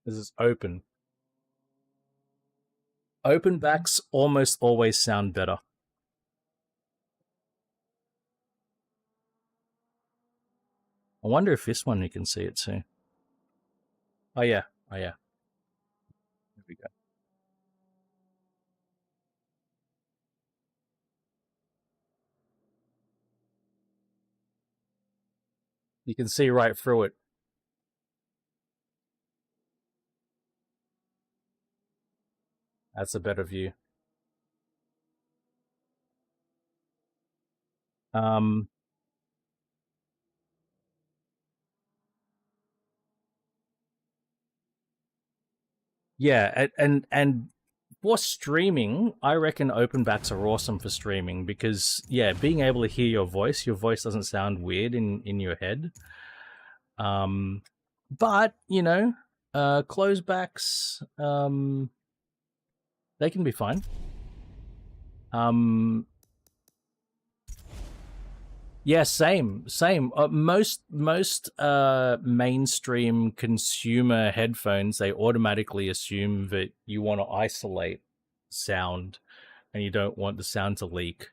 This is open. Open backs almost always sound better. I wonder if this one you can see it too. Oh yeah. There we go. You can see right through it. That's a better view. Yeah, and for streaming, I reckon open backs are awesome for streaming because, yeah, being able to hear your voice doesn't sound weird in your head. But closed backs, they can be fine. Yeah, same. Most mainstream consumer headphones, they automatically assume that you want to isolate sound and you don't want the sound to leak.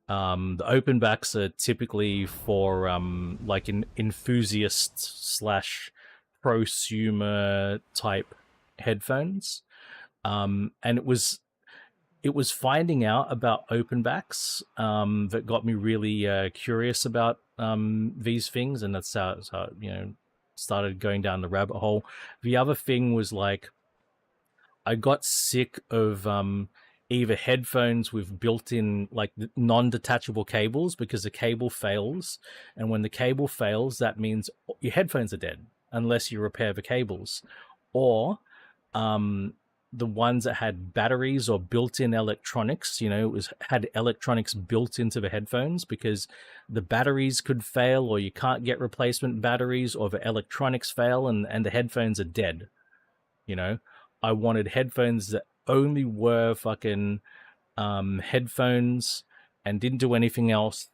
The open backs are typically for like an enthusiast / prosumer type headphones. And it was finding out about open backs that got me really curious about these things, and that's how started going down the rabbit hole. The other thing was, like, I got sick of either headphones with built-in, like, non-detachable cables, because the cable fails, and when the cable fails, that means your headphones are dead unless you repair the cables, or the ones that had batteries or built-in electronics, had electronics built into the headphones, because the batteries could fail, or you can't get replacement batteries, or the electronics fail and the headphones are dead. I wanted headphones that only were fucking headphones and didn't do anything else,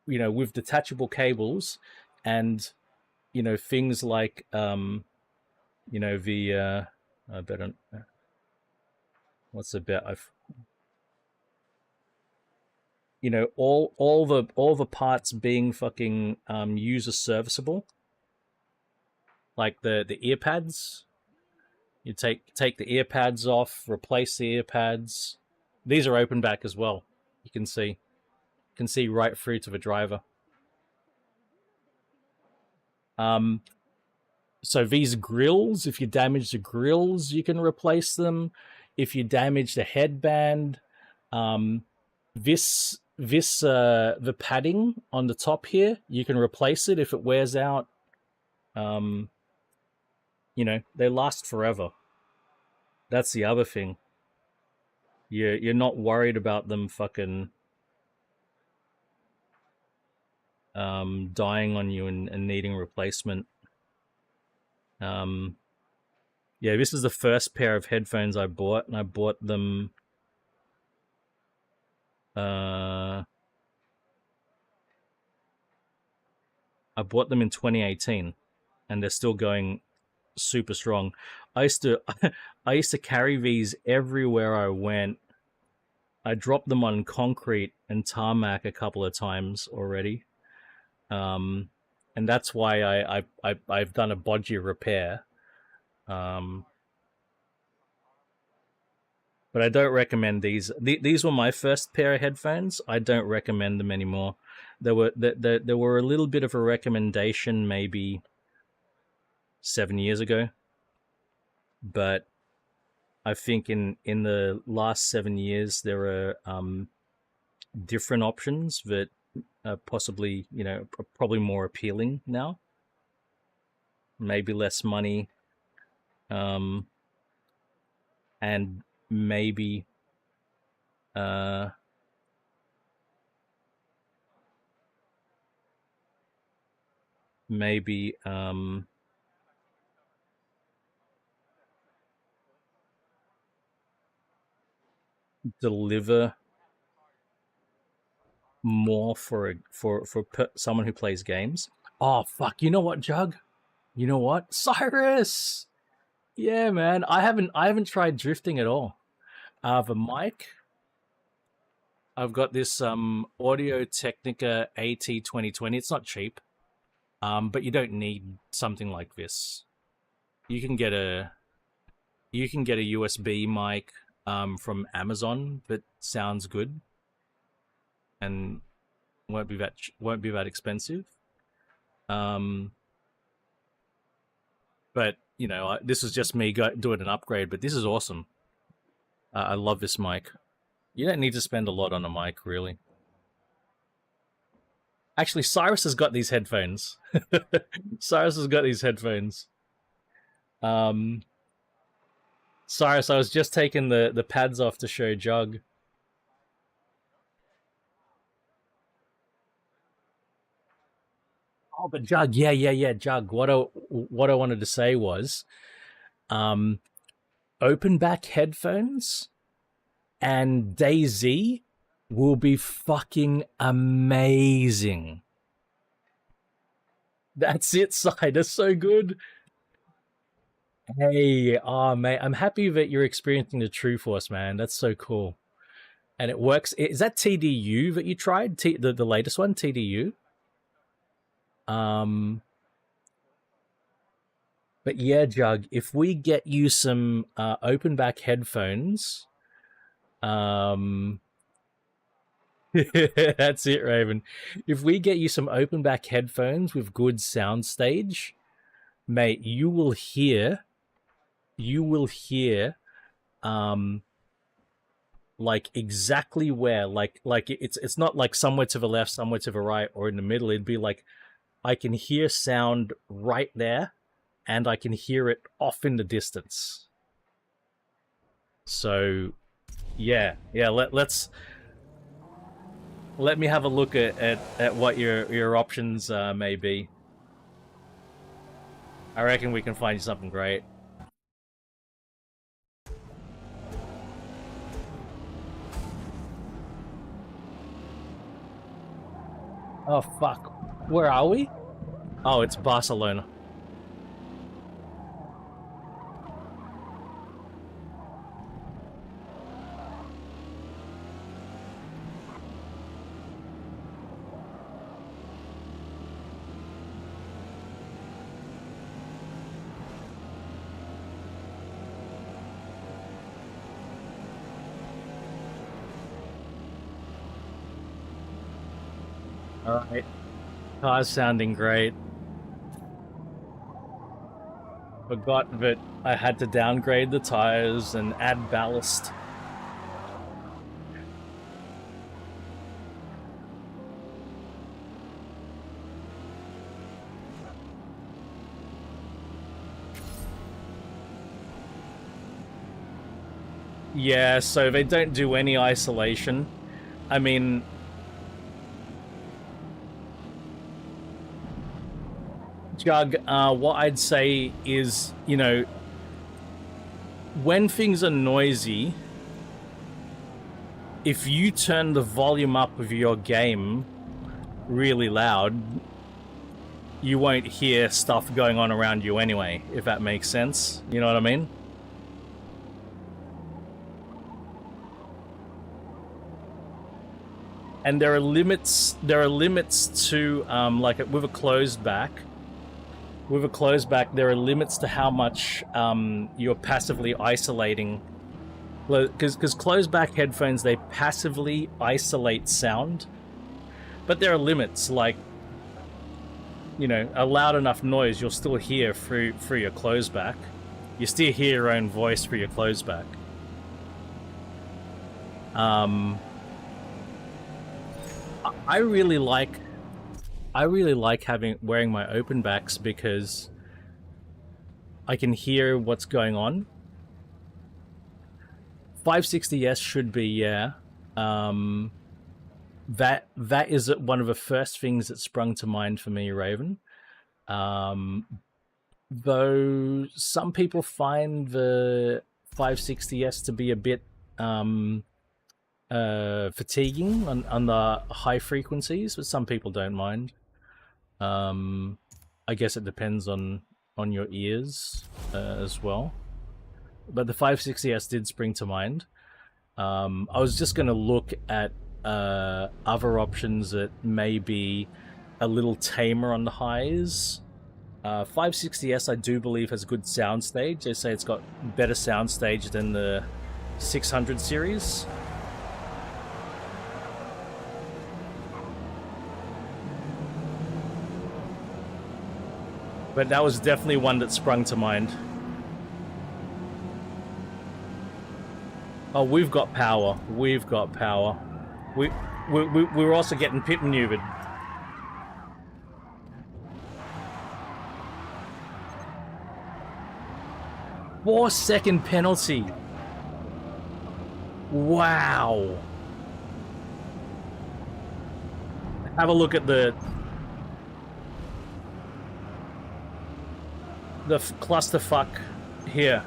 with detachable cables, and things like the I better, what's the bet? All the parts being fucking user serviceable, like the ear pads. You take the ear pads off, replace the ear pads, These are open back as well. You can see right through to the driver. So these grills, if you damage the grills, you can replace them. If you damage the headband, the padding on the top here, you can replace it if it wears out. You know, they last forever. That's the other thing. You're not worried about them fucking dying on you and needing replacement. Yeah, this is the first pair of headphones I bought, and I bought them I bought them in 2018, and they're still going super strong. I used to carry these everywhere I went. I dropped them on concrete and tarmac a couple of times already, and that's why I've done a bodgy repair. But I don't recommend these. These were my first pair of headphones. I don't recommend them anymore. There were a little bit of a recommendation maybe 7 years ago, but I think in the last 7 years there are different options that are possibly, you know, probably more appealing now. Maybe less money, and maybe deliver more for someone who plays games. Oh fuck! You know what, Jug? You know what, Cyrus? Yeah, man. I haven't tried drifting at all. The mic. I've got this Audio Technica AT2020. It's not cheap, but you don't need something like this. You can get a USB mic from Amazon that sounds good and won't be that expensive. But you know, this is just me doing an upgrade. But this is awesome. I love this mic. You don't need to spend a lot on a mic, really. Actually, Cyrus has got these headphones. Cyrus has got these headphones. Cyrus, I was just taking the pads off to show Jug. Oh, but Jug, yeah, Jug. What I wanted to say was, open back headphones and DayZ will be fucking amazing. That's it, Side. That's so good. Hey, mate, I'm happy that you're experiencing the True Force, man. That's so cool. And it works. Is that TDU that you tried? The latest one, TDU? But yeah, Jug, if we get you some open back headphones, that's it, Raven. If we get you some open back headphones with good soundstage, mate, you will hear like exactly where, like it's not like somewhere to the left, somewhere to the right, or in the middle. It'd be like I can hear sound right there, and I can hear it off in the distance. So yeah, let me have a look at what your options may be. I reckon we can find you something great. Oh fuck, where are we? Oh, it's Barcelona. Alright. Car's sounding great. Forgot that I had to downgrade the tires and add ballast. Yeah, so they don't do any isolation. I mean, Jug, what I'd say is, you know, when things are noisy, if you turn the volume up of your game really loud, you won't hear stuff going on around you anyway, if that makes sense. You know what I mean? And there are limits to, like with a closed back, there are limits to how much you're passively isolating. Because closed back headphones, they passively isolate sound. But there are limits, like, you know, a loud enough noise you'll still hear through your closed back. You still hear your own voice through your closed back. I really like wearing my open backs because I can hear what's going on. 560S should be, yeah. That is one of the first things that sprung to mind for me, Raven. Though some people find the 560S to be a bit fatiguing on the high frequencies, but some people don't mind. I guess it depends on your ears as well. But the 560S did spring to mind. I was just going to look at other options that may be a little tamer on the highs. 560S, I do believe, has a good soundstage. They say it's got better soundstage than the 600 series. But that was definitely one that sprung to mind. Oh, we've got power. We've got power. We're also getting pit maneuvered. Four-second penalty. Wow. Have a look at the clusterfuck here.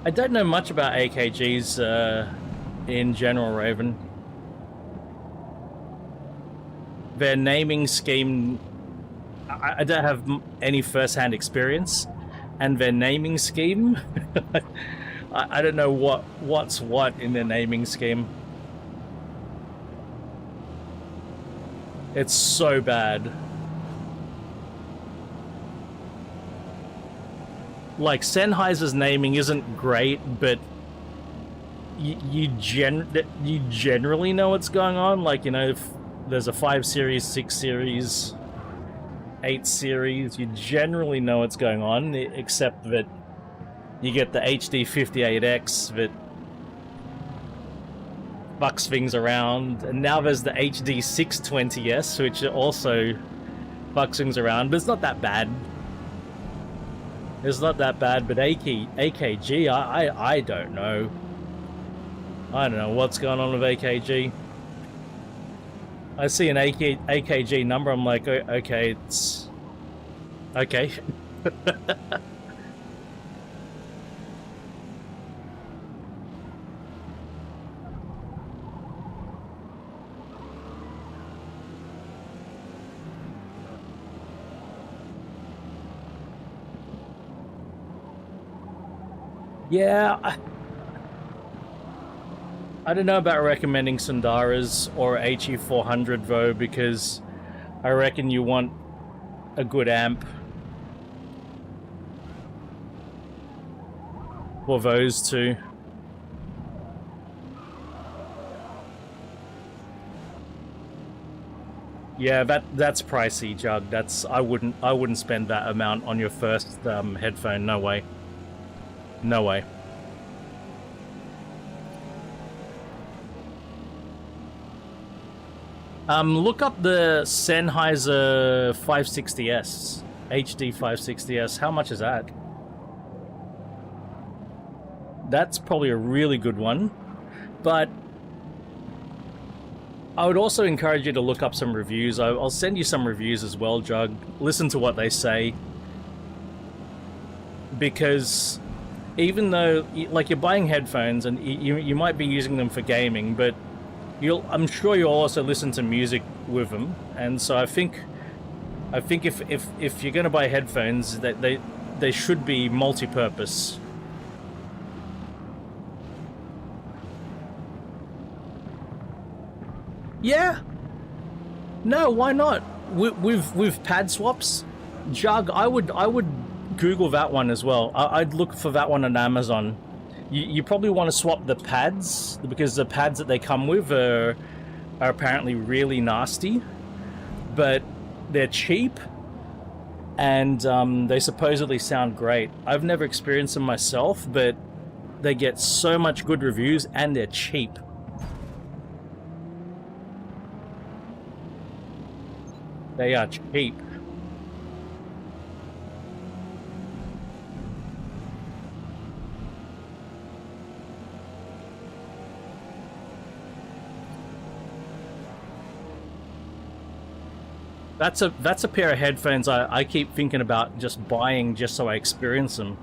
I don't know much about AKGs in general, Raven. Their naming scheme, I don't have any first-hand experience, and their naming scheme, I don't know what's what in their naming scheme. It's so bad. Like, Sennheiser's naming isn't great, but you generally know what's going on. Like, you know, if there's a 5 series, 6 series, 8 series, you generally know what's going on, except that you get the HD58X that fucks things around, and now there's the HD620S, which also fucks things around, but it's not that bad. It's not that bad, but AKG, I don't know. I don't know what's going on with AKG. I see an AKG number, I'm like, okay, it's... okay. Yeah, I don't know about recommending Sundaras or HE400 though, because I reckon you want a good amp for those two. Yeah, that's pricey, Jug. I wouldn't spend that amount on your first headphone. No way. No way. Look up the Sennheiser 560S, HD 560S. How much is that? That's probably a really good one, but I would also encourage you to look up some reviews. I'll send you some reviews as well, Jug. Listen to what they say. Because even though, like, you're buying headphones and you might be using them for gaming, but I'm sure you'll also listen to music with them. And so I think if you're going to buy headphones, that they should be multi-purpose. Yeah. No, why not? With pad swaps, Jug, I would Google that one as well. I'd look for that one on Amazon. You probably want to swap the pads, because the pads that they come with are apparently really nasty, but they're cheap and they supposedly sound great. I've never experienced them myself, but they get so much good reviews and they're cheap. They are cheap. That's a pair of headphones I keep thinking about just buying just so I experience them.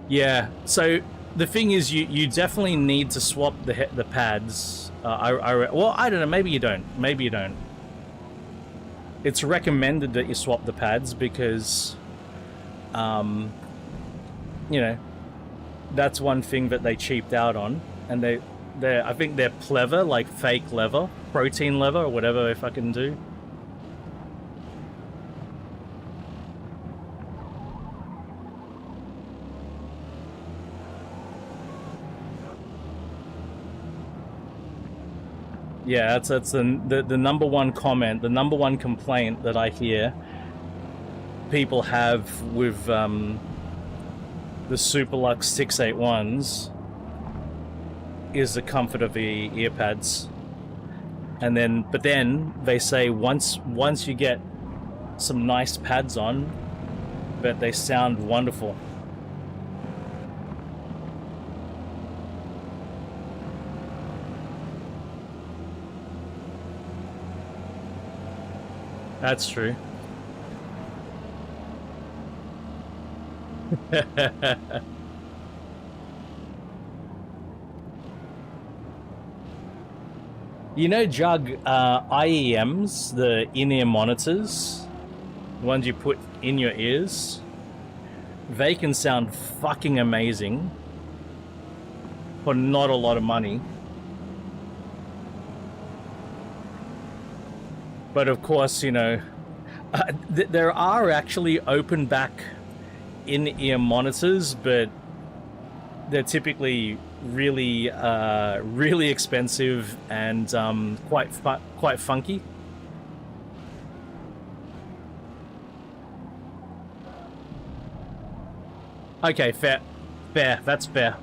Yeah, so the thing is, you definitely need to swap the pads. Well, I don't know, maybe you don't. Maybe you don't. It's recommended that you swap the pads because, you know, that's one thing that they cheaped out on, and I think they're pleather, like fake leather, protein leather, or whatever they fucking do. Yeah, that's the number one comment, the number one complaint that I hear people have with the Superlux 681s is the comfort of the earpads. But then they say once you get some nice pads on, that they sound wonderful. That's true. You know, Jug, IEMs, the in-ear monitors, the ones you put in your ears, they can sound fucking amazing for not a lot of money. But of course, you know, there are actually open back in-ear monitors, but they're typically really, really expensive and quite funky. Okay, fair, that's fair.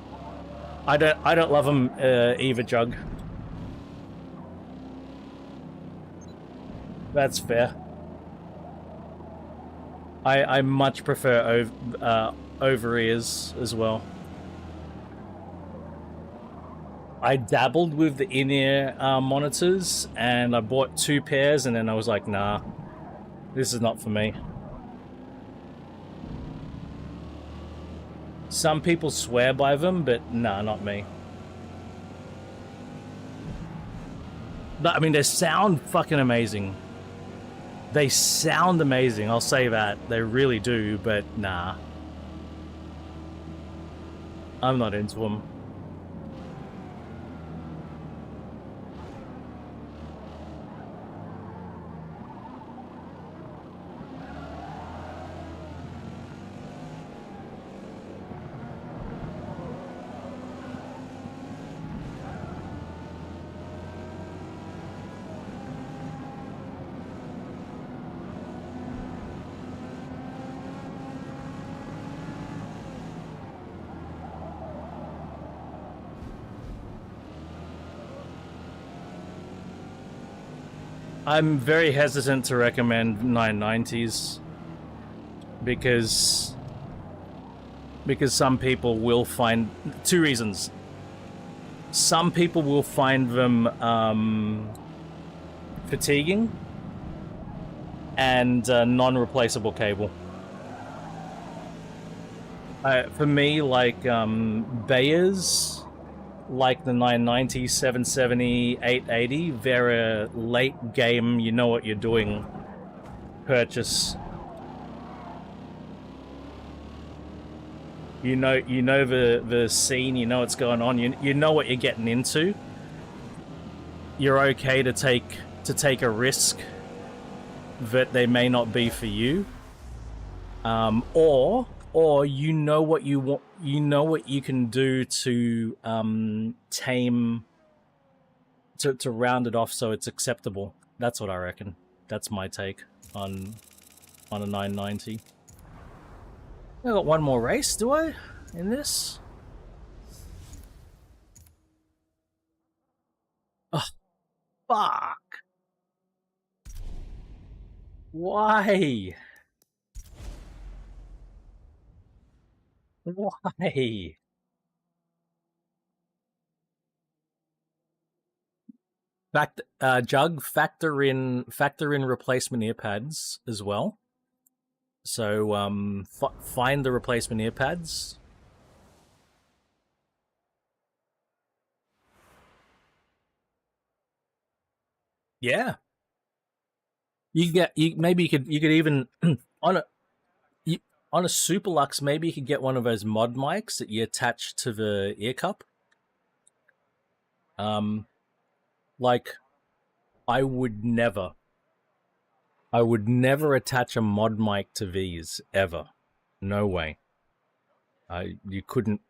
I don't love them either, Jug. That's fair. I much prefer over ears as well. I dabbled with the in-ear monitors, and I bought 2 pairs, and then I was like, nah, this is not for me. Some people swear by them, but nah, not me. I mean, they sound fucking amazing. They sound amazing, I'll say that. They really do, but nah. I'm not into them. I'm very hesitant to recommend 990s because some people will find two reasons. Some people will find them fatiguing and non-replaceable cable. For me, like Bayers, like the 990, 770, 880, they're a late game, you know what you're doing purchase. You know the scene, you know what's going on, you know what you're getting into. You're okay to take a risk that they may not be for you. Or you know what you want, you know what you can do to tame, to round it off so it's acceptable. That's what I reckon. That's my take on a 990. I got one more race, do I? In this? Oh, fuck! Why? Why? Jug, factor in replacement ear pads as well. So find the replacement ear pads. Yeah. Maybe you could even on a Superlux, maybe you could get one of those mod mics that you attach to the ear cup. Like, I would never attach a mod mic to these ever. No way. You couldn't.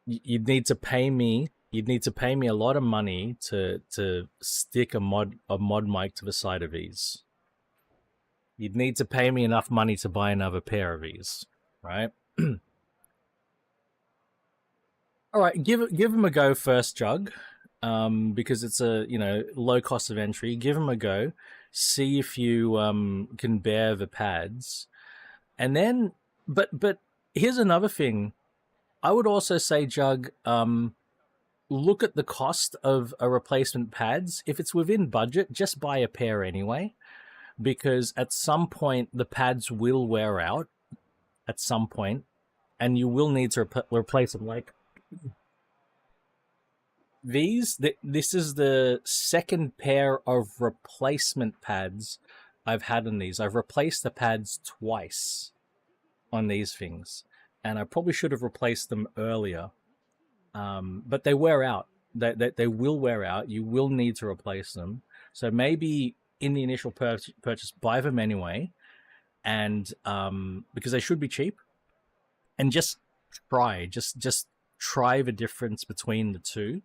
You'd need to pay me. You'd need to pay me a lot of money to stick a mod mic to the side of these. You'd need to pay me enough money to buy another pair of these, right? All right, give them a go first, Jug, because it's a low cost of entry. Give them a go, see if you can bear the pads, and then. But here's another thing. I would also say, Jug, look at the cost of a replacement pads. If it's within budget, just buy a pair anyway, because at some point the pads will wear out. At some point, and you will need to replace them. Like these, this is the second pair of replacement pads I've had on these. I've replaced the pads twice on these things, and I probably should have replaced them earlier. But they wear out. They will wear out. You will need to replace them. So maybe in the initial purchase, buy them anyway, and because they should be cheap, and just try the difference between the two,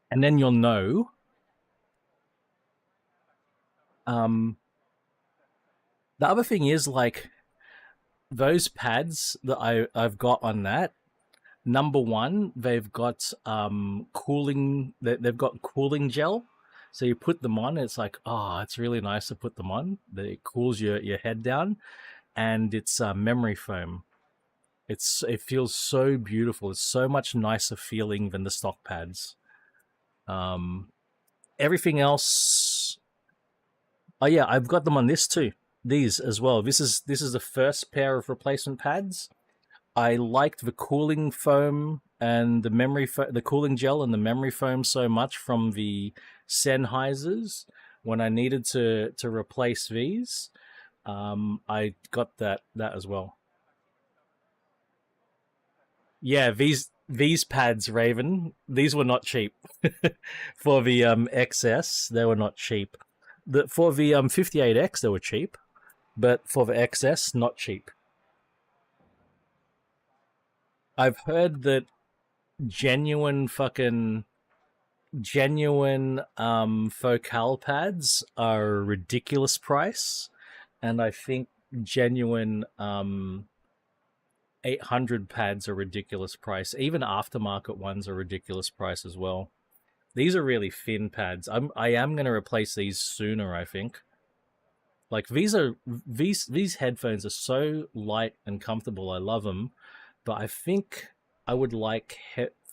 and then you'll know. The other thing is, like, those pads that I've got on that, number one, they've got cooling. They've got cooling gel, so you put them on. It's like, oh, it's really nice to put them on. It cools your head down, and it's memory foam. It feels so beautiful. It's so much nicer feeling than the stock pads. Everything else. Oh yeah, I've got them on this too. These as well. This is the first pair of replacement pads. I liked the cooling foam and the cooling gel and the memory foam so much from the Sennheisers when I needed to replace these. I got that as well. Yeah, these pads, Raven, these were not cheap. For the XS, they were not cheap. For the 58X, they were cheap, but for the XS, not cheap. I've heard that genuine focal pads are a ridiculous price, and I think genuine 800 pads are ridiculous price. Even aftermarket ones are ridiculous price as well. These are really thin pads. I am going to replace these sooner, I think. Like these headphones are so light and comfortable. I love them, but I think I would like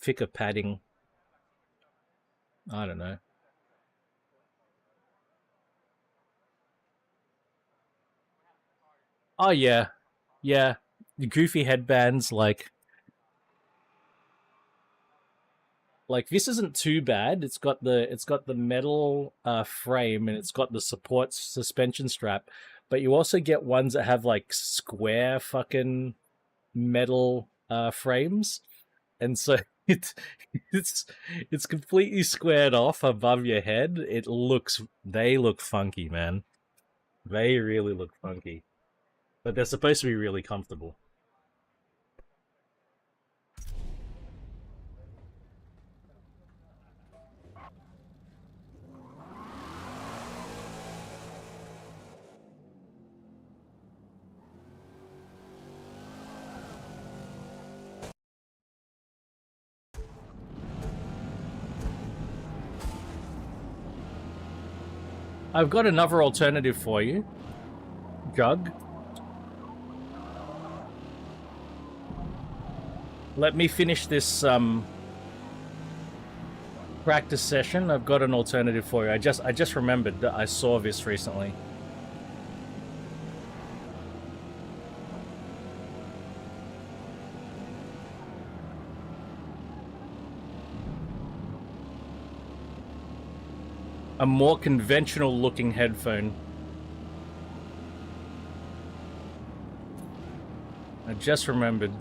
thicker padding. I don't know. Oh yeah, yeah. The goofy headbands, like this isn't too bad. It's got the metal frame, and it's got the support suspension strap, but you also get ones that have like square fucking metal frames, and so it's completely squared off above your head. They look funky, man. They really look funky, but they're supposed to be really comfortable. I've got another alternative for you, Jug. Let me finish this practice session. I've got an alternative for you. I just remembered that I saw this recently. A more conventional looking headphone. I just remembered.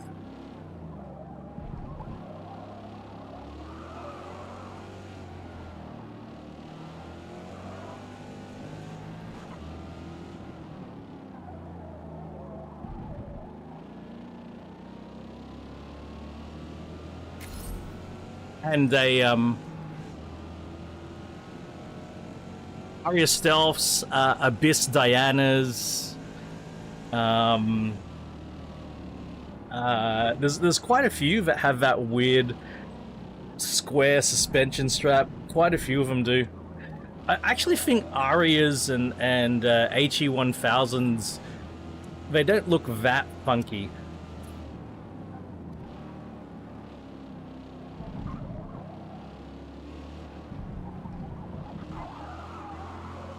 And a Aria Stealths, Abyss Dianas. There's quite a few that have that weird square suspension strap. Quite a few of them do. I actually think Arias and HE1000s, they don't look that funky.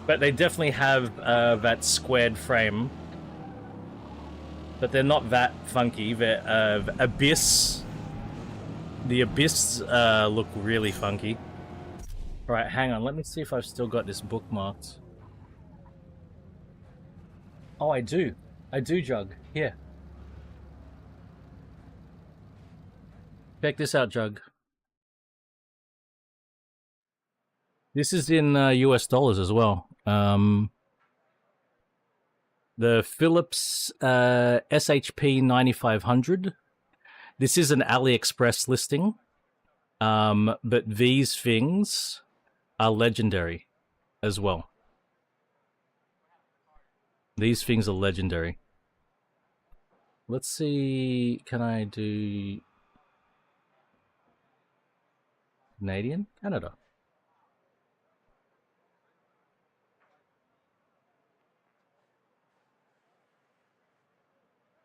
But they definitely have that squared frame. But they're not that funky. They're Abyss. The Abyss look really funky. Alright, hang on. Let me see if I've still got this bookmarked. Oh, I do. I do, Jug. Here. Check this out, Jug. This is in US dollars as well. The Philips SHP 9500. This is an AliExpress listing, but these things are legendary as well. These things are legendary. Let's see, can I do Canadian? Canada.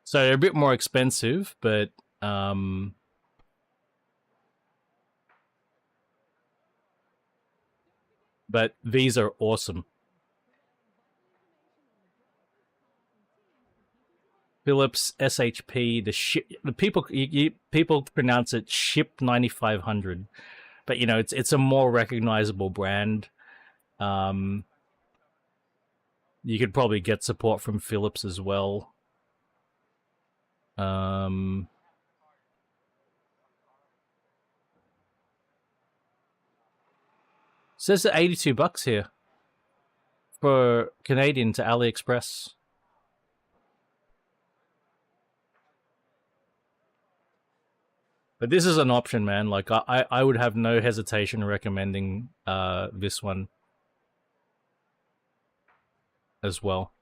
So they're a bit more expensive, but these are awesome. Philips SHP, the people pronounce it Ship 9500, but you know it's a more recognizable brand. You could probably get support from Philips as well. Says that $82 here for Canadian to AliExpress. But this is an option, man. Like I would have no hesitation recommending this one as well.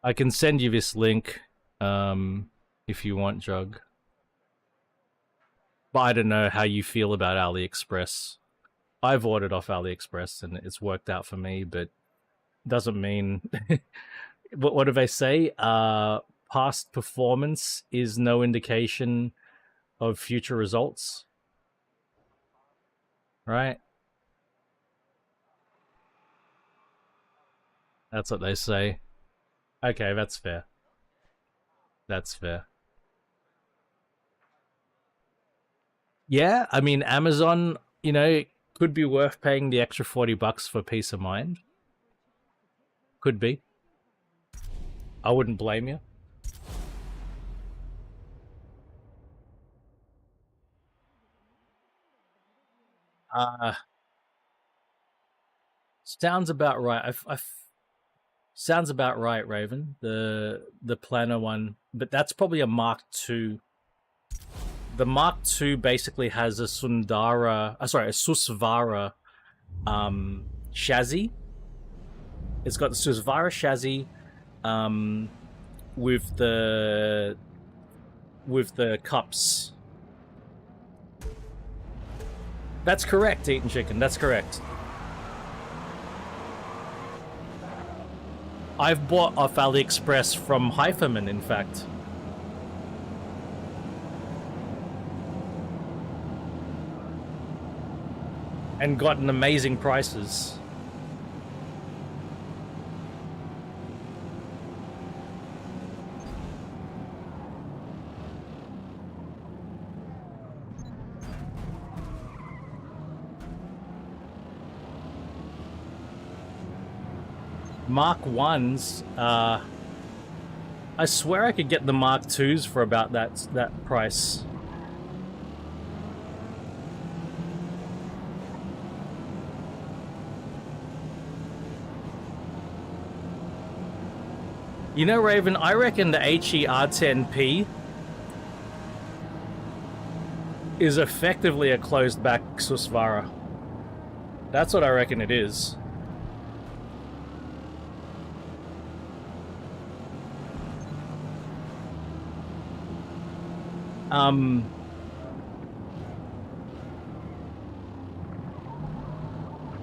I can send you this link if you want, Jug. But I don't know how you feel about AliExpress. I've ordered off AliExpress and it's worked out for me, but doesn't mean... what do they say? Past performance is no indication of future results. Right? That's what they say. Okay, that's fair. That's fair. Yeah, I mean, Amazon, you know, could be worth paying the extra $40 for peace of mind. Could be. I wouldn't blame you. Sounds about right. Sounds about right, Raven. The planner one, but that's probably a Mark II. The Mark II basically has a Susvara chassis. It's got the Susvara chassis with the cups. That's correct, Eating Chicken. That's correct. I've bought off AliExpress from Hypherman, in fact. And gotten amazing prices. Mark 1s, I swear I could get the Mark 2s for about that price. You know, Raven, I reckon the HER10P is effectively a closed-back Susvara. That's what I reckon it is.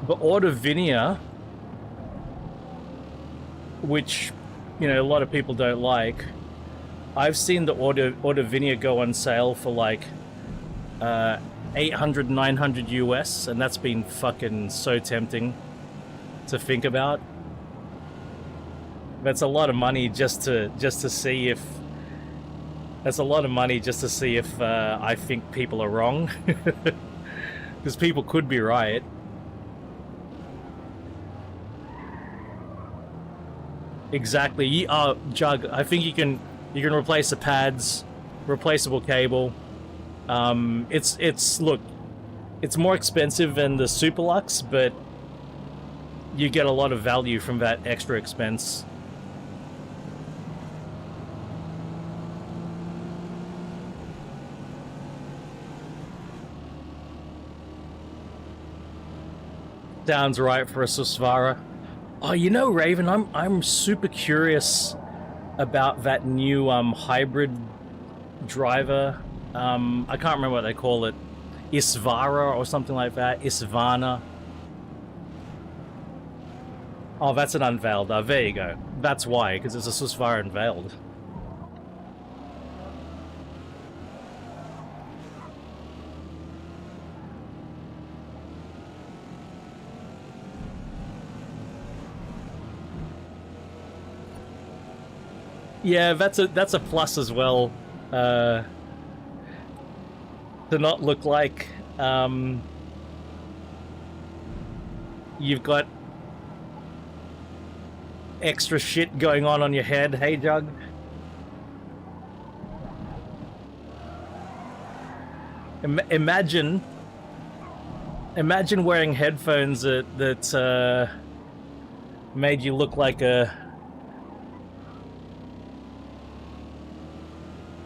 But Autovinia, which, you know, a lot of people don't like, I've seen the Autovinia go on sale for like 800, 900 US, and that's been fucking so tempting to think about. That's a lot of money just to see if... That's a lot of money just to see if I think people are wrong. Because people could be right. Exactly. Jug, I think you can replace the pads, replaceable cable. Look, it's more expensive than the Superlux, but you get a lot of value from that extra expense. Sounds right for a Susvara. Oh, you know, Raven, I'm super curious about that new hybrid driver. I can't remember what they call it. Isvara or something like that. Isvana. Oh, that's an unveiled. There you go. That's why, because it's a Susvara unveiled. Yeah, that's a plus as well. To not look like You've got extra shit going on your head. Hey, Jug. Imagine wearing headphones that made you look like a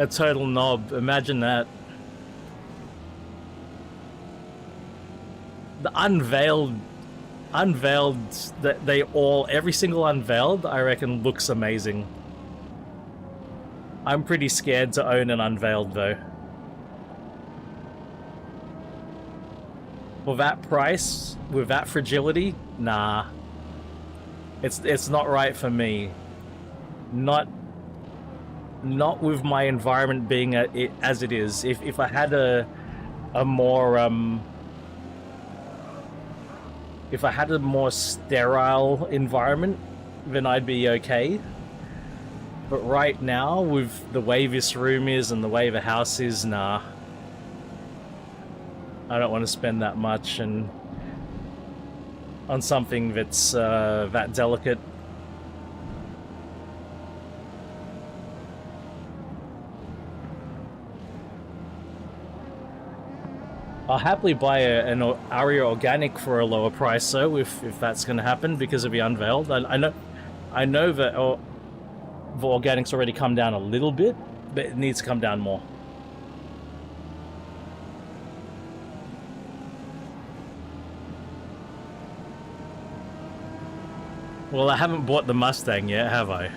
total knob. Imagine that. The unveiled, that every single unveiled, I reckon, looks amazing. I'm pretty scared to own an unveiled though. For that price, with that fragility, nah. It's not right for me. Not with my environment being as it is. If I had a more if I had a more sterile environment, then I'd be okay. But right now, with the way this room is and the way the house is, nah. I don't want to spend that much on something that's that delicate. I'll happily buy an Aria Organic for a lower price, though, if that's going to happen because of the unveiled. I know that the organic's already come down a little bit, but it needs to come down more. Well, I haven't bought the Mustang yet, have I?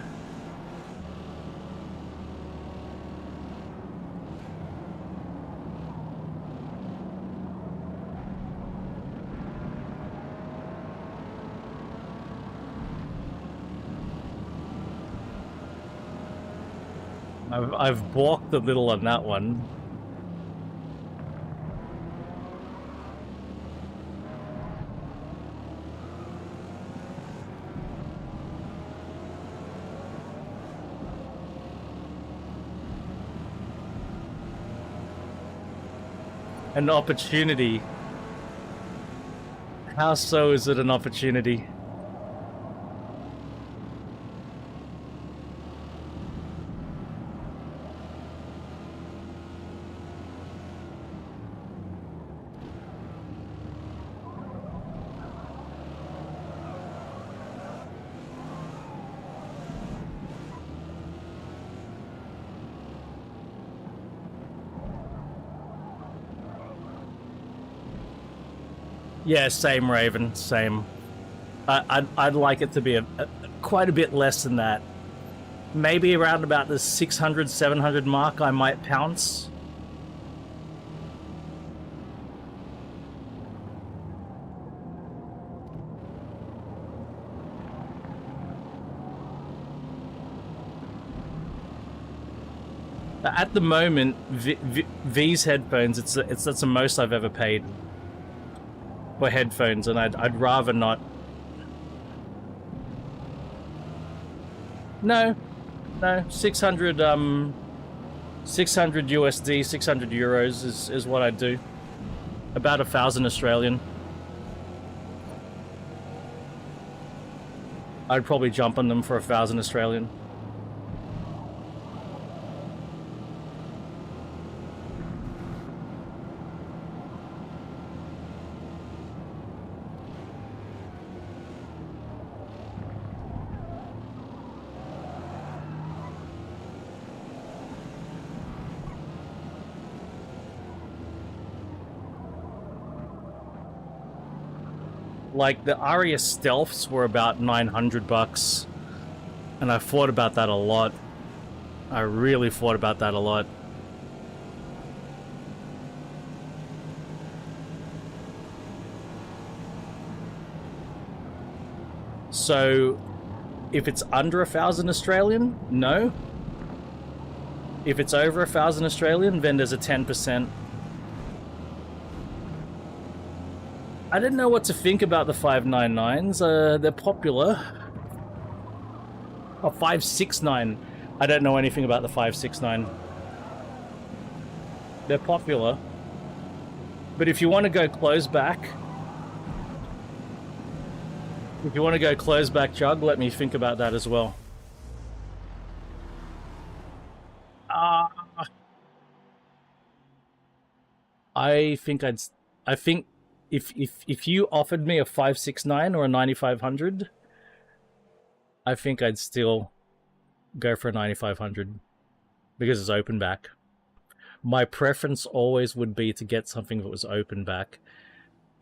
I've balked a little on that one. An opportunity. How so is it an opportunity? Yeah, same, Raven, same. I'd like it to be quite a bit less than that. Maybe around about the 600, 700 mark I might pounce. At the moment, these headphones, that's the most I've ever paid for headphones, and I'd rather not. No, 600 USD, 600 euros is what I'd do. About 1,000 Australian. I'd probably jump on them for 1,000 Australian. Like, the Aria Stealths were about 900 bucks, and I thought about that a lot. I really thought about that a lot. So, if it's under 1,000 Australian, no. If it's over 1,000 Australian, then there's a 10%. I didn't know what to think about the 599s. They're popular. Oh, 569. I don't know anything about the 569. They're popular. But if you want to go close back, Jug, let me think about that as well. I think if you offered me a 569 or a 9500, I think I'd still go for a 9500 because it's open back. My preference always would be to get something that was open back.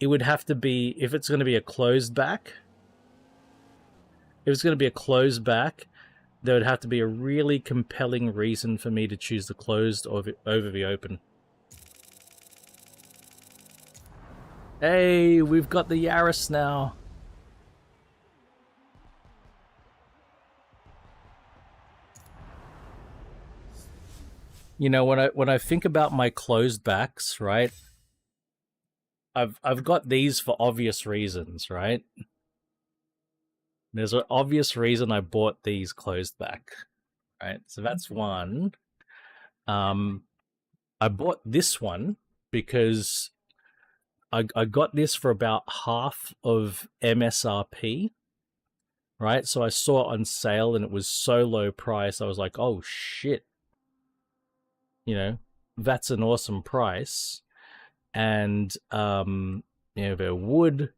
It would have to be, if it's going to be a closed back, there would have to be a really compelling reason for me to choose the closed over the open. Hey, we've got the Yaris now. You know, when I think about my closed backs, right? I've got these for obvious reasons, right? There's an obvious reason I bought these closed back, right? So that's one. I bought this one because I got this for about half of MSRP, right? So I saw it on sale and it was so low price. I was like, oh shit, you know, that's an awesome price. And, you know, they're wood,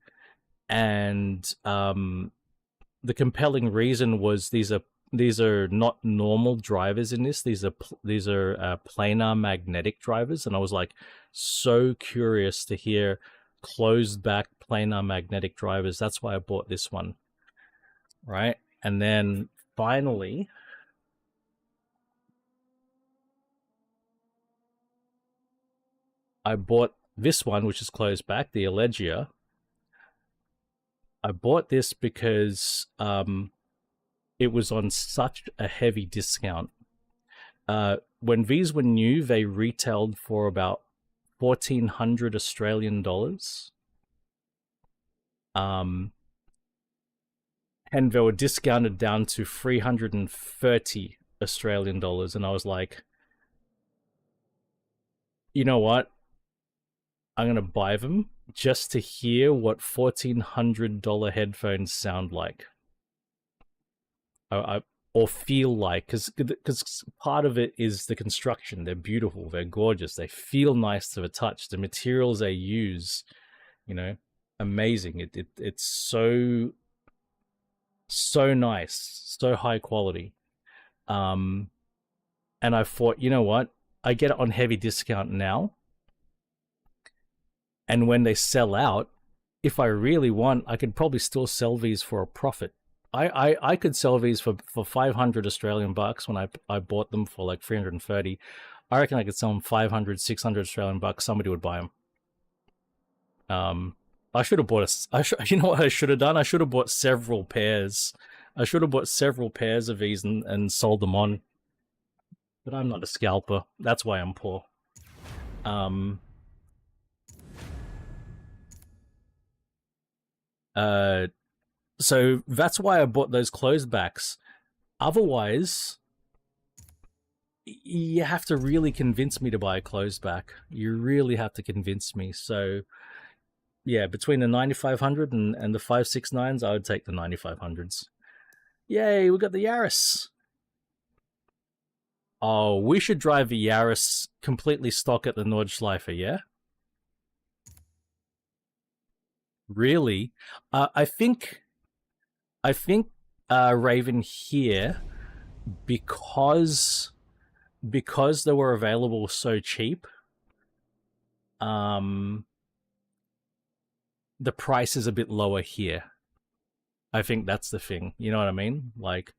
and the compelling reason was these are not normal drivers in this. These are planar magnetic drivers, and I was like so curious to hear closed back planar magnetic drivers. That's why I bought this one, right? And then finally, I bought this one, which is closed back, the Allegia. I bought this because it was on such a heavy discount. When these were new, they retailed for about 1,400 Australian dollars. And they were discounted down to 330 Australian dollars. And I was like, you know what? I'm going to buy them just to hear what $1,400 headphones sound like. Or feel like, because part of it is the construction. They're beautiful, they're gorgeous, they feel nice to the touch. The materials they use, you know, amazing. It's so nice, so high quality. And I thought, you know what? I get it on heavy discount now. And when they sell out, if I really want, I could probably still sell these for a profit. I could sell these for 500 Australian bucks when I bought them for like 330. I reckon I could sell them 500, 600 Australian bucks. Somebody would buy them. I should have bought you know what I should have done? I should have bought several pairs. I should have bought several pairs of these and sold them on. But I'm not a scalper. That's why I'm poor. So that's why I bought those closed backs. Otherwise, you have to really convince me to buy a closed back. You really have to convince me. So yeah, between the 9500 and the 569s, I would take the 9500s. Yay, we got the Yaris. Oh, we should drive the Yaris completely stock at the Nordschleife, yeah? Really? I think Raven here, because they were available so cheap, the price is a bit lower here. I think that's the thing. You know what I mean? Like,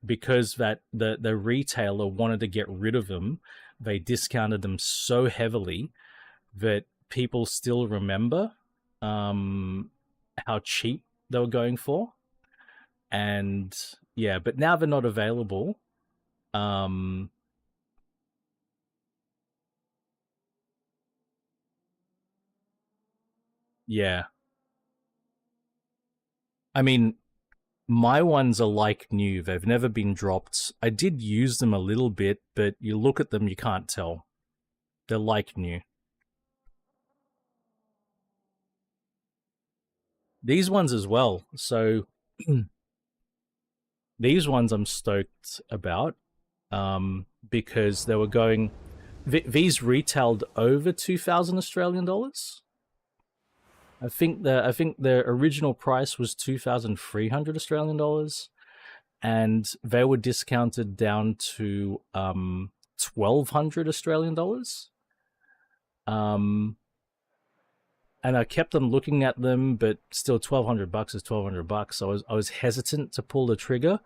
because that the retailer wanted to get rid of them, they discounted them so heavily that people still remember how cheap they were going for. And yeah, but now they're not available. Yeah. I mean, my ones are like new. They've never been dropped. I did use them a little bit, but you look at them, you can't tell. They're like new. these ones as well. So these ones I'm stoked about because they were going. These retailed over 2,000 Australian dollars. I think the original price was 2,300 Australian dollars, and they were discounted down to 1,200 Australian dollars. And I kept on looking at them, but still $1,200 is $1,200. So I was hesitant to pull the trigger,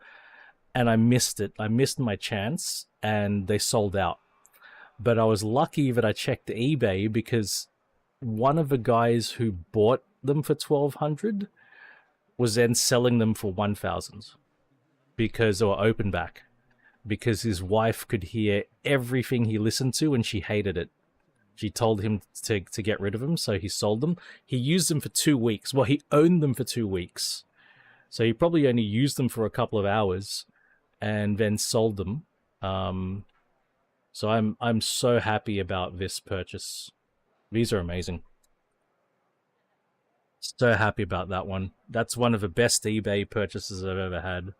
and I missed it. I missed my chance, and they sold out. But I was lucky that I checked eBay because one of the guys who bought them for 1,200 was then selling them for 1,000 because they were open back, because his wife could hear everything he listened to and she hated it. She told him to get rid of them, so he sold them. He used them for 2 weeks. Well, he owned them for 2 weeks. So he probably only used them for a couple of hours and then sold them. So I'm so happy about this purchase. These are amazing. So happy about that one. That's one of the best eBay purchases I've ever had.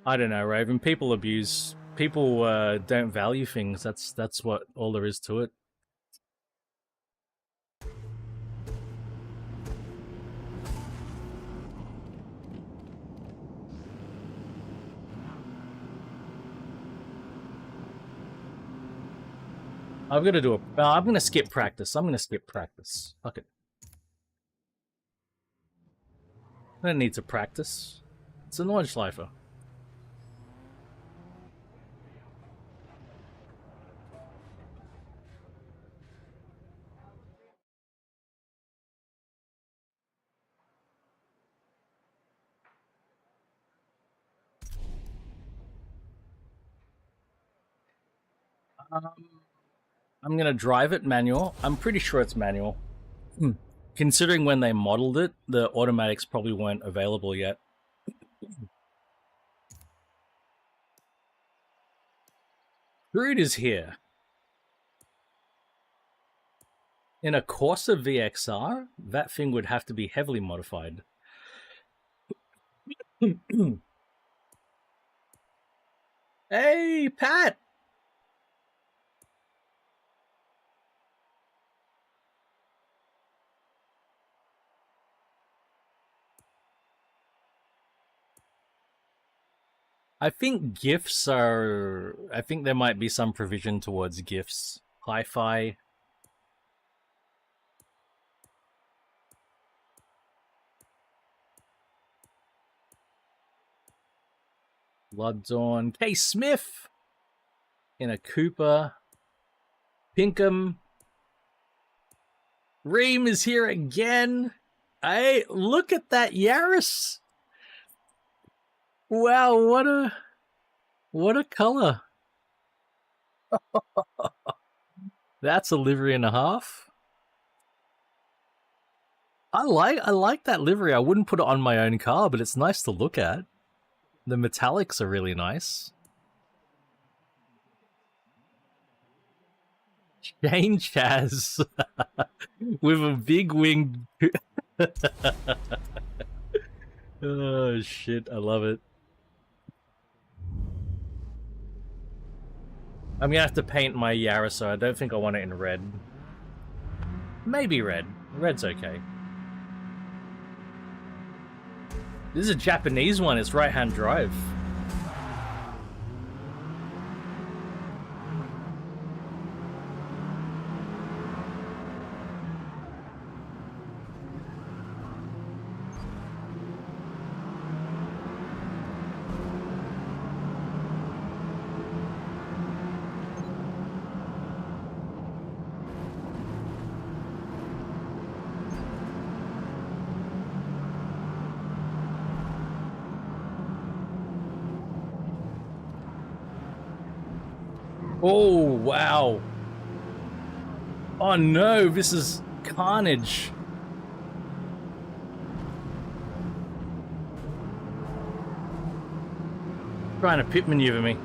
I don't know, Raven. People abuse. People don't value things. That's what all there is to it. I'm gonna skip practice. I'm gonna skip practice. Fuck it. I don't need to practice. It's a Nordschleifer. I'm gonna drive it manual. I'm pretty sure it's manual. Considering when they modeled it, the automatics probably weren't available yet. Crude is here. In a Corsa VXR, that thing would have to be heavily modified. Hey, Pat! I think GIFs are... I think there might be some provision towards GIFs. Hi-Fi. Blood Dawn. K. Smith! In a Cooper. Pinkham. Ream is here again. Hey, look at that Yaris! Wow, what a color. That's a livery and a half. I like that livery. I wouldn't put it on my own car, but it's nice to look at. The metallics are really nice. Shane Chaz with a big wing. Oh shit, I love it. I'm gonna have to paint my Yaris, so I don't think I want it in red. Maybe red. Red's okay. This is a Japanese one, it's right-hand drive. Oh, wow. Oh no, this is carnage. Trying to pit maneuver me.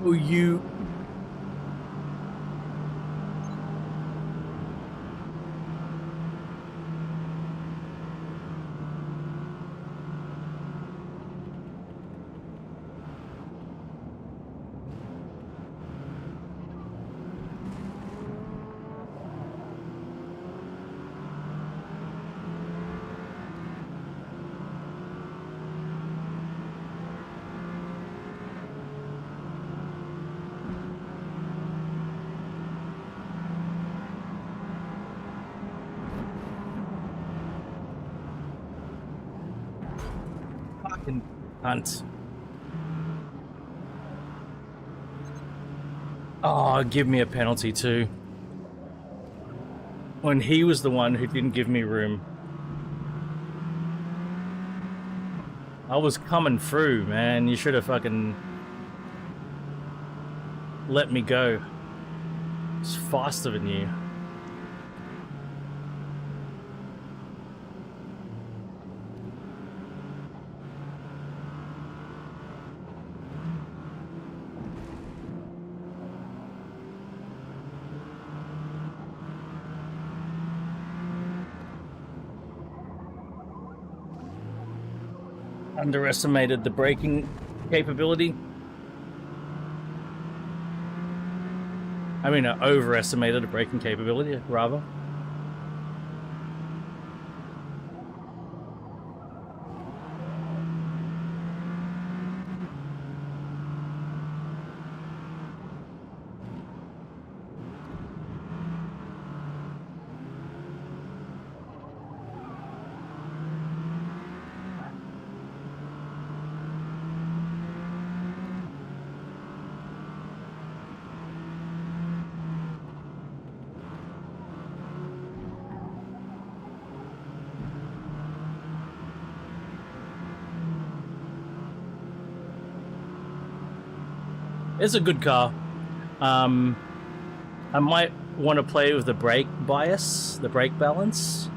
Oh, you... fucking cunt. Oh, give me a penalty too. When he was the one who didn't give me room. I was coming through, man. You should have fucking let me go. It's faster than you. Underestimated the braking capability. I mean, I overestimated the braking capability, rather. It's a good car. I might want to play with the brake bias, the brake balance.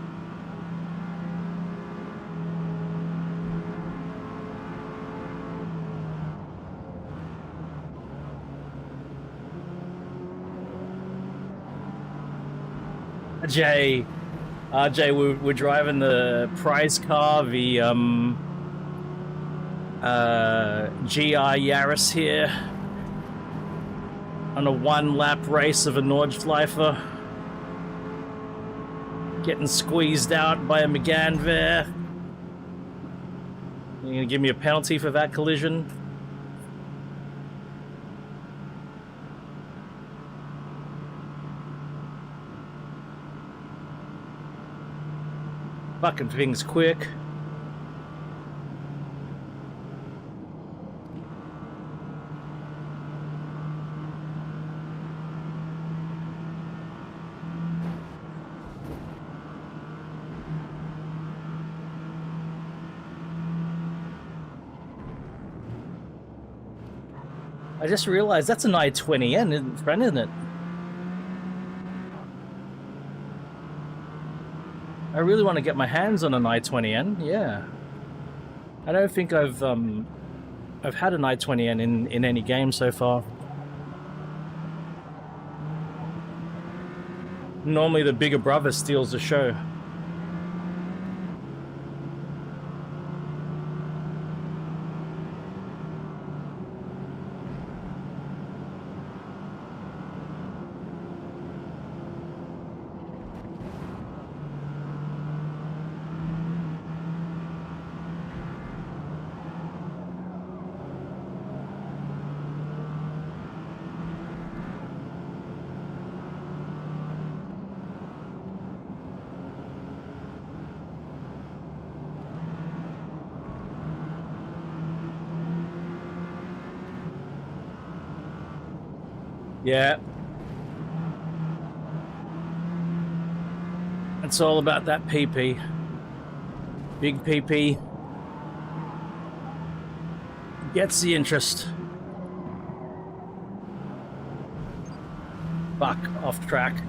RJ, we're driving the prize car, the GR Yaris here, on a one-lap race of a Nordschleifer. Getting squeezed out by a Megane there. You're gonna give me a penalty for that collision? Fucking thing's quick. I just realized that's an i20N in front, isn't it? I really want to get my hands on an i20N, yeah. I don't think I've had an i20N in any game so far. Normally the bigger brother steals the show. Yeah. It's all about that PP. Big PP. Gets the interest. Fuck, off track.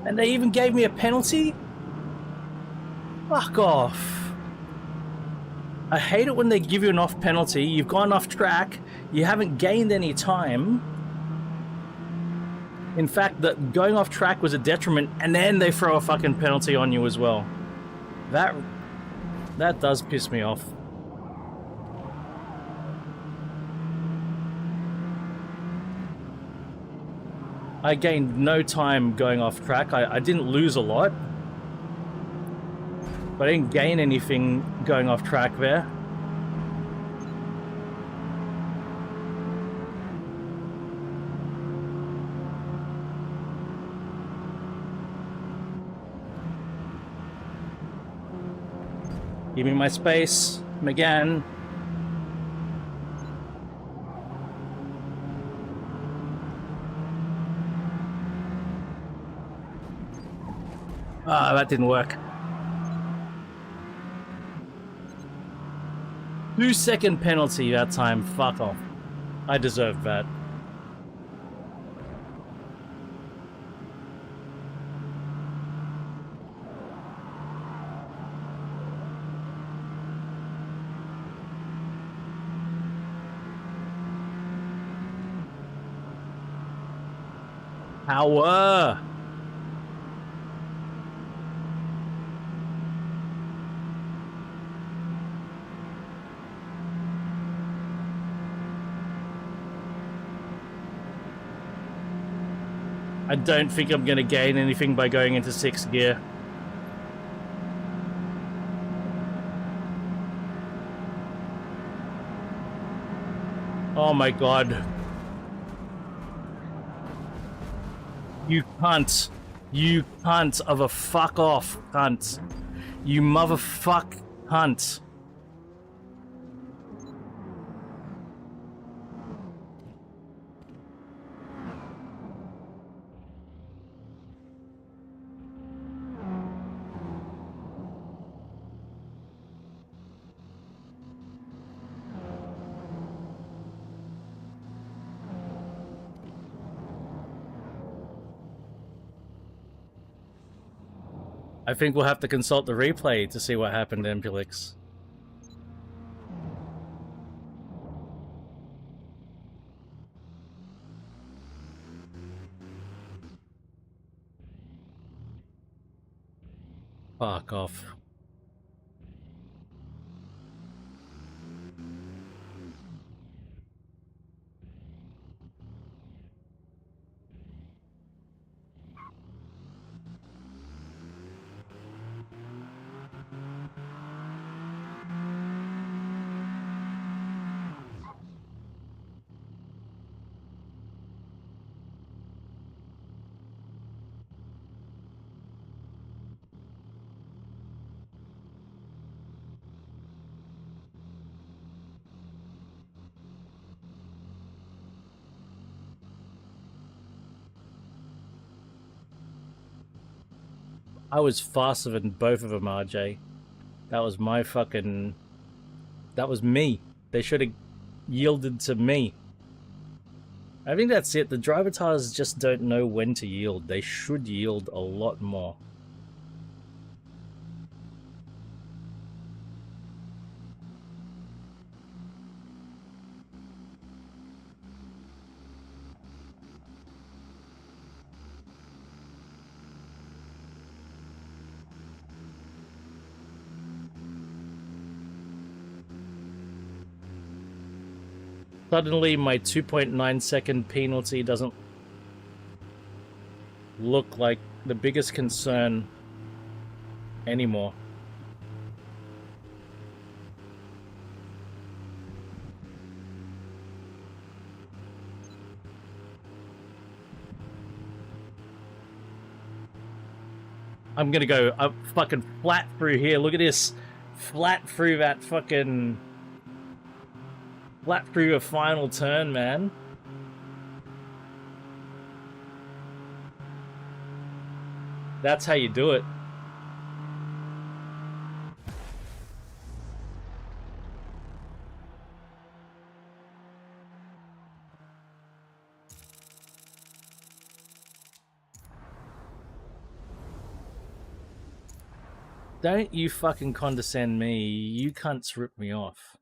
And they even gave me a penalty? Fuck off. I hate it when they give you an off penalty. You've gone off track. You haven't gained any time. In fact, going off track was a detriment, and then they throw a fucking penalty on you as well. That does piss me off. I gained no time going off track. I didn't lose a lot. But I didn't gain anything going off track there. Give me my space, McGann. Ah, that didn't work. 2-second penalty that time. Fuck off. I deserved that. Power! I don't think I'm going to gain anything by going into 6th gear. Oh my god. You cunt. You cunt of a fuck off cunt. You motherfuck cunt. I think we'll have to consult the replay to see what happened to Impulix. Fuck off. I was faster than both of them, RJ. That was my fucking... That was me. They should have yielded to me. I think that's it. The driver tires just don't know when to yield. They should yield a lot more. Suddenly, my 2.9 second penalty doesn't look like the biggest concern anymore. I'm gonna go up fucking flat through here. Look at this. Flat through that fucking... Flat through a final turn, man. That's how you do it. Don't you fucking condescend me. You cunts rip me off.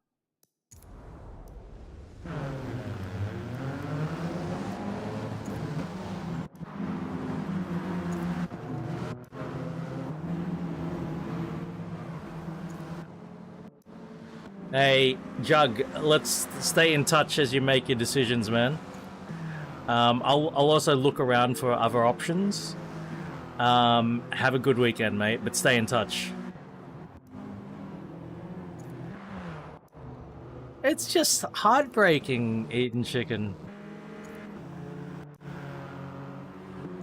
Hey, Jug, let's stay in touch as you make your decisions, man. I'll also look around for other options. Have a good weekend, mate, but stay in touch. It's just heartbreaking eating chicken.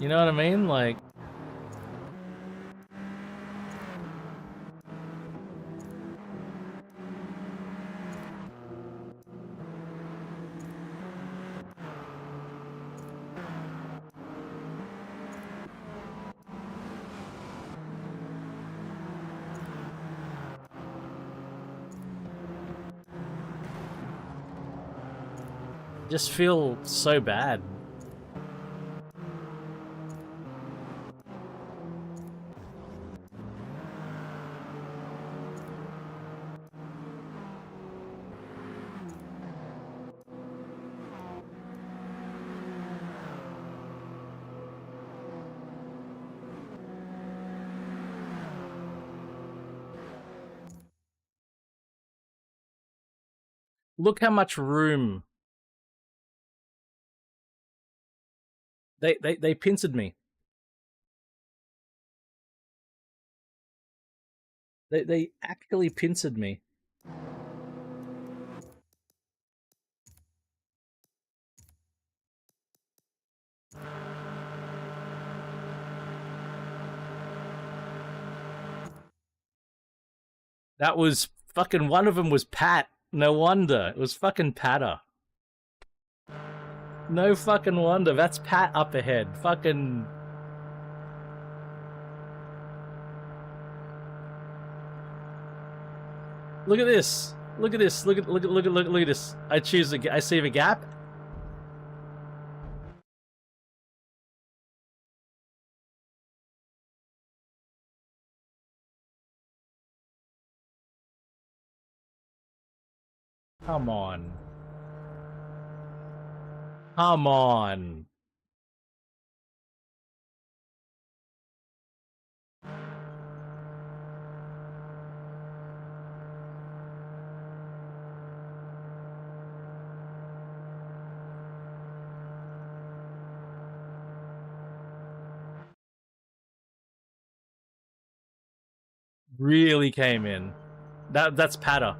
You know what I mean? Like, just feel so bad. Look how much room they pincered me. They actually pincered me. That was fucking, one of them was Pat. No wonder. It was fucking Patter. No fucking wonder. That's Pat up ahead. Fucking... Look at this. Look at this. Look at this. I choose I see the gap. Come on. Come on. Really came in. That's Patter.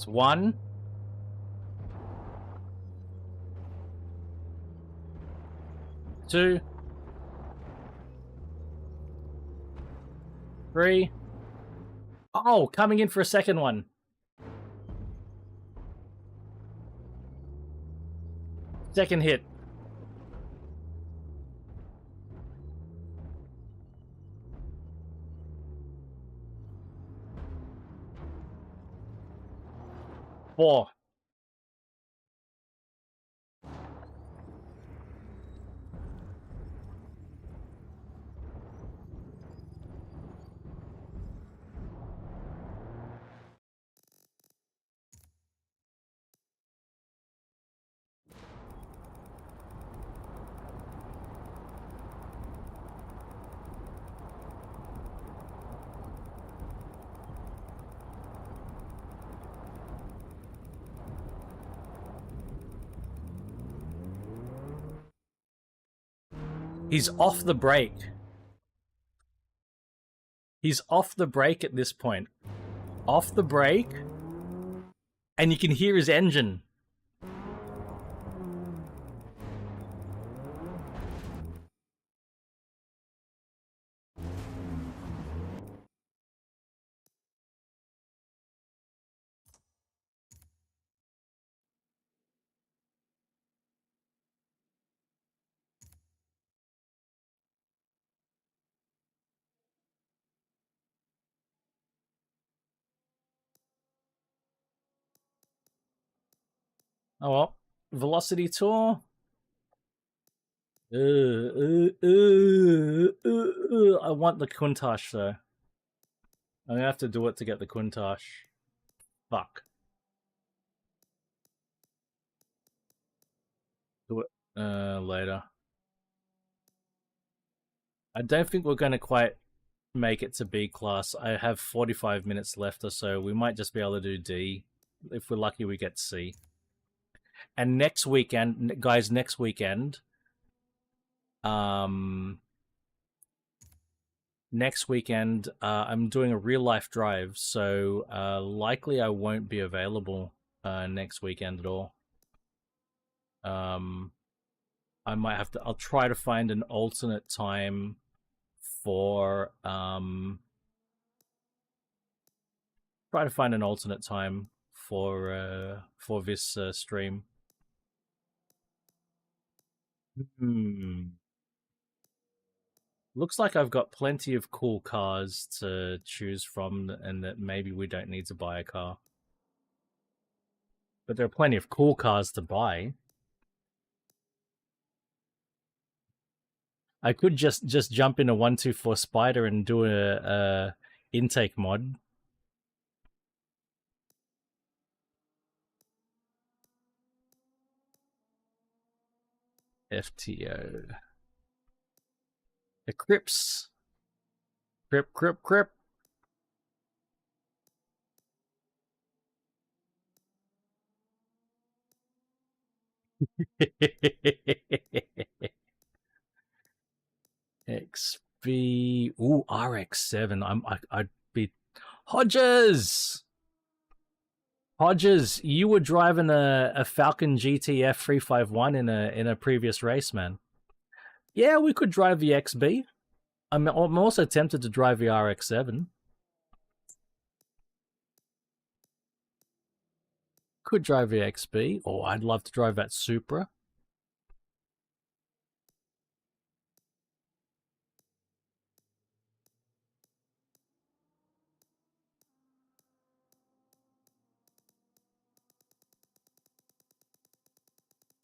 That's 1. 2. 3. Oh, coming in for a second one. Second hit. 4. He's off the brake. He's off the brake at this point. Off the brake. And you can hear his engine. Oh well. Velocity Tour. I want the Countach though. I'm gonna have to do it to get the Countach. Fuck. Do it later. I don't think we're gonna quite make it to B class. I have 45 minutes left or so. We might just be able to do D. If we're lucky, we get C. And next weekend, guys, next weekend, I'm doing a real life drive, so likely I won't be available next weekend at all. I might have to. I'll try to find an alternate time for this stream. Looks like I've got plenty of cool cars to choose from, and that maybe we don't need to buy a car. But there are plenty of cool cars to buy. I could just jump in a 124 Spider and do a intake mod. FTO. The Crips. Crip. XB. Ooh, RX-7. I'd be Hodges. You were driving a Falcon GTF 351 in a previous race, man. Yeah, we could drive the XB. I'm also tempted to drive the RX-7. Could drive the XB. Oh, I'd love to drive that Supra.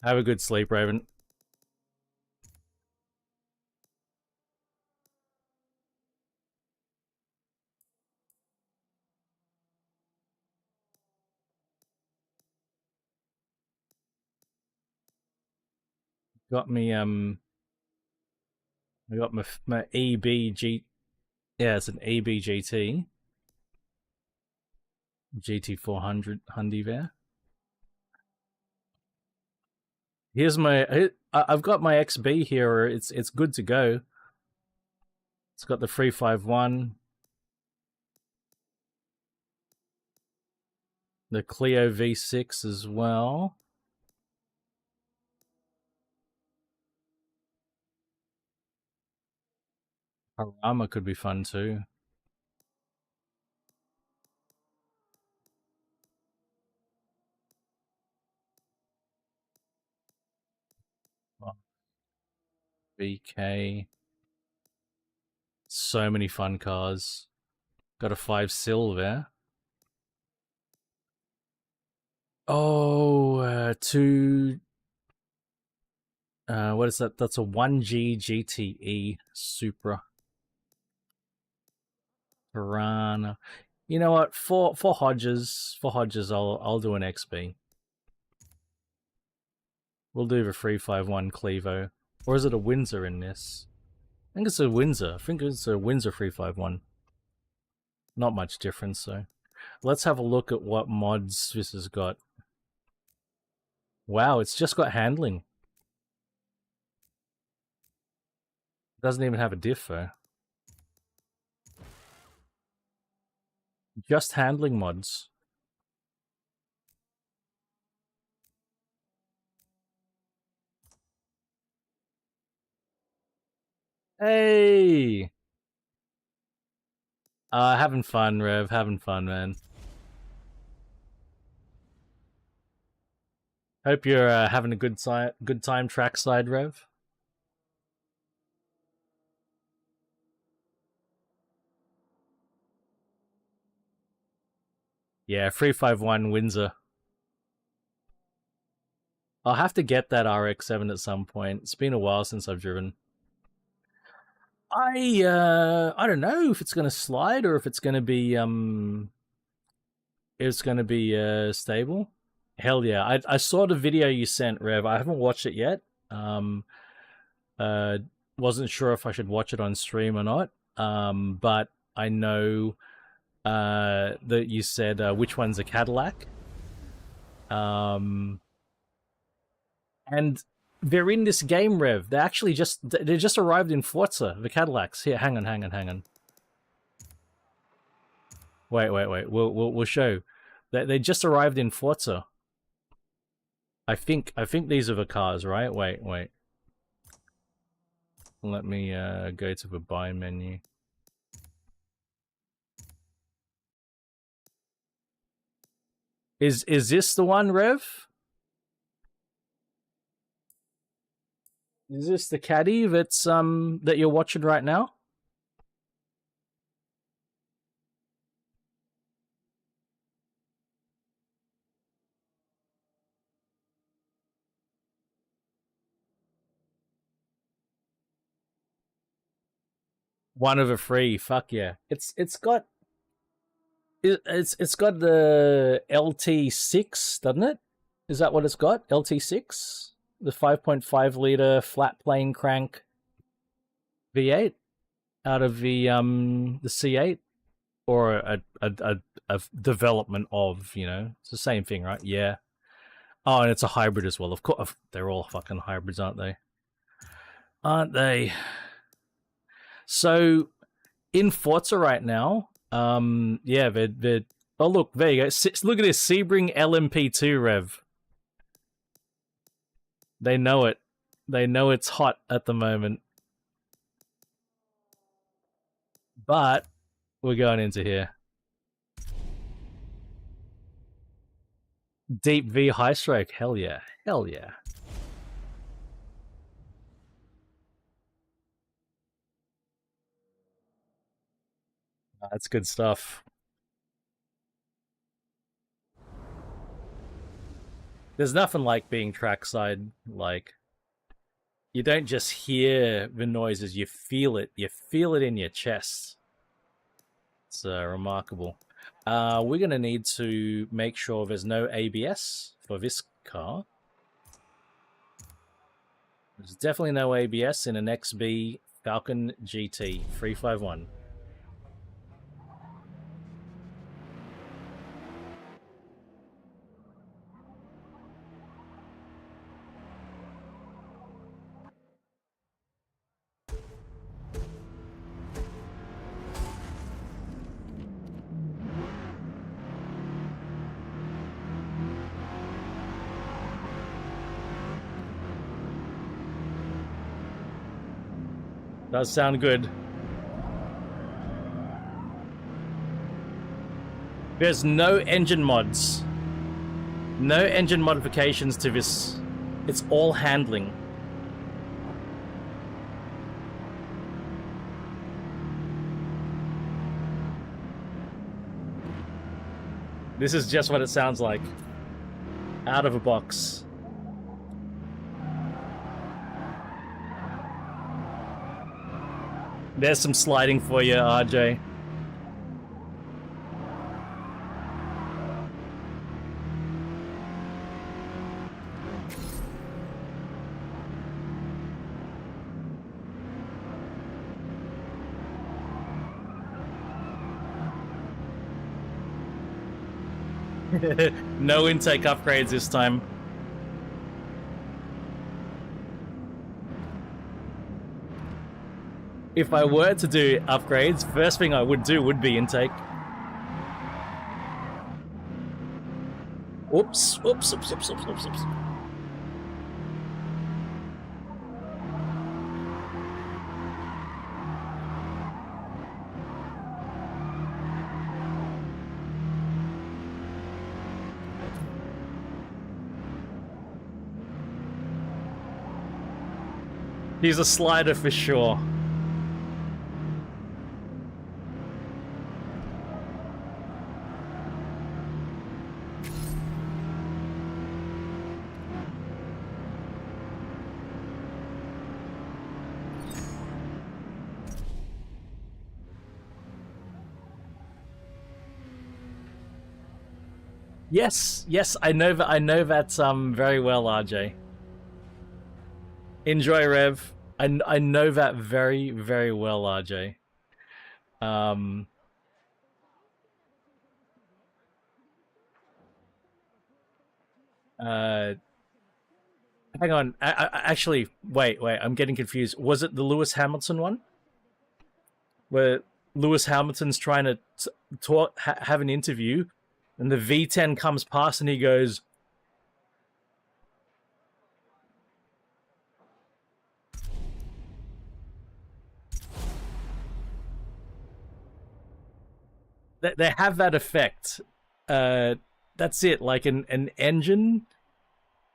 Have a good sleep, Raven. Got me, I got my EBG. Yeah, it's an EBGT. GT400 Hyundai there. Here's my. I've got my XB here. It's good to go. It's got the 351, the Clio V6 as well. Arama could be fun too. BK. So many fun cars. Got a 5 Silver. Oh, two. What is that? That's a 1G GTE Supra. Piranha. You know what? For Hodges, I'll do an XB. We'll do the 351 Clevo. Or is it a Windsor in this? I think it's a Windsor. I think it's a Windsor 351. Not much difference, though. Let's have a look at what mods this has got. Wow, it's just got handling. Doesn't even have a diff though. Just handling mods. Hey! Having fun, Rev. Having fun, man. Hope you're having a good time trackside, Rev. Yeah, 351 Windsor. I'll have to get that RX-7 at some point. It's been a while since I've driven. I don't know if it's gonna slide or if it's gonna be stable. Hell yeah! I saw the video you sent, Rev. I haven't watched it yet. Wasn't sure if I should watch it on stream or not. But I know that you said which one's a Cadillac. And they're in this game, Rev. They just arrived in Forza, the Cadillacs. Here, hang on. Wait. We'll show. They just arrived in Forza. I think these are the cars, right? Wait. Let me go to the buy menu. Is this the one, Rev? Is this the caddy that's that you're watching right now? One of the three. Fuck yeah! It's got the LT6, doesn't it? Is that what it's got? LT6, the 5.5 liter flat plane crank V8 out of the C8, or a development of, you know, it's the same thing, right? Yeah. Oh, and it's a hybrid as well. Of course, they're all fucking hybrids, aren't they? Aren't they? So in Forza right now, yeah, they're oh look, there you go. Look at this Sebring LMP2 Rev. They know it. They know it's hot at the moment. But we're going into here. Deep V high stroke. Hell yeah. Hell yeah. That's good stuff. There's nothing like being trackside. Like, you don't just hear the noises, you feel it. You feel it in your chest. It's remarkable. We're going to need to make sure there's no ABS for this car. There's definitely no ABS in an XB Falcon GT 351. Does sound good. There's no engine mods. No engine modifications to this. It's all handling. This is just what it sounds like. Out of a box. There's some sliding for you, RJ. No intake upgrades this time. if I were to do upgrades, first thing I would do would be intake. Oops. He's a slider for sure. Yes, I know that very well, RJ. Enjoy, Rev. I know that very, very well, RJ. Hang on. Actually, wait. I'm getting confused. Was it the Lewis Hamilton one? Where Lewis Hamilton's trying to have an interview, and the V10 comes past, and he goes, they have that effect. That's it. Like an engine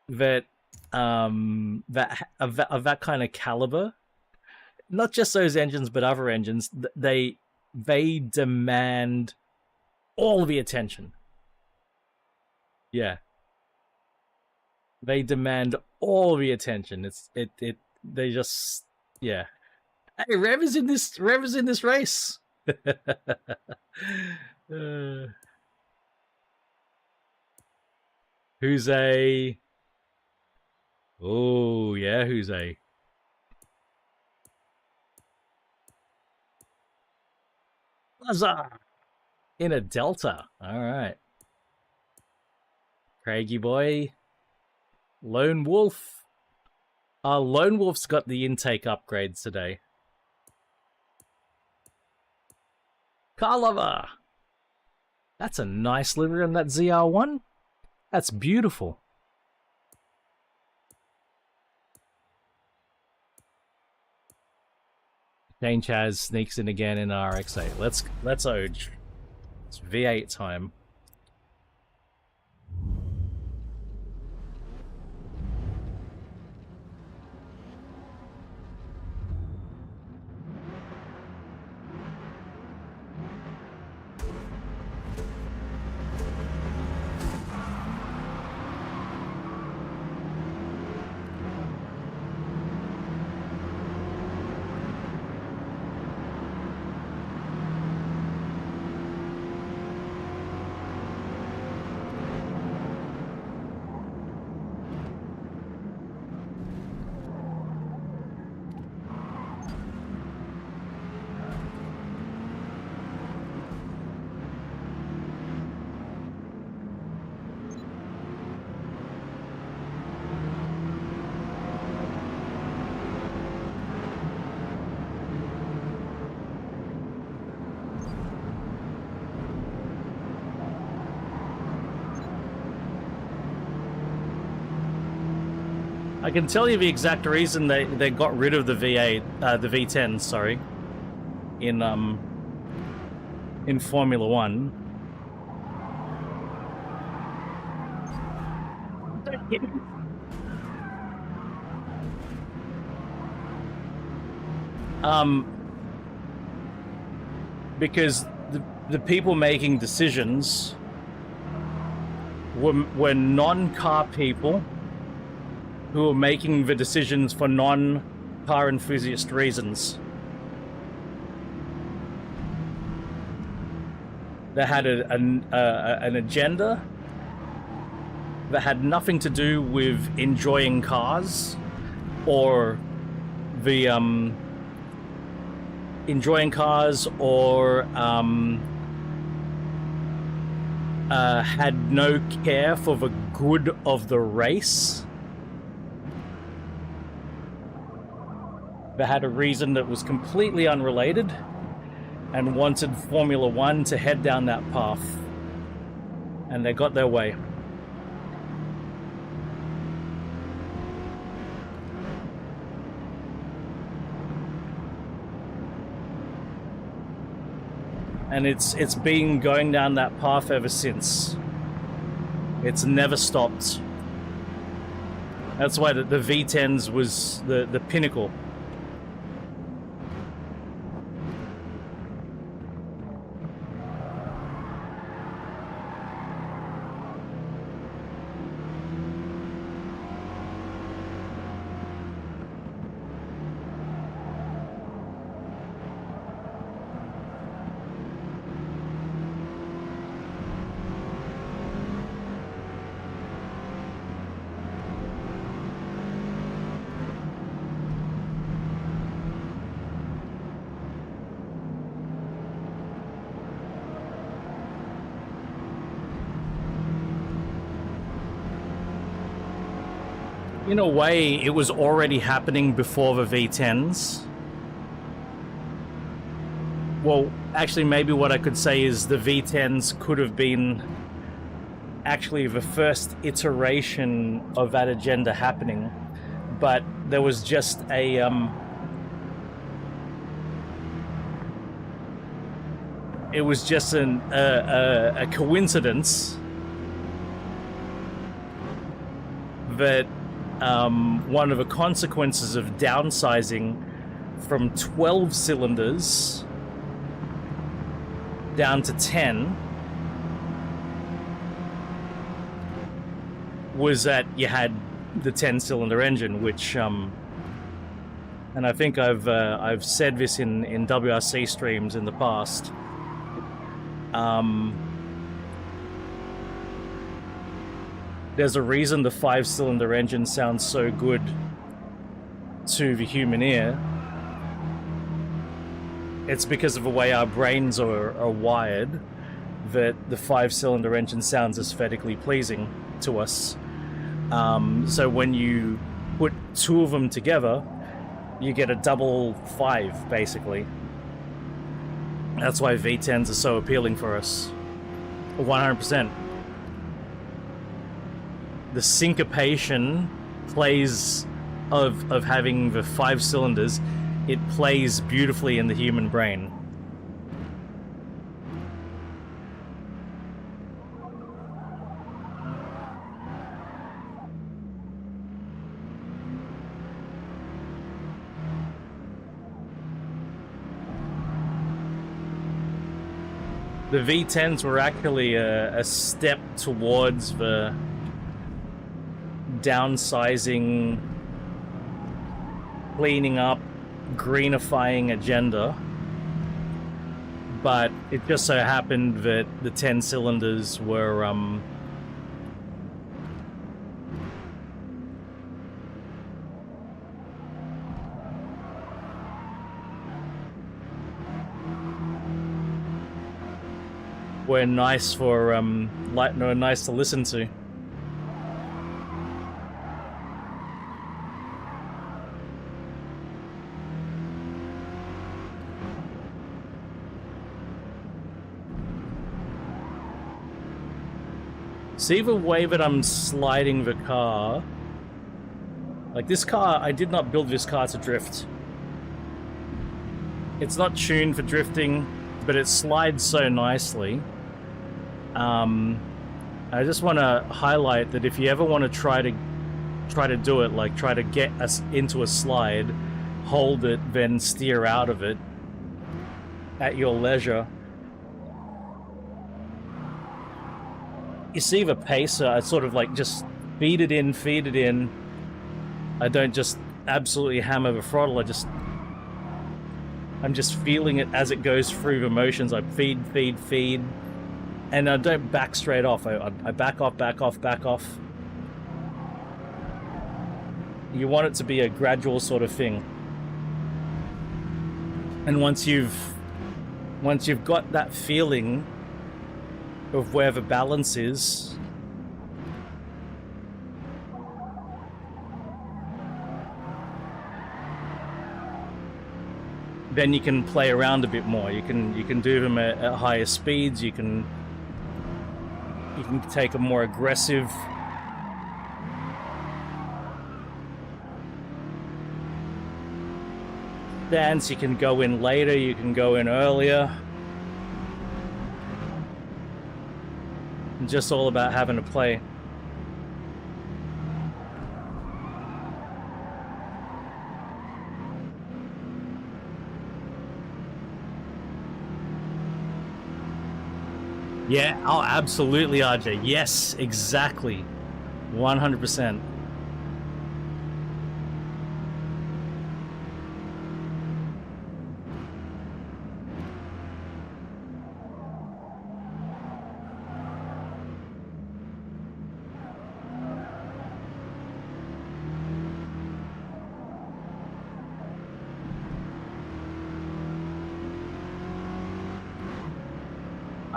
that of that kind of caliber. Not just those engines, but other engines. They demand all the attention. Yeah, they demand all the attention. They just, yeah. Hey, Rev is in this race. Who's a? Oh yeah, who's a? Huzzah! In a Delta. All right. Craigie boy. Lone Wolf. Lone Wolf's got the intake upgrades today. Car lover. That's a nice livery on that ZR1. That's beautiful. Dane Chaz sneaks in again in RX-8. Let's Oj. It's V8 time. I can tell you the exact reason they got rid of the V8, the V10, sorry, in Formula One. Because the people making decisions were non-car people who are making the decisions for non-car enthusiast reasons. They had an agenda that had nothing to do with enjoying cars or the enjoying cars, or had no care for the good of the race. driver had a reason that was completely unrelated and wanted Formula One to head down that path. And they got their way. And it's been going down that path ever since. It's never stopped. That's why the V10s was the pinnacle. In a way, it was already happening before the V10s. Well, actually, maybe what I could say is the V10s could have been actually the first iteration of that agenda happening, but there was just a it was just a coincidence that one of the consequences of downsizing from 12 cylinders down to 10 was that you had the 10-cylinder engine, which and I think I've said this in WRC streams in the past. There's a reason the 5-cylinder engine sounds so good to the human ear. It's because of the way our brains are wired that the 5-cylinder engine sounds aesthetically pleasing to us. So when you put two of them together, you get a double 5, basically. That's why V10s are so appealing for us. 100%. The syncopation plays of having the 5 cylinders, it plays beautifully in the human brain. The V10s were actually a step towards the downsizing, cleaning up, greenifying agenda, but it just so happened that the 10 cylinders were nice for nice to listen to. See the way that I'm sliding the car? Like this car, I did not build this car to drift. It's not tuned for drifting, but it slides so nicely. I just want to highlight that if you ever want to try to do it, like try to get us into a slide, hold it, then steer out of it at your leisure. You see the pacer, I sort of like just feed it in. I don't just absolutely hammer the throttle, I'm just feeling it as it goes through the motions. I feed, and I don't back straight off. I back off. You want it to be a gradual sort of thing. And once you've got that feeling of where the balance is, then you can play around a bit more. You can do them at higher speeds. You can take a more aggressive stance. You can go in later. You can go in earlier. It's just all about having to play. Yeah, oh, absolutely, RJ. Yes, exactly. 100%.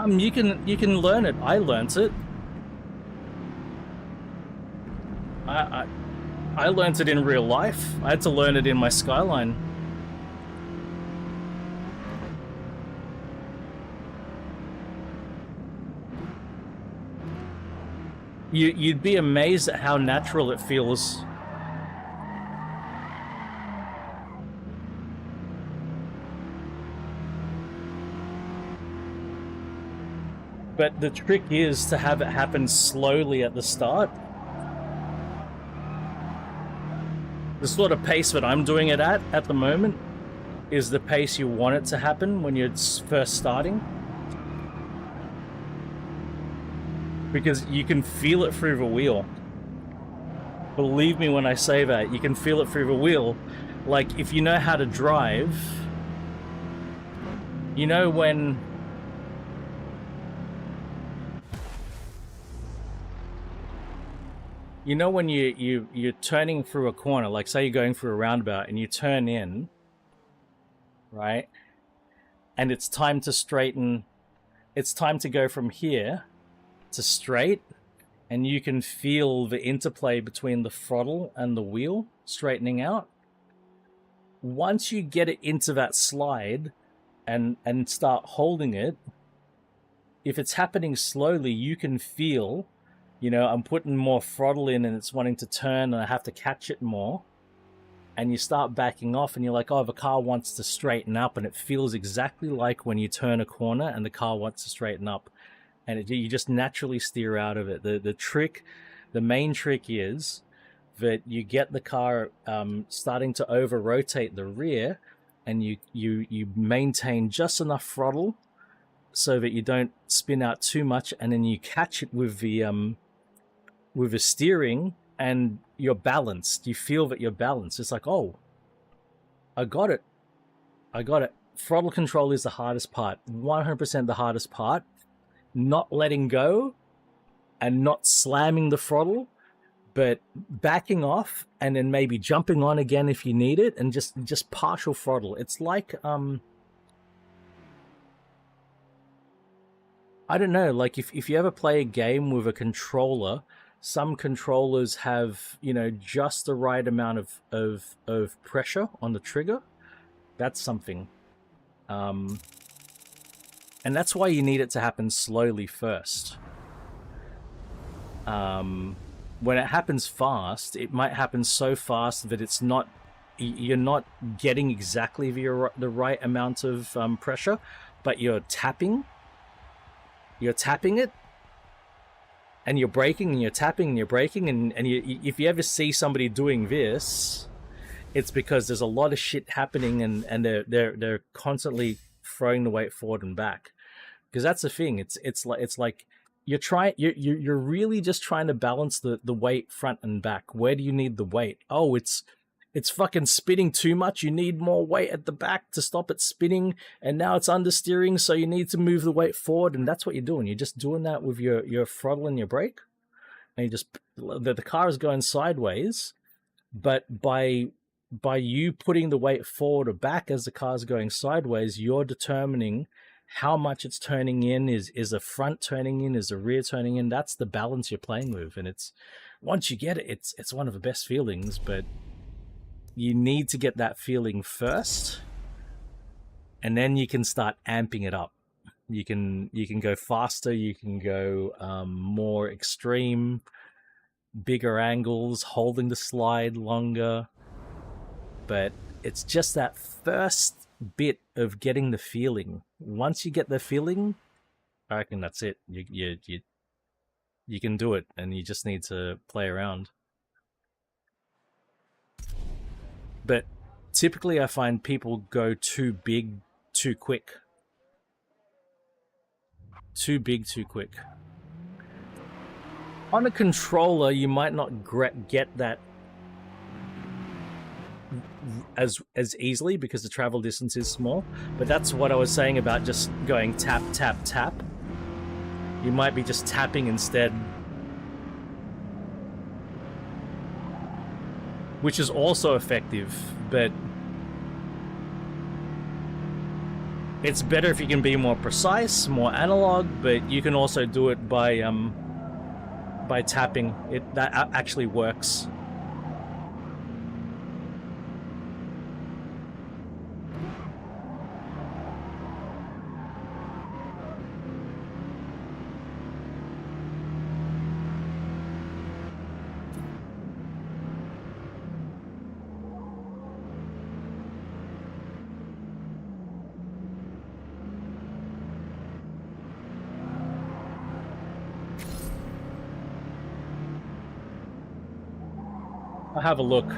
You can learn it. I learnt it. I learnt it in real life. I had to learn it in my Skyline. You'd be amazed at how natural it feels. But the trick is to have it happen slowly at the start. The sort of pace that I'm doing it at the moment is the pace you want it to happen when you're first starting. Because you can feel it through the wheel. Believe me when I say that, you can feel it through the wheel. Like, if you know how to drive, you know when... You know when you're turning through a corner, like say you're going through a roundabout and you turn in, right? And it's time to straighten, it's time to go from here to straight, and you can feel the interplay between the throttle and the wheel straightening out. Once you get it into that slide and start holding it, if it's happening slowly, you can feel... You know, I'm putting more throttle in and it's wanting to turn and I have to catch it more. And you start backing off and you're like, oh, the car wants to straighten up. And it feels exactly like when you turn a corner and the car wants to straighten up. And you just naturally steer out of it. The main trick is that you get the car starting to over-rotate the rear and you maintain just enough throttle so that you don't spin out too much, and then you catch it with the steering and you're balanced. You feel that you're balanced. It's like, oh, I got it. Throttle control is the hardest part. 100% the hardest part. Not letting go and not slamming the throttle, but backing off and then maybe jumping on again if you need it, and just partial throttle. It's like I don't know, like if you ever play a game with a controller, some controllers have, you know, just the right amount of pressure on the trigger. That's something. And that's why you need it to happen slowly first. When it happens fast, it might happen so fast that it's not, you're not getting exactly the right amount of pressure, but you're tapping it, and you're braking, and you're tapping, and you're braking, and if you ever see somebody doing this, it's because there's a lot of shit happening, and they're constantly throwing the weight forward and back. Because that's the thing. It's like you're really just trying to balance the weight front and back. Where do you need the weight? Oh, it's fucking spinning too much. You need more weight at the back to stop it spinning, and now it's understeering, so you need to move the weight forward, and that's what you're doing. You're just doing that with your throttle and your brake, and the car is going sideways, but by you putting the weight forward or back as the car's going sideways, you're determining how much it's turning in. Is the front turning in? Is the rear turning in? That's the balance you're playing with, and it's once you get it, it's one of the best feelings, but you need to get that feeling first, and then you can start amping it up. You can go faster, you can go more extreme, bigger angles, holding the slide longer. But it's just that first bit of getting the feeling. Once you get the feeling, I reckon that's it. You can do it, and you just need to play around. But typically I find people go too big too quick. Too big too quick. On a controller, you might not get that as easily because the travel distance is small, but that's what I was saying about just going tap, tap, tap. You might be just tapping instead, which is also effective, but it's better if you can be more precise, more analog, but you can also do it by tapping. That actually works. I'll have a look.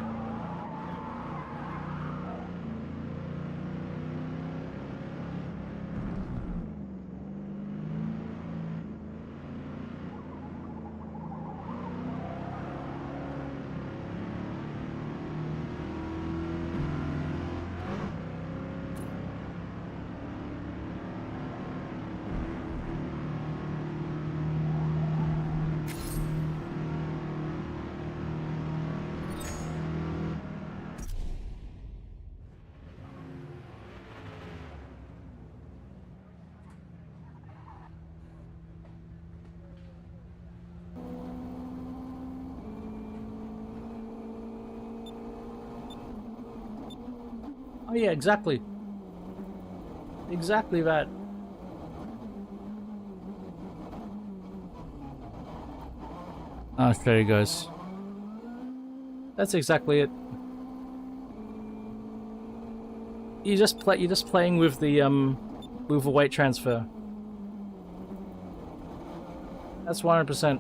Oh yeah, exactly. Exactly that. I'll show you guys. That's exactly it. You're just playing with the weight transfer. That's 100%.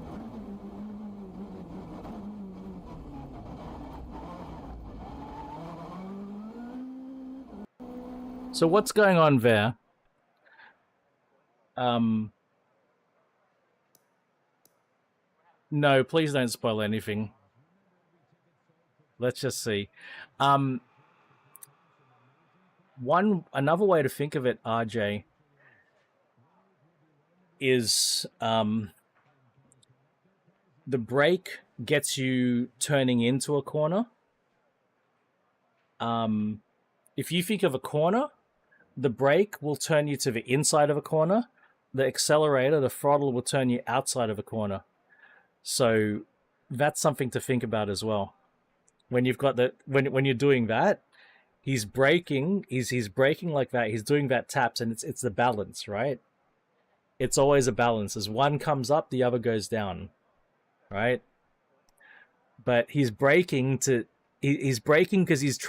So what's going on there? No, please don't spoil anything. Let's just see. Another way to think of it, RJ, is the brake gets you turning into a corner. If you think of a corner, the brake will turn you to the inside of a corner. The accelerator, the throttle, will turn you outside of a corner. So that's something to think about as well. When you've got when you're doing that, he's braking. He's braking like that. He's doing that taps, and it's the balance, right? It's always a balance. As one comes up, the other goes down, right? But he's braking he's braking because he's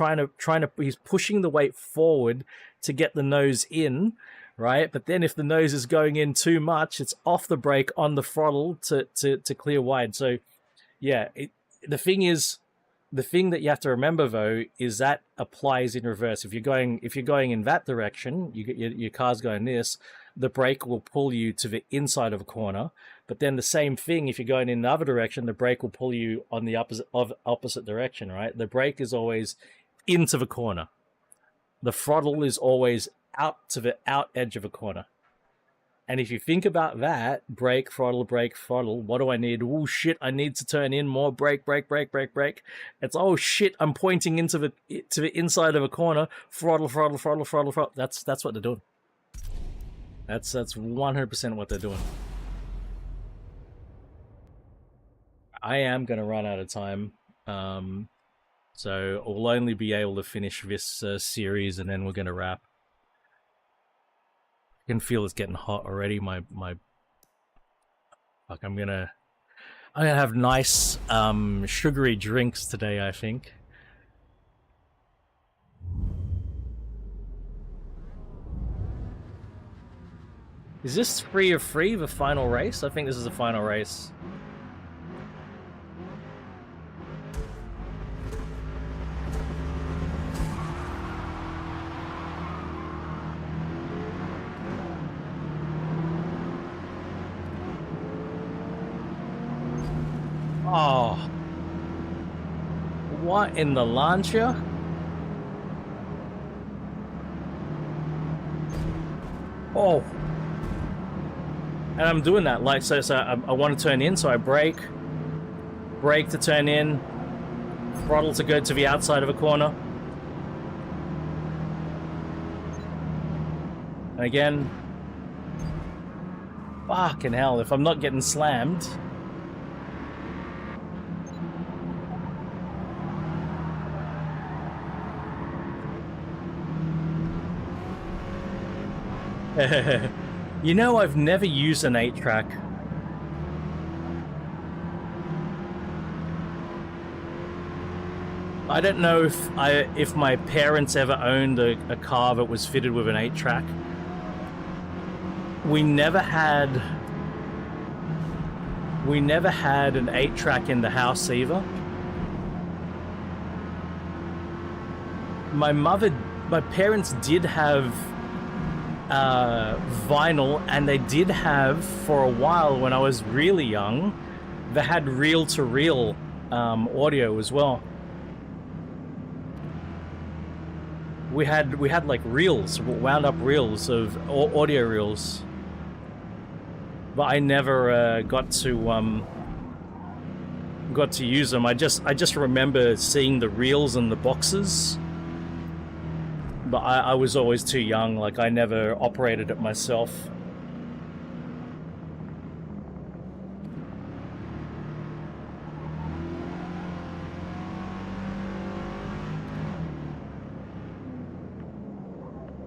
he's pushing the weight forward to get the nose in, right? But then if the nose is going in too much, it's off the brake on the throttle to clear wide. So yeah, the thing that you have to remember though is that applies in reverse. If you're going in that direction, your car's going this, the brake will pull you to the inside of a corner. But then the same thing, if you're going in the other direction, the brake will pull you on the opposite direction, right? The brake is always into the corner. The throttle is always out to the out edge of a corner. And if you think about that, brake, throttle, what do I need? Oh shit, I need to turn in more, brake. It's, oh shit, I'm pointing into the inside of a corner, throttle. That's what they're doing. That's 100% what they're doing. I am going to run out of time. So we'll only be able to finish this series and then we're going to wrap. can feel it's getting hot already. Fuck, I'm gonna have nice sugary drinks today, I think. Is this free of free, the final race? I think this is the final race. Oh. What in the launcher? Oh. And I'm doing that, like, so I want to turn in, so I brake to turn in, throttle to go to the outside of a corner. And again, fucking hell, if I'm not getting slammed. You know, I've never used an 8-track. I don't know if my parents ever owned a car that was fitted with an 8-track. We never had an 8-track in the house either. My parents did have vinyl, and they did have, for a while when I was really young, they had reel-to-reel audio as well. We had like reels, wound up reels of audio reels, but I never got to use them. I just remember seeing the reels and the boxes. But I was always too young, like I never operated it myself.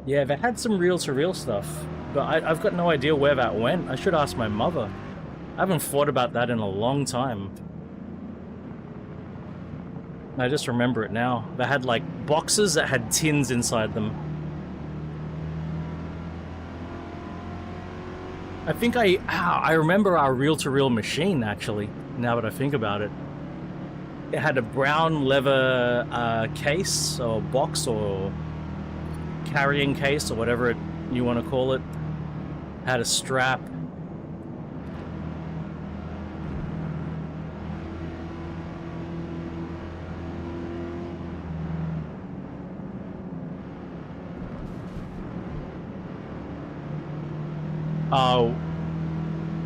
Yeah, they had some reel-to-reel stuff, but I've got no idea where that went. I should ask my mother. I haven't thought about that in a long time. I just remember it now. They had like boxes that had tins inside them. I think I remember our reel-to-reel machine, actually, now that I think about it. It had a brown leather case or box or carrying case or whatever you want to call it. Had a strap. Oh,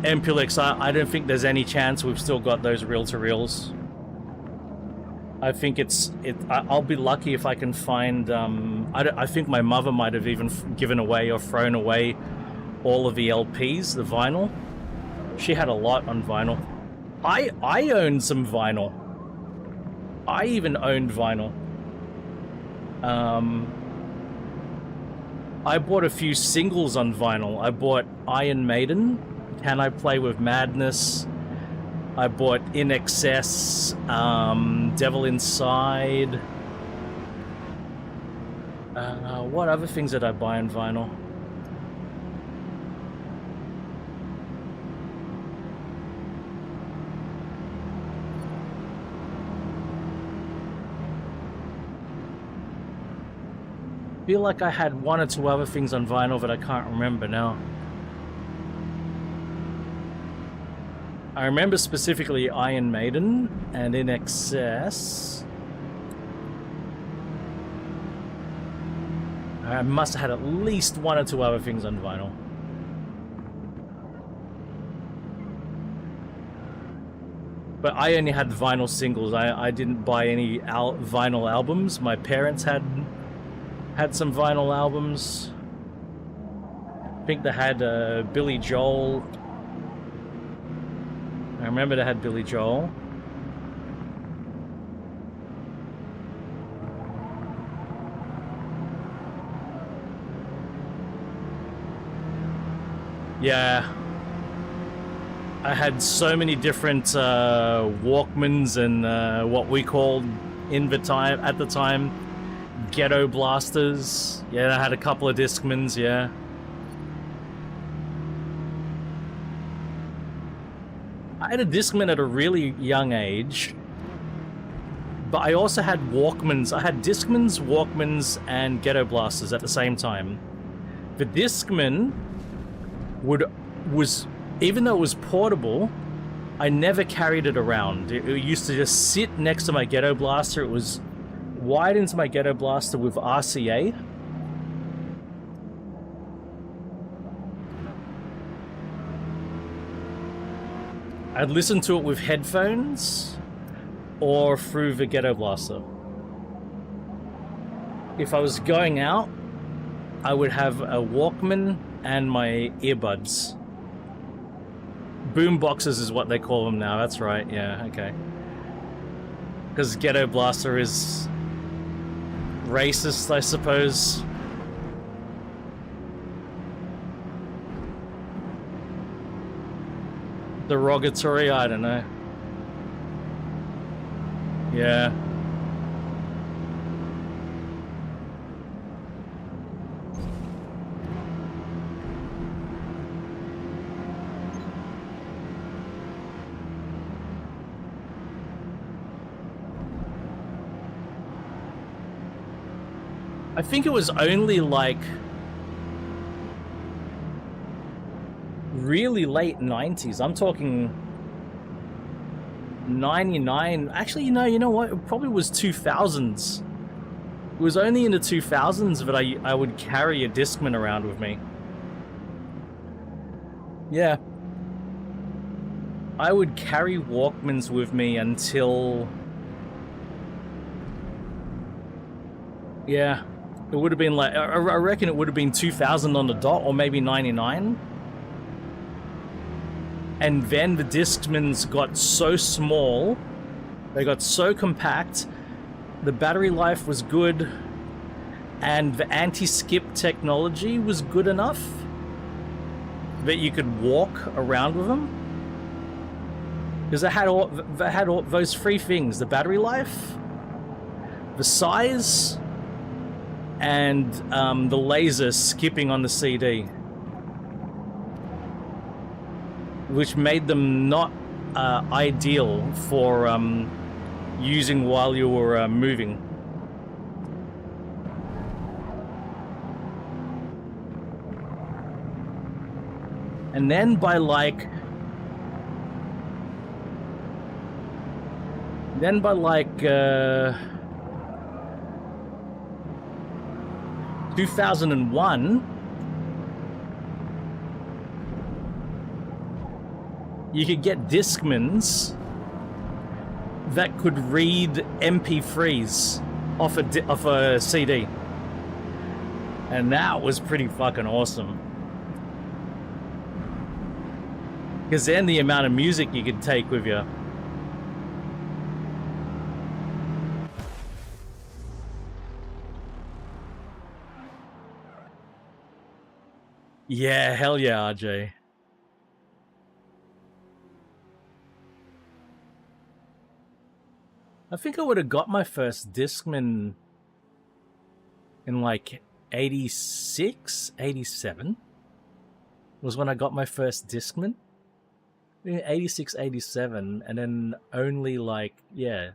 Empulix, I don't think there's any chance we've still got those reel-to-reels. I think I'll be lucky if I can find, I think my mother might have even given away or thrown away all of the LPs, the vinyl. She had a lot on vinyl. I owned some vinyl. I even owned vinyl. I bought a few singles on vinyl. I bought Iron Maiden, Can I Play With Madness? I bought In Excess, Devil Inside. What other things did I buy on vinyl? I feel like I had one or two other things on vinyl that I can't remember now. I remember specifically Iron Maiden and In Excess. I must have had at least one or two other things on vinyl. But I only had vinyl singles. I didn't buy any vinyl albums. My parents had some vinyl albums. I think they had Billy Joel. I remember they had Billy Joel. Yeah. I had so many different Walkmans and what we called at the time ghetto blasters. Yeah, I had a couple of Discmans, yeah. I had a Discman at a really young age, but I also had Walkmans. I had Discmans, Walkmans, and ghetto blasters at the same time. The Discman was, even though it was portable, I never carried it around. It used to just sit next to my ghetto blaster. It was wired into my ghetto blaster with RCA. I'd listen to it with headphones or through the ghetto blaster. If I was going out, I would have a Walkman and my earbuds. Boom boxes is what they call them now. That's right. Yeah, okay. Because ghetto blaster is racist, I suppose. Derogatory, I don't know. Yeah. I think it was only like really late 90s. I'm talking 99. Actually, you know what? It probably was 2000s. It was only in the 2000s that I would carry a Discman around with me. Yeah. I would carry Walkmans with me until... Yeah. It would have been like... I reckon it would have been 2000 on the dot, or maybe 99. And then the Discmans got so small, they got so compact, the battery life was good, and the anti-skip technology was good enough that you could walk around with them. Because they had all those three things: the battery life, the size, and the laser skipping on the CD. Which made them not ideal for using while you were moving. And then by like 2001, you could get Discmans that could read MP3s off a CD. And that was pretty fucking awesome. Because then the amount of music you could take with you. Yeah, hell yeah, RJ. I think I would have got my first Discman in like 86, 87 was when I got my first Discman. 86, 87, and then only like, yeah,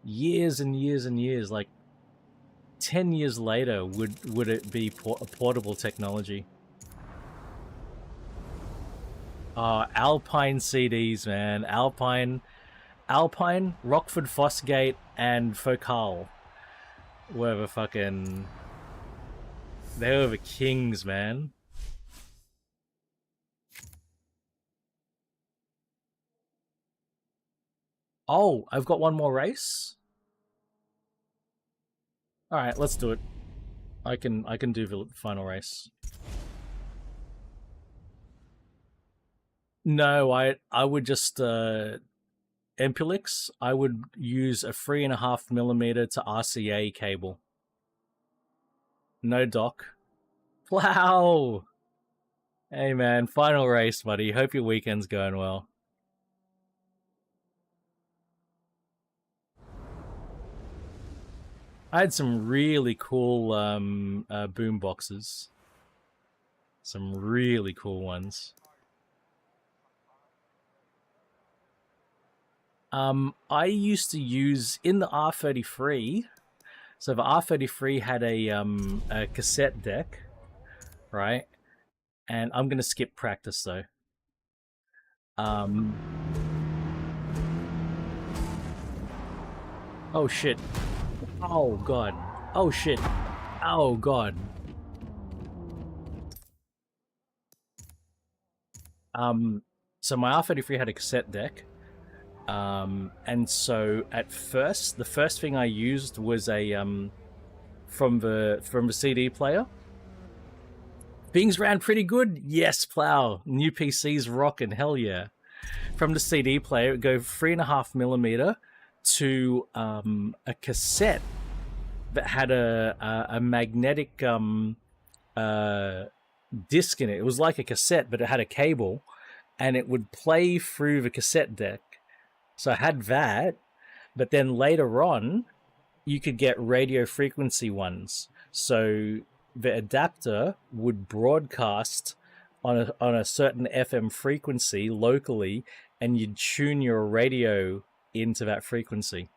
years and years and years, like 10 years later would it be a portable technology. Alpine CDs, man. Alpine, Rockford Fosgate, and Focal were the fucking... They were the kings, man. Oh, I've got one more race? Alright, let's do it. I can do the final race. No, I would just Empulix, I would use a 3.5mm to RCA cable. No dock. Wow! Hey man, final race, buddy. Hope your weekend's going well. I had some really cool boom boxes. Some really cool ones. I used to use in the R33. So the R33 had a cassette deck, right? And I'm gonna skip practice though. Oh shit. Oh god. Oh shit. Oh god. So my R33 had a cassette deck. And so at first, the first thing I used was a from the CD player. Things ran pretty good. Yes, plow. New PCs rocking. Hell yeah. From the CD player, it would go 3.5mm to a cassette that had a magnetic disc in it. It was like a cassette, but it had a cable, and it would play through the cassette deck. So I had that, but then later on, you could get radio frequency ones. So the adapter would broadcast on a certain FM frequency locally, and you'd tune your radio into that frequency.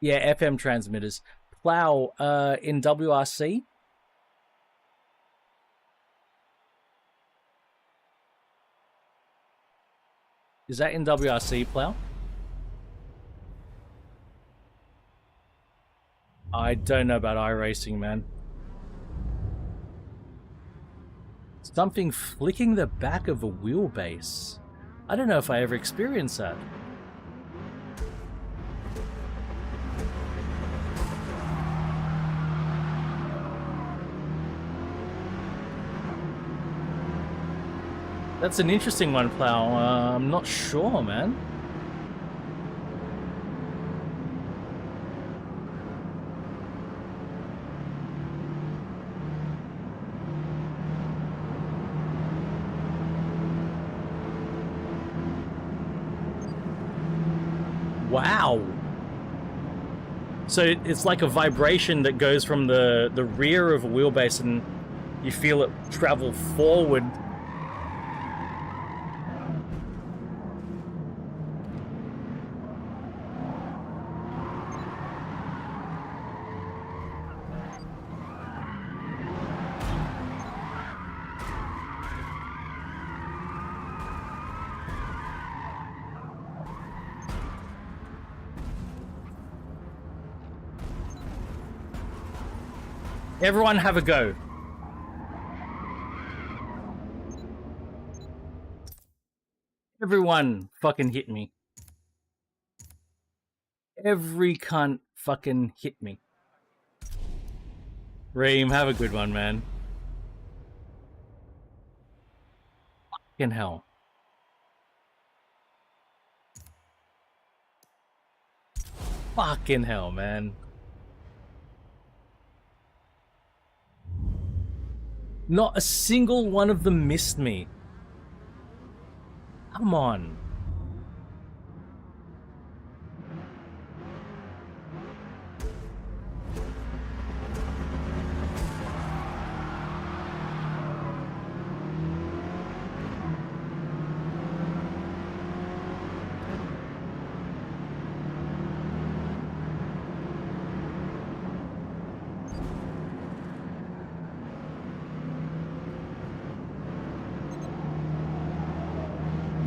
Yeah, FM transmitters. Plow in WRC. Is that in WRC, Plow? I don't know about iRacing, man. Something flicking the back of a wheelbase. I don't know if I ever experienced that. That's an interesting one, Plow. I'm not sure, man. Wow. So it's like a vibration that goes from the rear of a wheelbase, and you feel it travel forward. Everyone have a go. Everyone fucking hit me. Every cunt fucking hit me. Reem, have a good one, man. Fucking hell. Fucking hell, man. Not a single one of them missed me. Come on.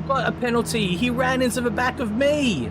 Got a penalty. He ran into the back of me.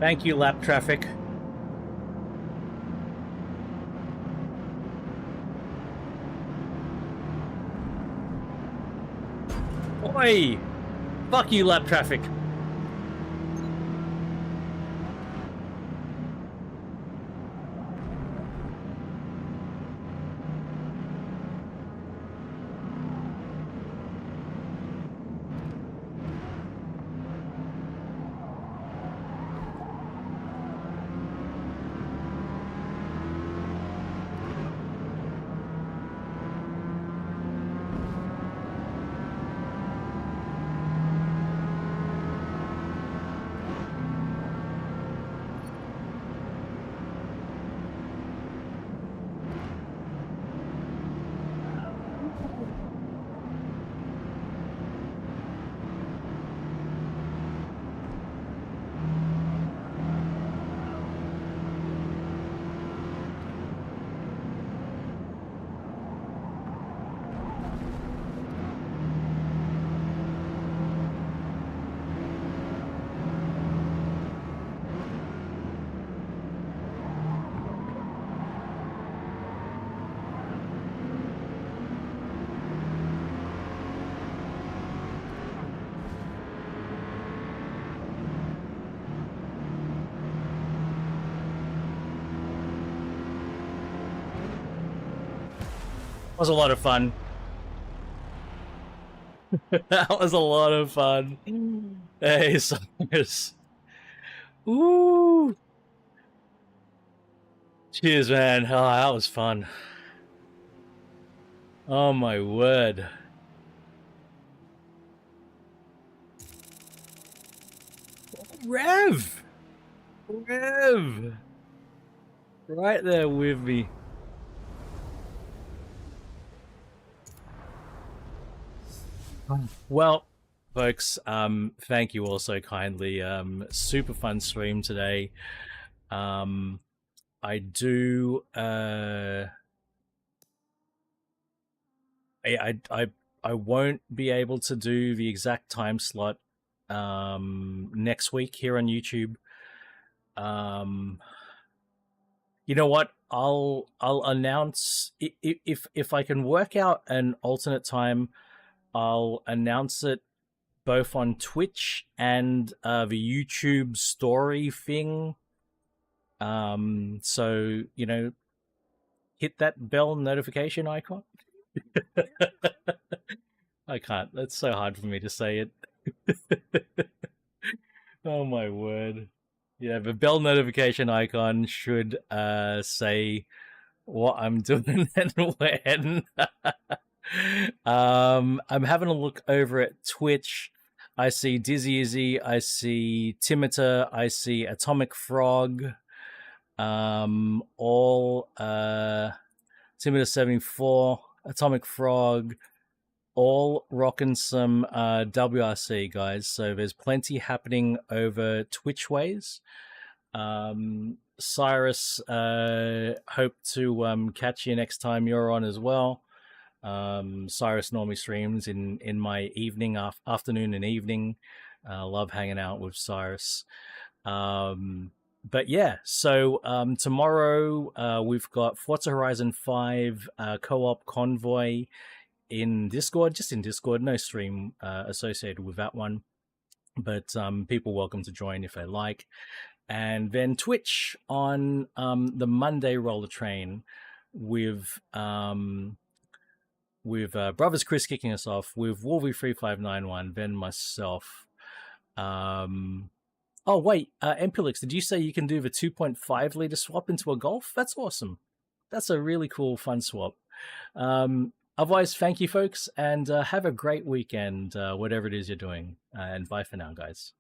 Thank you, lap traffic. Oi! Fuck you, lap traffic. Was a lot of fun. That was a lot of fun. Hey, Cyrus. Ooh. Cheers, man. Oh, that was fun. Oh, my word. Rev! Rev! Right there with me. Well, folks, thank you all so kindly. Super fun stream today. I do I won't be able to do the exact time slot next week here on YouTube. You know what? I'll announce if I can work out an alternate time. I'll announce it both on Twitch and the YouTube story thing. So you know, hit that bell notification icon. I can't. That's so hard for me to say it. Oh my word. Yeah, the bell notification icon should say what I'm doing and when. I'm having a look over at Twitch. I see Dizzy Izzy, I see Timiter, I see Atomic Frog, all Timiter74, Atomic Frog, all rocking some WRC, guys. So there's plenty happening over Twitch ways. Cyrus, hope to catch you next time you're on as well. Cyrus normally streams in my evening, afternoon and evening. Love hanging out with Cyrus. But yeah, so tomorrow we've got Forza Horizon 5 co-op convoy in Discord, just in Discord, no stream associated with that one, but people welcome to join if they like. And then Twitch on the Monday roller train with Brothers Chris kicking us off, with Wolvie3591, then myself. Oh wait, Empulix, did you say you can do the 2.5 liter swap into a Golf? That's awesome. That's a really cool, fun swap. Otherwise, thank you, folks, and have a great weekend, whatever it is you're doing. And bye for now, guys.